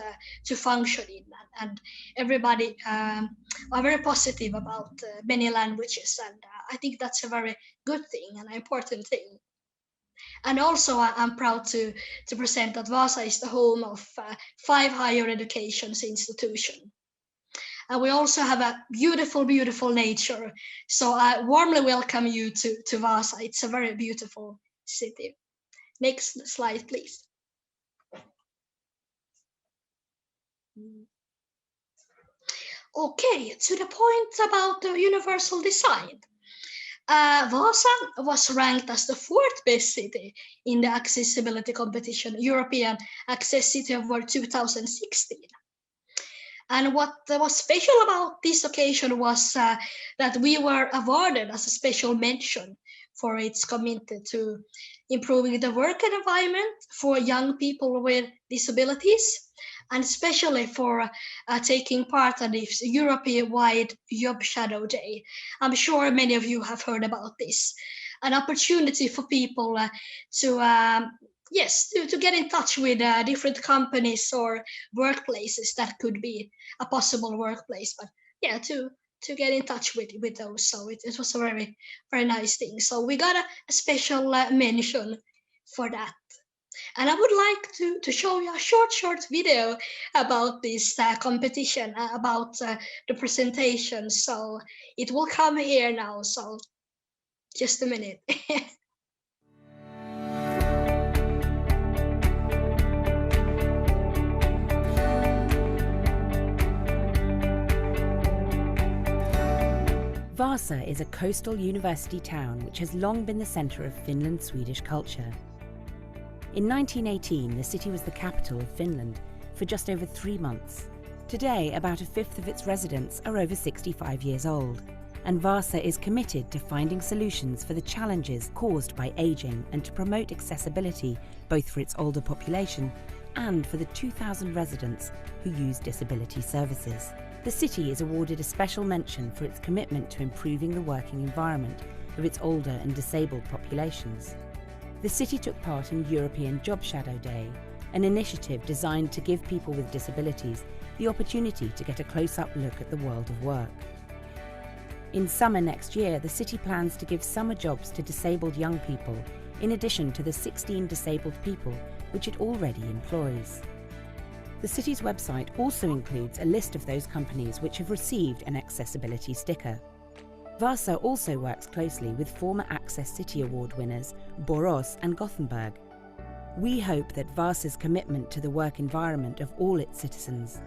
to function in, and everybody are very positive about many languages, and I think that's a very good thing and an important thing. And also I'm proud to present that Vaasa is the home of 5 higher education institutions. And we also have a beautiful nature. So I warmly welcome you to Vaasa. It's a very beautiful city. Next slide, please. Okay, to the point about the universal design. Vaasa was ranked as the 4th best city in the accessibility competition, European Access City Award 2016. And what was special about this occasion was that we were awarded as a special mention for its commitment to improving the work environment for young people with disabilities, and especially for taking part in this European-wide Job Shadow Day. I'm sure many of you have heard about this. An opportunity for people to get in touch with different companies or workplaces that could be a possible workplace, but yeah, to get in touch with those. So it was a very nice thing. So we got a special mention for that. And I would like to show you a short video about this competition, about the presentation. So it will come here now. So just a minute. Vaasa is a coastal university town which has long been the centre of Finland's Swedish culture. In 1918, the city was the capital of Finland for just over 3 months, Today, about a fifth of its residents are over 65 years old, and Vaasa is committed to finding solutions for the challenges caused by ageing and to promote accessibility both for its older population and for the 2,000 residents who use disability services. The city is awarded a special mention for its commitment to improving the working environment of its older and disabled populations. The city took part in European Job Shadow Day, an initiative designed to give people with disabilities the opportunity to get a close-up look at the world of work. In summer next year, the city plans to give summer jobs to disabled young people, in addition to the 16 disabled people which it already employs. The city's website also includes a list of those companies which have received an accessibility sticker. Vaasa also works closely with former Access City Award winners Borås and Gothenburg. We hope that Vaasa's commitment to the work environment of all its citizens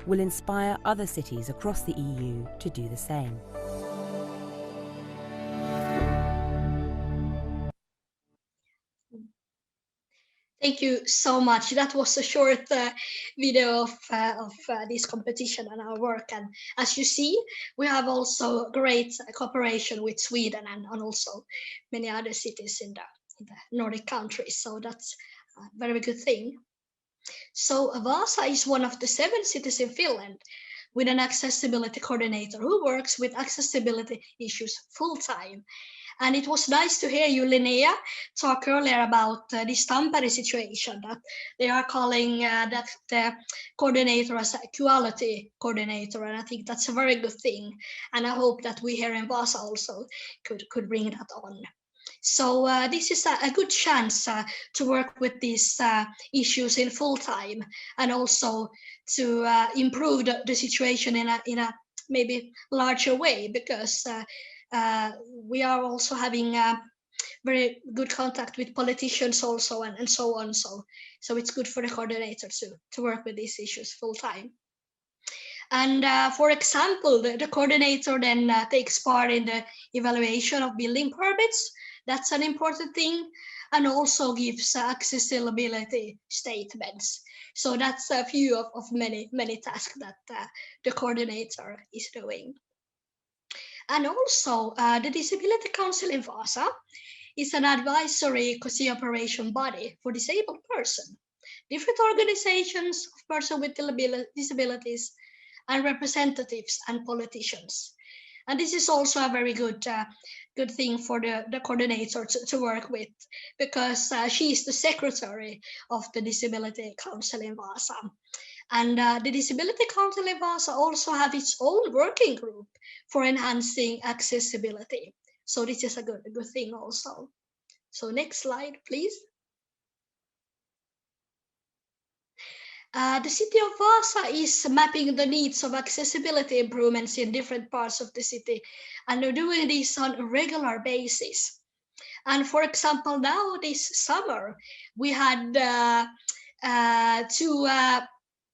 will inspire other cities across the EU to do the same. Thank you so much. That was a short video of this competition and our work. And as you see, we have also great cooperation with Sweden and also many other cities in the Nordic countries. So that's a very good thing. So Vaasa is one of the 7 cities in Finland with an accessibility coordinator who works with accessibility issues full-time. And it was nice to hear you, Linnea, talk earlier about this Tampere situation, that they are calling that the coordinator as an equality coordinator. And I think that's a very good thing. And I hope that we here in Vaasa also could bring that on. So this is a good chance to work with these issues in full time and also to improve the situation in a maybe larger way, because we are also having very good contact with politicians also and so on. So it's good for the coordinator to work with these issues full time. And for example, the coordinator then takes part in the evaluation of building permits. That's an important thing, and also gives accessibility statements. So that's a few of many tasks that the coordinator is doing. And also the Disability Council in Vaasa is an advisory cooperation body for disabled persons. Different organizations of persons with disabilities and representatives and politicians. And this is also a very good thing for the coordinator to work with, because she is the secretary of the Disability Council in Vaasa. And the Disability Council in Vaasa also have its own working group for enhancing accessibility. So this is a good thing also. So next slide, please. The City of Vaasa is mapping the needs of accessibility improvements in different parts of the city, and they're doing this on a regular basis. And for example, now this summer, we had 2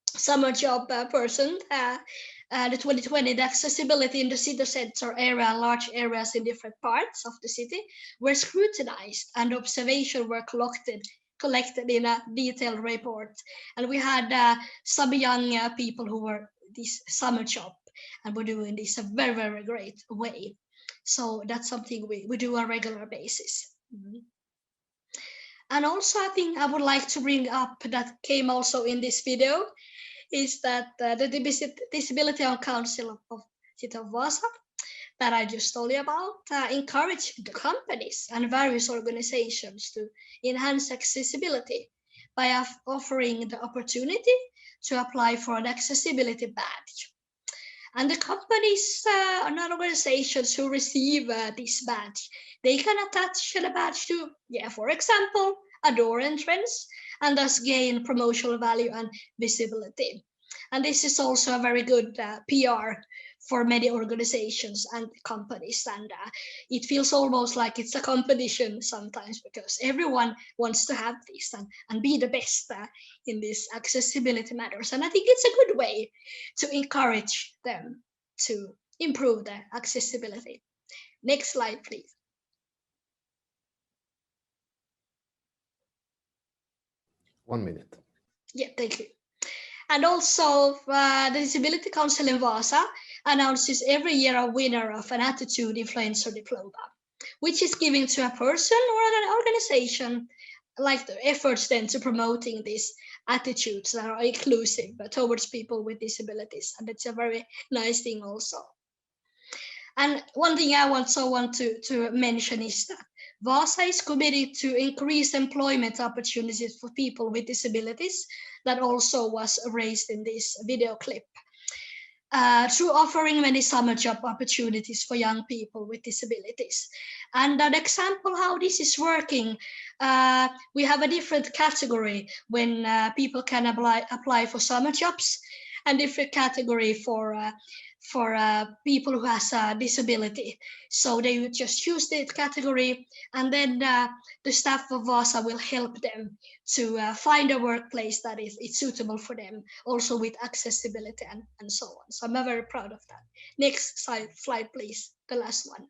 summer job person, the 2020, the accessibility in the city center area and large areas in different parts of the city were scrutinized, and observation were collected in a detailed report. And we had some young people who were this summer job and were doing this a very, very great way. So that's something we do on a regular basis. And also, I think I would like to bring up that came also in this video is that the Disability Council of City of Vaasa that I just told you about encourage the companies and various organizations to enhance accessibility by offering the opportunity to apply for an accessibility badge. And the companies and organizations who receive this badge, they can attach the badge to, for example, a door entrance, and thus gain promotional value and visibility. And this is also a very good PR for many organizations and companies. And it feels almost like it's a competition sometimes, because everyone wants to have this and be the best in these accessibility matters. And I think it's a good way to encourage them to improve their accessibility. Next slide, please. One minute. Yeah, thank you. And also the Disability Council in Vaasa announces every year a winner of an Attitude Influencer Diploma, which is given to a person or an organization, like the efforts then to promoting these attitudes that are inclusive towards people with disabilities. And it's a very nice thing also. And one thing I want to mention is that Vaasa is committed to increase employment opportunities for people with disabilities. That also was raised in this video clip. Through offering many summer job opportunities for young people with disabilities. And an example how this is working, we have a different category when people can apply for summer jobs, and different category for people who has a disability. So they would just choose that category, and then the staff of Vaasa will help them to find a workplace that is suitable for them, also with accessibility and so on. So I'm very proud of that. Next slide, please, the last one.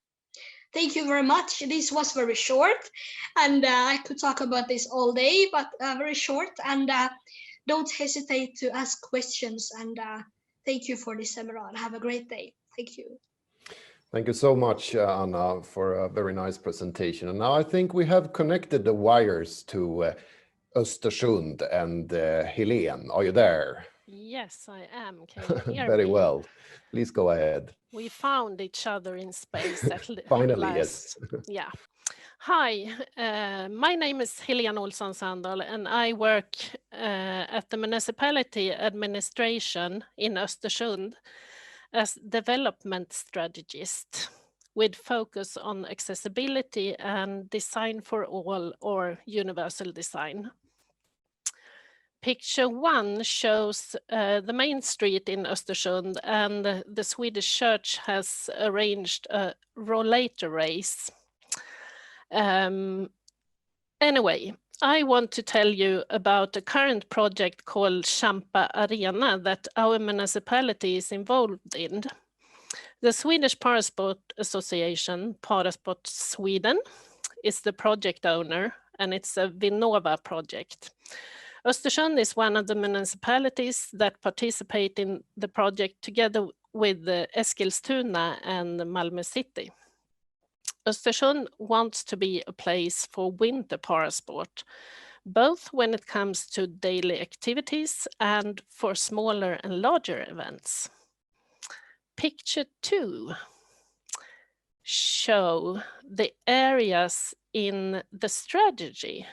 Thank you very much. This was very short, and I could talk about this all day, but very short. And don't hesitate to ask questions, and thank you for this seminar, and have a great day. Thank you. Thank you so much, Anna, for a very nice presentation. And now I think we have connected the wires to Östersund and Helene. Are you there? Yes, I am. Can you hear Very me? well. Please go ahead. We found each other in space at Finally, last. yes. Yeah. Hi, my name is Helene Olsson Sandal, and I work at the municipality administration in Östersund as development strategist with focus on accessibility and design for all, or universal design. Picture 1 shows the main street in Östersund, and the Swedish church has arranged a rollator race. Anyway, I want to tell you about a current project called Champa Arena that our municipality is involved in. The Swedish Parasport Association, Parasport Sweden, is the project owner, and it's a Vinnova project. Östersund is one of the municipalities that participate in the project together with Eskilstuna and Malmö City. Östersund wants to be a place for winter parasport, both when it comes to daily activities and for smaller and larger events. Picture 2 show the areas in the strategy.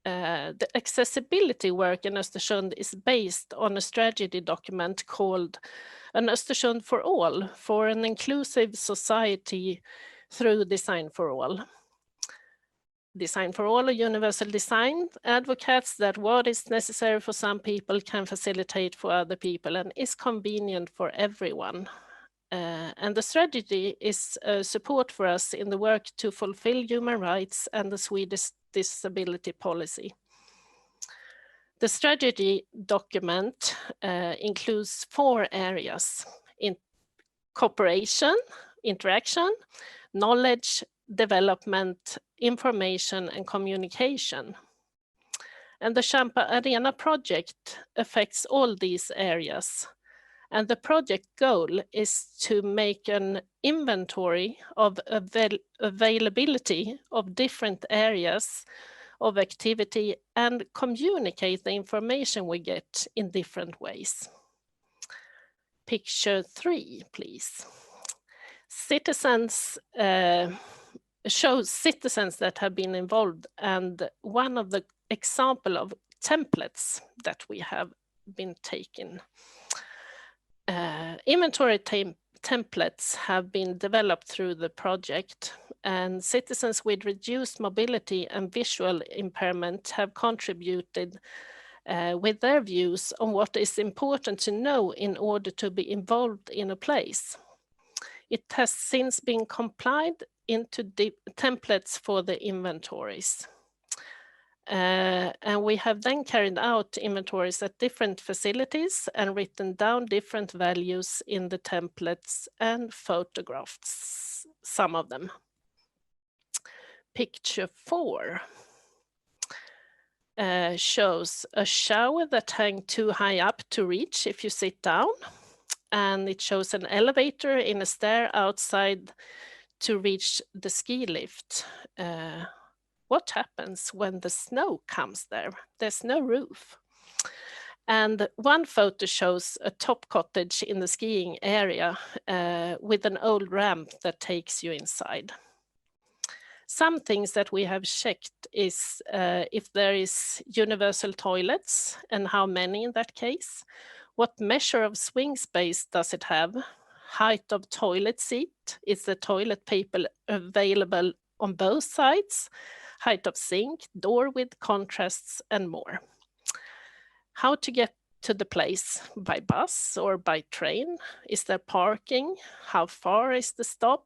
The accessibility work in Östersund is based on a strategy document called An Östersund for All, for an inclusive society through design for all. Design for all, a universal design, advocates that what is necessary for some people can facilitate for other people and is convenient for everyone. And the strategy is support for us in the work to fulfill human rights and the Swedish disability policy. The strategy document includes 4 areas: in cooperation, interaction, knowledge, development, information, and communication. And the Champa Arena project affects all these areas. And the project goal is to make an inventory of availability of different areas of activity and communicate the information we get in different ways. Picture 3, please. Citizens shows citizens that have been involved, and one of the example of templates that we have been taken. Inventory templates have been developed through the project, and citizens with reduced mobility and visual impairment have contributed with their views on what is important to know in order to be involved in a place. It has since been compiled into the templates for the inventories. And we have then carried out inventories at different facilities and written down different values in the templates and photographed some of them. Picture 4 shows a shower that hangs too high up to reach if you sit down. And it shows an elevator in a stair outside to reach the ski lift. What happens when the snow comes there? There's no roof. And one photo shows a top cottage in the skiing area with an old ramp that takes you inside. Some things that we have checked is if there is universal toilets and how many in that case. What measure of swing space does it have? Height of toilet seat? Is the toilet paper available on both sides? Height of sink, door width, contrasts, and more. How to get to the place? By bus or by train? Is there parking? How far is the stop?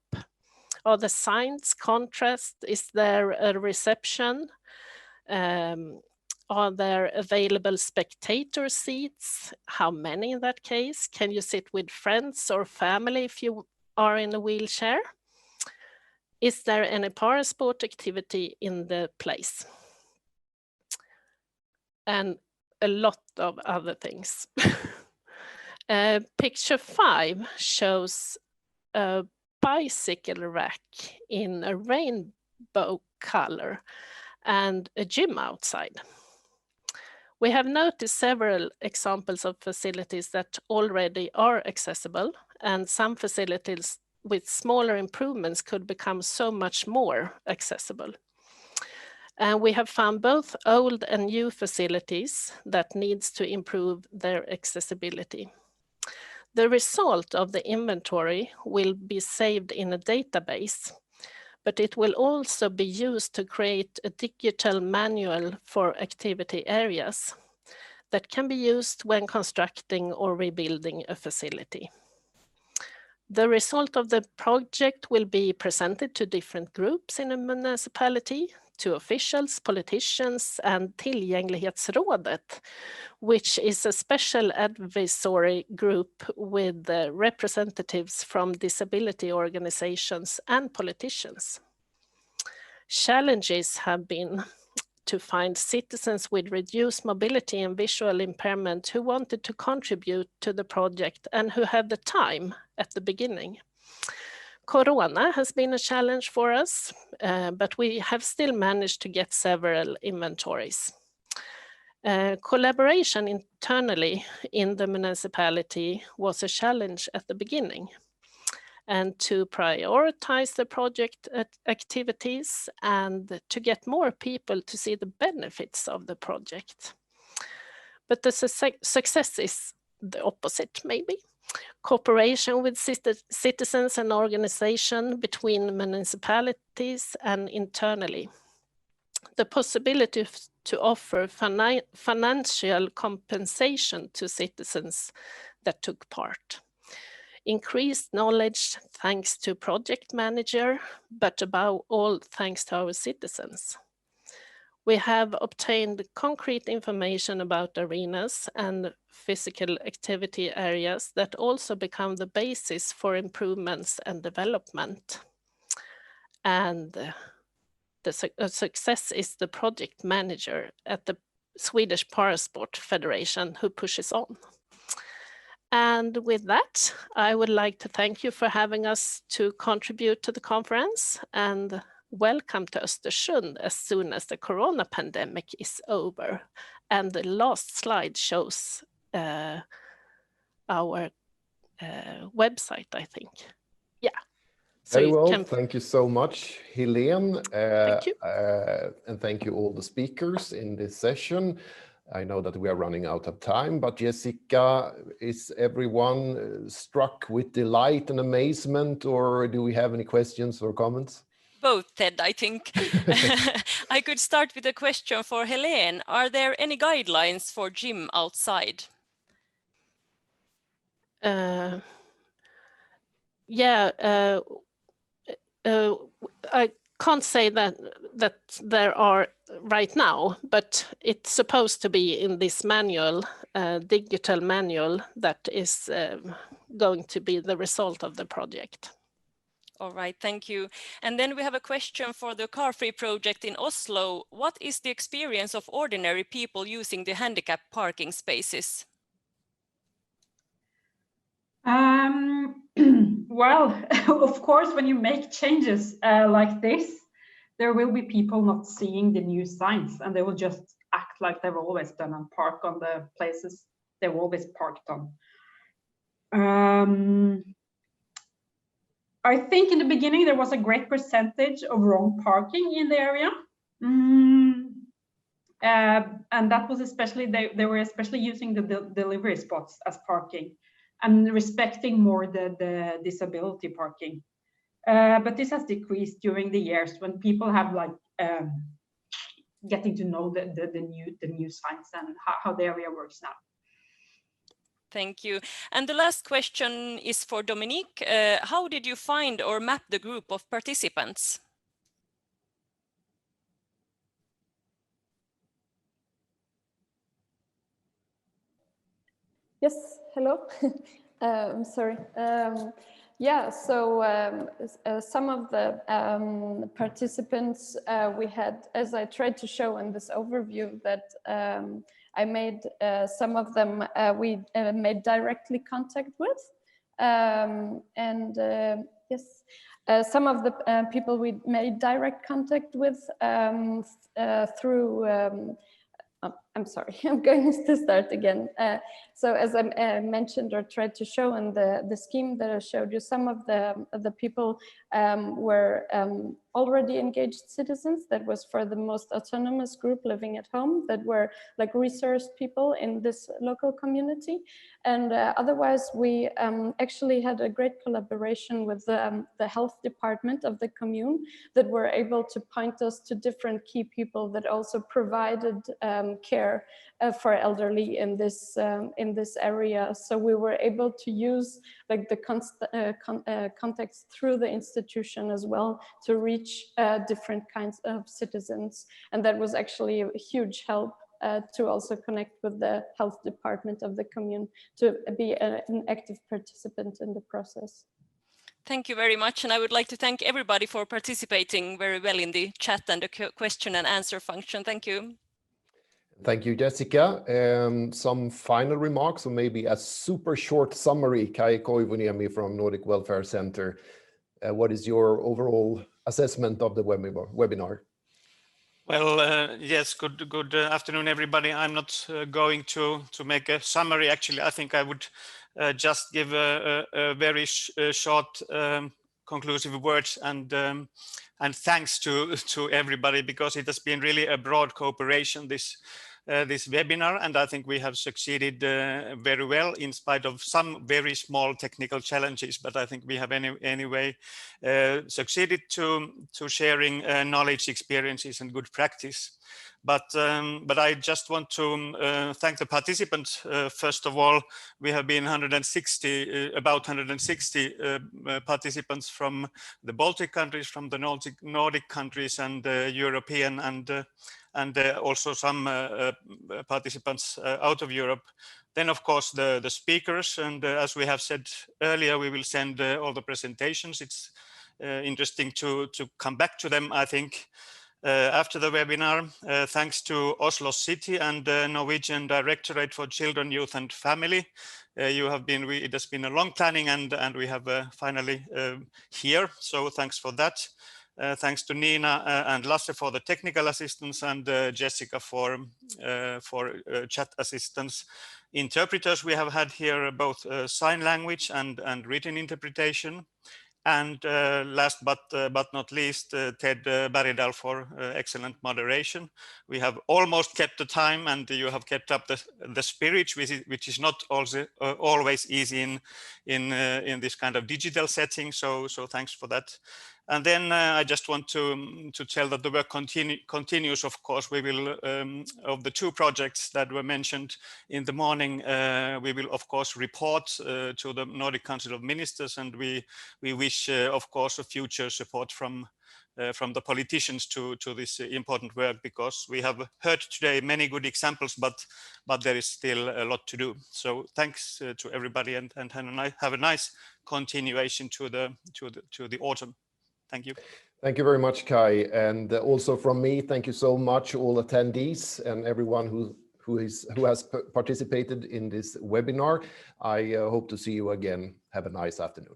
Are the signs contrast? Is there a reception? Are there available spectator seats? How many in that case? Can you sit with friends or family if you are in a wheelchair? Is there any parasport activity in the place? And a lot of other things. Picture 5 shows a bicycle rack in a rainbow color and a gym outside. We have noticed several examples of facilities that already are accessible, and some facilities with smaller improvements could become so much more accessible. And we have found both old and new facilities that needs to improve their accessibility. The result of the inventory will be saved in a database, but it will also be used to create a digital manual for activity areas that can be used when constructing or rebuilding a facility. The result of the project will be presented to different groups in a municipality, to officials, politicians, and Tillgänglighetsrådet, which is a special advisory group with representatives from disability organizations and politicians. Challenges have been to find citizens with reduced mobility and visual impairment who wanted to contribute to the project and who had the time at the beginning. Corona has been a challenge for us, but we have still managed to get several inventories. Collaboration internally in the municipality was a challenge at the beginning, and to prioritize the project activities and to get more people to see the benefits of the project. But the success is the opposite, maybe. Cooperation with citizens and organizations between municipalities and internally. The possibility to offer financial compensation to citizens that took part. Increased knowledge thanks to project manager, but above all thanks to our citizens. We have obtained concrete information about arenas and physical activity areas that also become the basis for improvements and development. And the success is the project manager at the Swedish Parasport Federation who pushes on. And with that, I would like to thank you for having us to contribute to the conference, and welcome to Östersund as soon as the corona pandemic is over. And the last slide shows our website, I think. Yeah. So very well, thank you so much, Helene. Thank you. And thank you all the speakers in this session. I know that we are running out of time, but Jessica, is everyone struck with delight and amazement, or do we have any questions or comments? Both, Ted, I think. I could start with a question for Helene. Are there any guidelines for gym outside? I can't say that there are right now, but it's supposed to be in this manual, digital manual that is going to be the result of the project. All right, thank you. And then we have a question for the car-free project in Oslo. What is the experience of ordinary people using the handicap parking spaces? Well, of course, when you make changes like this, there will be people not seeing the new signs, and they will just act like they've always done and park on the places they've always parked on. I think in the beginning there was a great percentage of wrong parking in the area. And that was especially, they were especially using the delivery spots as parking and respecting more the disability parking. But this has decreased during the years when people have like getting to know the new signs and how the area works now. Thank you. And the last question is for Dominique. How did you find or map the group of participants? Yes, hello. I'm sorry. Yeah, so some of the participants we had, as I tried to show in this overview, that I made some of them we made directly contact with. Yes, some of the people we made direct contact with through I'm sorry, I'm going to start again. So as I mentioned or tried to show in the scheme that I showed you, some of the people were already engaged citizens. That was for the most autonomous group living at home, that were like resourced people in this local community. And otherwise, we actually had a great collaboration with the health department of the commune that were able to point us to different key people that also provided care for elderly in this area. So we were able to use like the contacts through the institution as well to reach different kinds of citizens, and that was actually a huge help to also connect with the health department of the commune to be an active participant in the process. Thank you very much, and I would like to thank everybody for participating very well in the chat and the question and answer function. Thank you. Thank you, Jessica. Some final remarks, or maybe a super short summary. Kai Koivuniemi from Nordic Welfare Centre. What is your overall assessment of the webinar? Well, yes, good afternoon, everybody. I'm not going to make a summary. Actually, I think I would just give a very short conclusive words and thanks to everybody, because it has been really a broad cooperation this webinar, and I think we have succeeded very well in spite of some very small technical challenges. But I think we have anyway succeeded to sharing knowledge, experiences, and good practice. But I just want to thank the participants. First of all, we have been about 160 participants from the Baltic countries, from the Nordic countries, and European, and also some participants out of Europe. Then, of course, the speakers, and as we have said earlier, we will send all the presentations. It's interesting to come back to them, I think. After the webinar, thanks to Oslo City and the Norwegian Directorate for Children, Youth and Family. It has been a long planning, and we have finally here, so thanks for that. Thanks to Nina and Lasse for the technical assistance, and Jessica for chat assistance. Interpreters we have had here, both sign language and written interpretation. And last but not least, Ted Berridal for excellent moderation. We have almost kept the time, and you have kept up the spirit, which is not also always easy in this kind of digital setting. So thanks for that. And then I just want to tell that the work continues. Of course, we will, of the two projects that were mentioned in the morning, we will of course report to the Nordic Council of Ministers, and we wish, of course, a future support from the politicians to this important work, because we have heard today many good examples, but there is still a lot to do. So thanks to everybody, and have a nice continuation to the autumn. Thank you. Thank you very much, Kai. And also from me, thank you so much, all attendees and everyone who has participated in this webinar. I hope to see you again. Have a nice afternoon.